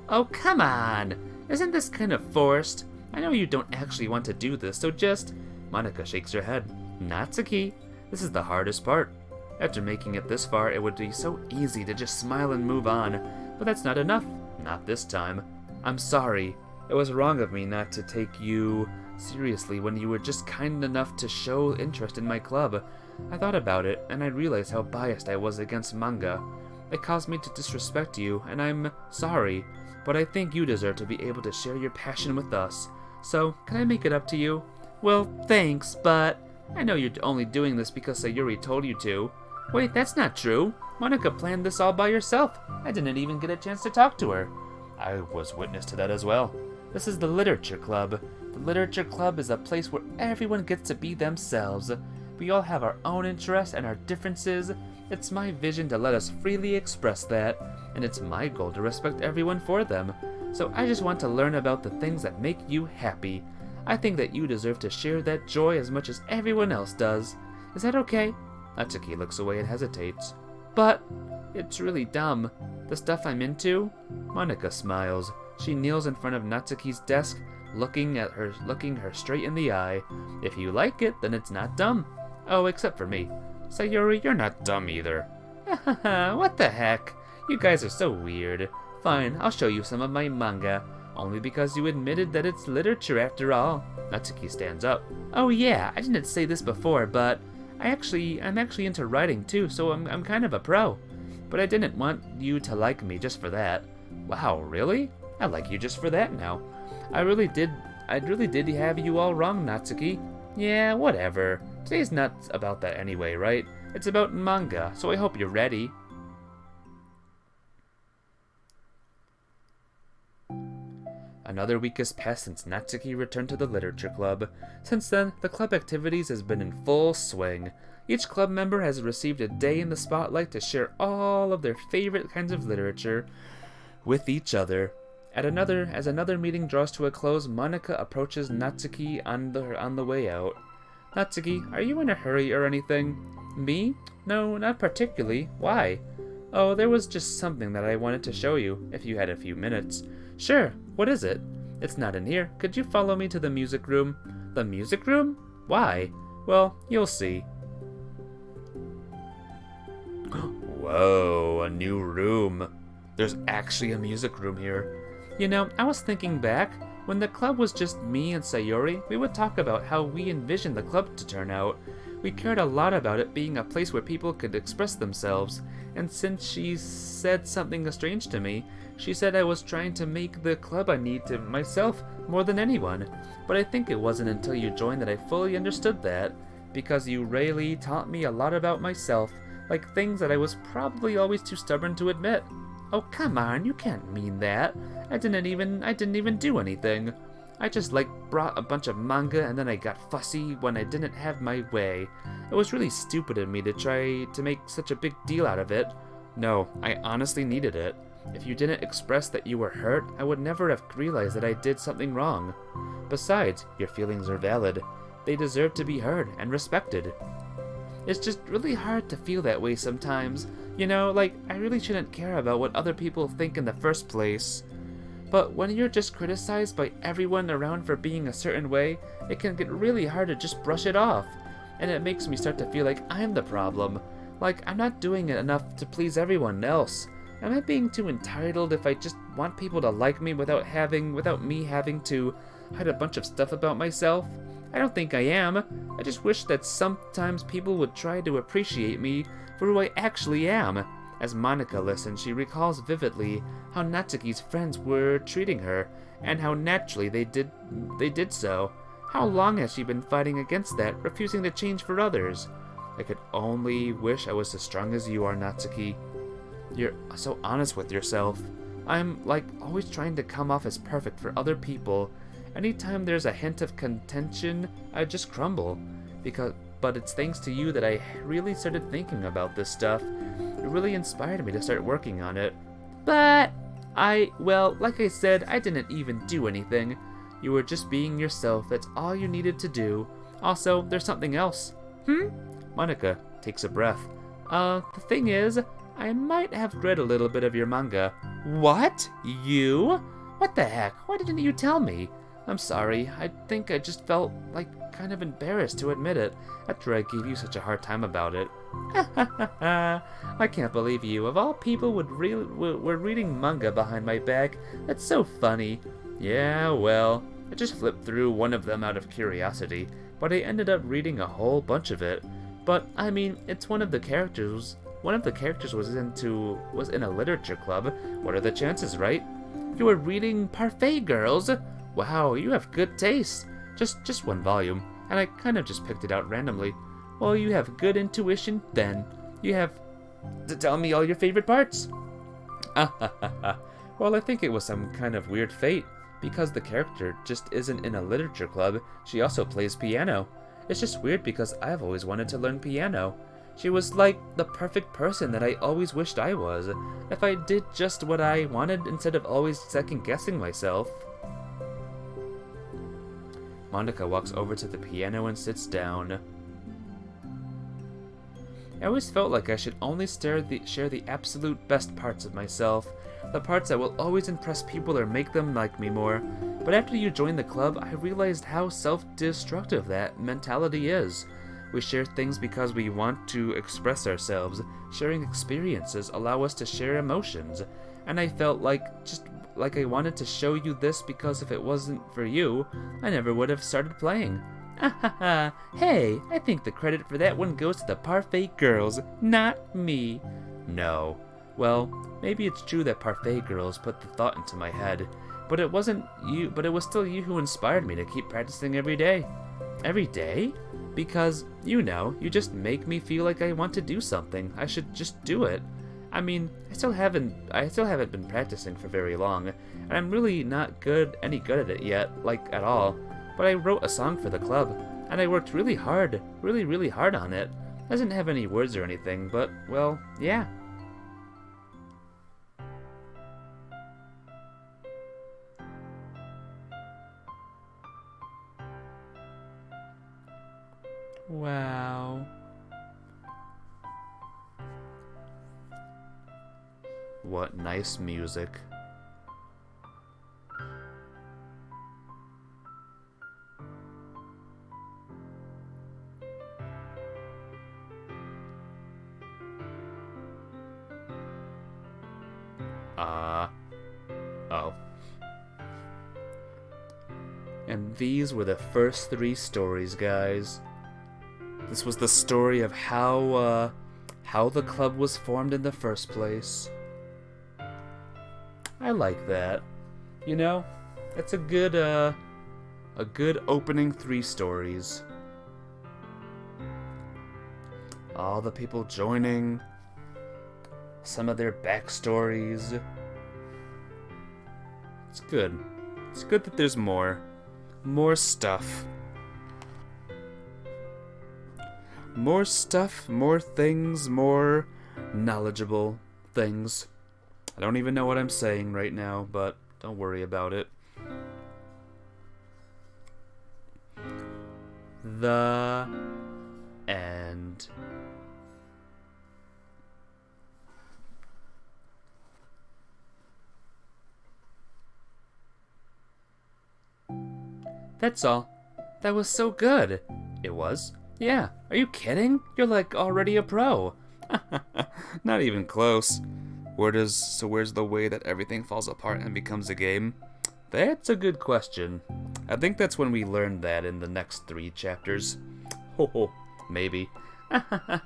Oh, come on. Isn't this kind of forced? I know you don't actually want to do this, so just... Monika shakes her head. Natsuki, this is the hardest part. After making it this far, it would be so easy to just smile and move on. But that's not enough. Not this time. I'm sorry. It was wrong of me not to take you seriously when you were just kind enough to show interest in my club. I thought about it, and I realized how biased I was against manga. It caused me to disrespect you, and I'm sorry. But I think you deserve to be able to share your passion with us. So, can I make it up to you? Well, thanks, but... I know you're only doing this because Sayuri told you to. Wait, that's not true. Monika planned this all by herself. I didn't even get a chance to talk to her. I was witness to that as well. This is the Literature Club. The Literature Club is a place where everyone gets to be themselves. We all have our own interests and our differences. It's my vision to let us freely express that, and it's my goal to respect everyone for them. So I just want to learn about the things that make you happy. I think that you deserve to share that joy as much as everyone else does. Is that okay? Natsuki looks away and hesitates. But it's really dumb. The stuff I'm into? Monika smiles. She kneels in front of Natsuki's desk, looking her straight in the eye. If you like it, then it's not dumb. Oh, except for me. Sayuri, you're not dumb either. What the heck? You guys are so weird. Fine, I'll show you some of my manga. Only because you admitted that it's literature after all. Natsuki stands up. Oh yeah, I didn't say this before, but I'm actually into writing too, so I'm kind of a pro. But I didn't want you to like me just for that. Wow, really? I like you just for that now. I really did have you all wrong, Natsuki. Yeah, whatever. Today's not about that anyway, right? It's about manga, so I hope you're ready. Another week has passed since Natsuki returned to the Literature Club. Since then, the club activities has been in full swing. Each club member has received a day in the spotlight to share all of their favorite kinds of literature with each other. As another meeting draws to a close, Monika approaches Natsuki on the way out. Natsuki, are you in a hurry or anything? Me? No, not particularly. Why? Oh, there was just something that I wanted to show you, if you had a few minutes. Sure, what is it? It's not in here. Could you follow me to the music room? The music room? Why? Well, you'll see. Whoa, a new room. There's actually a music room here. You know, I was thinking back. When the club was just me and Sayuri, we would talk about how we envisioned the club to turn out. We cared a lot about it being a place where people could express themselves, and since she said something strange to me, she said I was trying to make the club I need to myself more than anyone. But I think it wasn't until you joined that I fully understood that, because you really taught me a lot about myself, like things that I was probably always too stubborn to admit. Oh, come on, you can't mean that. I didn't even do anything. I just brought a bunch of manga and then I got fussy when I didn't have my way. It was really stupid of me to try to make such a big deal out of it. No, I honestly needed it. If you didn't express that you were hurt, I would never have realized that I did something wrong. Besides, your feelings are valid. They deserve to be heard and respected. It's just really hard to feel that way sometimes. You know, I really shouldn't care about what other people think in the first place. But when you're just criticized by everyone around for being a certain way, it can get really hard to just brush it off. And it makes me start to feel like I'm the problem. Like I'm not doing it enough to please everyone else. Am I being too entitled if I just want people to like me without me having to hide a bunch of stuff about myself? I don't think I am. I just wish that sometimes people would try to appreciate me for who I actually am. As Monica listens, she recalls vividly how Natsuki's friends were treating her, and how naturally they did so. How long has she been fighting against that, refusing to change for others? I could only wish I was as strong as you are, Natsuki. You're so honest with yourself. I'm, always trying to come off as perfect for other people. Anytime there's a hint of contention, I just crumble. But it's thanks to you that I really started thinking about this stuff. It really inspired me to start working on it. But like I said, I didn't even do anything. You were just being yourself. That's all you needed to do. Also, there's something else. Monica takes a breath. The thing is, I might have read a little bit of your manga. What? You? What the heck? Why didn't you tell me? I'm sorry. I think I just felt kind of embarrassed to admit it after I gave you such a hard time about it. I can't believe you. Of all people were reading manga behind my back. That's so funny. Yeah, well, I just flipped through one of them out of curiosity, but I ended up reading a whole bunch of it. But I mean, it's one of the characters was in a literature club. What are the chances, right? You were reading Parfait Girls? Wow, you have good taste. Just one volume, and I kind of just picked it out randomly. Well, you have good intuition then. You have to tell me all your favorite parts. Well, I think it was some kind of weird fate, because the character just isn't in a literature club, she also plays piano. It's just weird because I've always wanted to learn piano. She was like the perfect person that I always wished I was, if I did just what I wanted instead of always second-guessing myself. Monica walks over to the piano and sits down. I always felt like I should only share the absolute best parts of myself, the parts that will always impress people or make them like me more. But after you joined the club, I realized how self-destructive that mentality is. We share things because we want to express ourselves. Sharing experiences allow us to share emotions. And I felt like I wanted to show you this because if it wasn't for you, I never would have started playing. Hey, I think the credit for that one goes to the Parfait Girls, not me. No. Well, maybe it's true that Parfait Girls put the thought into my head, but it was still you who inspired me to keep practicing every day. Every day? Because, you just make me feel like I want to do something. I should just do it. I mean, I still haven't been practicing for very long, and I'm really not any good at it yet, at all. But I wrote a song for the club, and I worked really hard on it. It doesn't have any words or anything, but, well, yeah. Wow. What nice music. Oh. And these were the first 3 stories, guys. This was the story of how how the club was formed in the first place. I like that. You know, it's a good opening 3 stories. All the people joining, some of their backstories. It's good. It's good that there's more. More stuff. More stuff, more things, more knowledgeable things. I don't even know what I'm saying right now, but don't worry about it. The end. That's all. That was so good. It was? Yeah. Are you kidding? You're like already a pro. Not even close. Where's the way that everything falls apart and becomes a game? That's a good question. I think that's when we learn that in the next 3 chapters. Ho, maybe.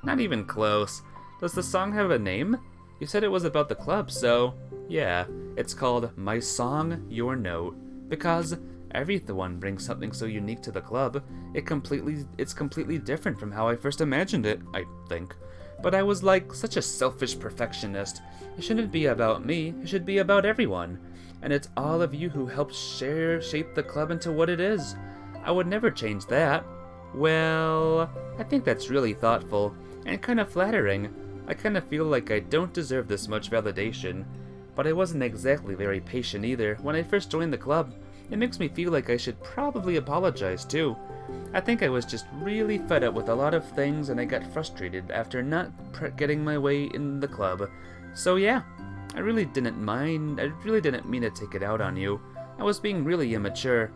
Not even close. Does the song have a name? You said it was about the club, so yeah. It's called My Song, Your Note. Because everyone brings something so unique to the club. It's completely different from how I first imagined it, I think. But I was like such a selfish perfectionist. It shouldn't be about me, it should be about everyone. And it's all of you who helped shape the club into what it is. I would never change that. Well, I think that's really thoughtful, and kind of flattering. I kind of feel like I don't deserve this much validation. But I wasn't exactly very patient either when I first joined the club. It makes me feel like I should probably apologize too. I think I was just really fed up with a lot of things and I got frustrated after not getting my way in the club. So yeah, I really didn't mean to take it out on you. I was being really immature.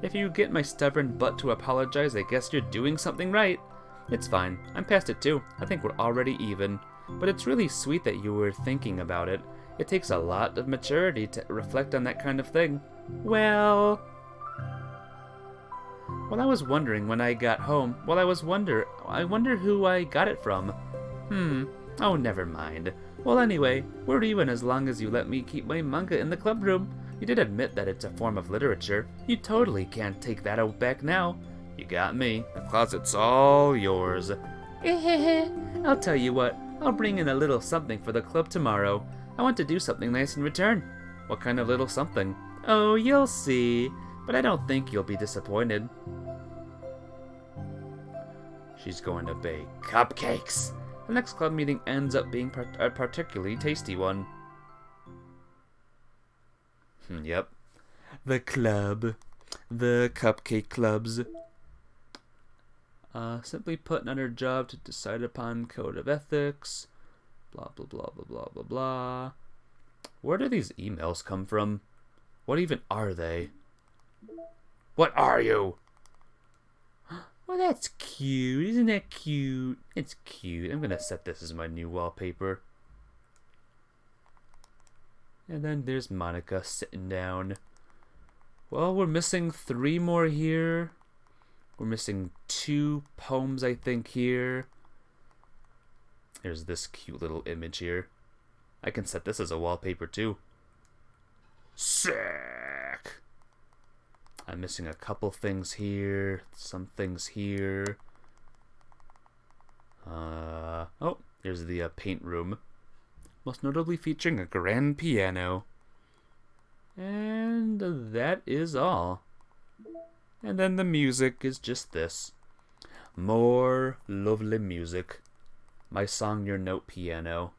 If you get my stubborn butt to apologize, I guess you're doing something right. It's fine, I'm past it too. I think we're already even. But it's really sweet that you were thinking about it. It takes a lot of maturity to reflect on that kind of thing. Well, I was wondering when I got home. I wonder who I got it from. Oh, never mind. Well, anyway, we're even as long as you let me keep my manga in the club room. You did admit that it's a form of literature. You totally can't take that out back now. You got me. The closet's all yours. I'll tell you what. I'll bring in a little something for the club tomorrow. I want to do something nice in return. What kind of little something? Oh, you'll see. But I don't think you'll be disappointed. She's going to bake cupcakes. The next club meeting ends up being a particularly tasty one. Yep. The club. The cupcake clubs. Simply put, another job to decide upon code of ethics. Blah, blah, blah, blah, blah, blah, blah. Where do these emails come from? What even are they? What are you? Well, that's cute. Isn't that cute? It's cute. I'm gonna set this as my new wallpaper. And then there's Monica sitting down. Well, we're missing 3 more here. We're missing 2 poems, I think, here. There's this cute little image here. I can set this as a wallpaper, too. Sick! I'm missing a couple things here. Some things here. Oh, here's the paint room. Most notably featuring a grand piano. And that is all. And then the music is just this. More lovely music. My Song, Your Note piano.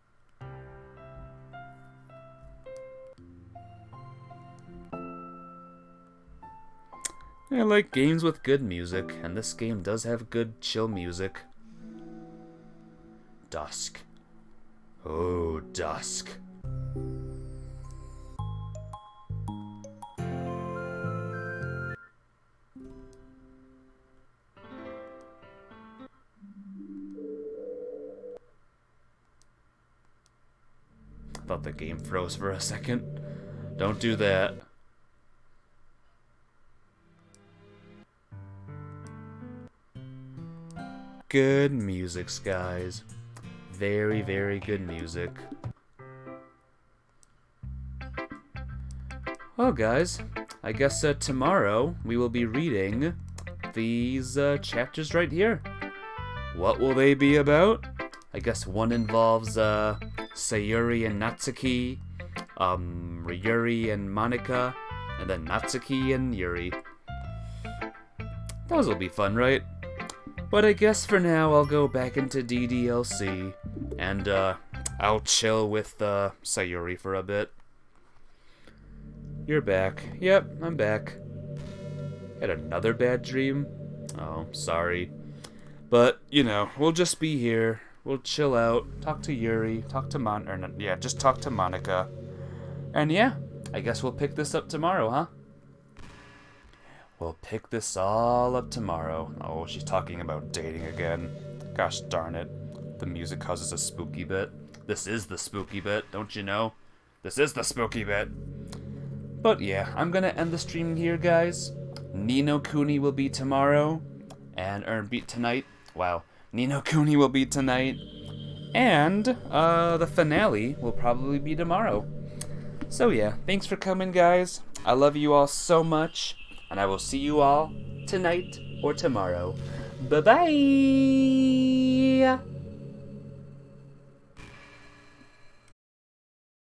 I like games with good music, and this game does have good chill music. Dusk. Oh, dusk. I thought the game froze for a second. Don't do that. Good music, guys. Very, very good music. Well, guys, I guess tomorrow we will be reading these chapters right here. What will they be about? I guess one involves Sayuri and Natsuki, Yuri and Monika, and then Natsuki and Yuri. Those will be fun, right? But I guess for now I'll go back into DDLC, and I'll chill with Sayuri for a bit. You're back. Yep, I'm back. Had another bad dream? Oh, sorry. But, you know, we'll just be here. We'll chill out, talk to Yuri, talk to just talk to Monika. And yeah, I guess we'll pick this up tomorrow, huh? We'll pick this all up tomorrow. Oh, she's talking about dating again. Gosh darn it. The music causes a spooky bit. This is the spooky bit, don't you know? This is the spooky bit. But yeah, I'm gonna end the stream here, guys. Ni no Kuni will be tomorrow, tonight. Wow, Ni no Kuni will be tonight, and the finale will probably be tomorrow. So yeah, thanks for coming, guys. I love you all so much, and I will see you all tonight or tomorrow. Bye-bye!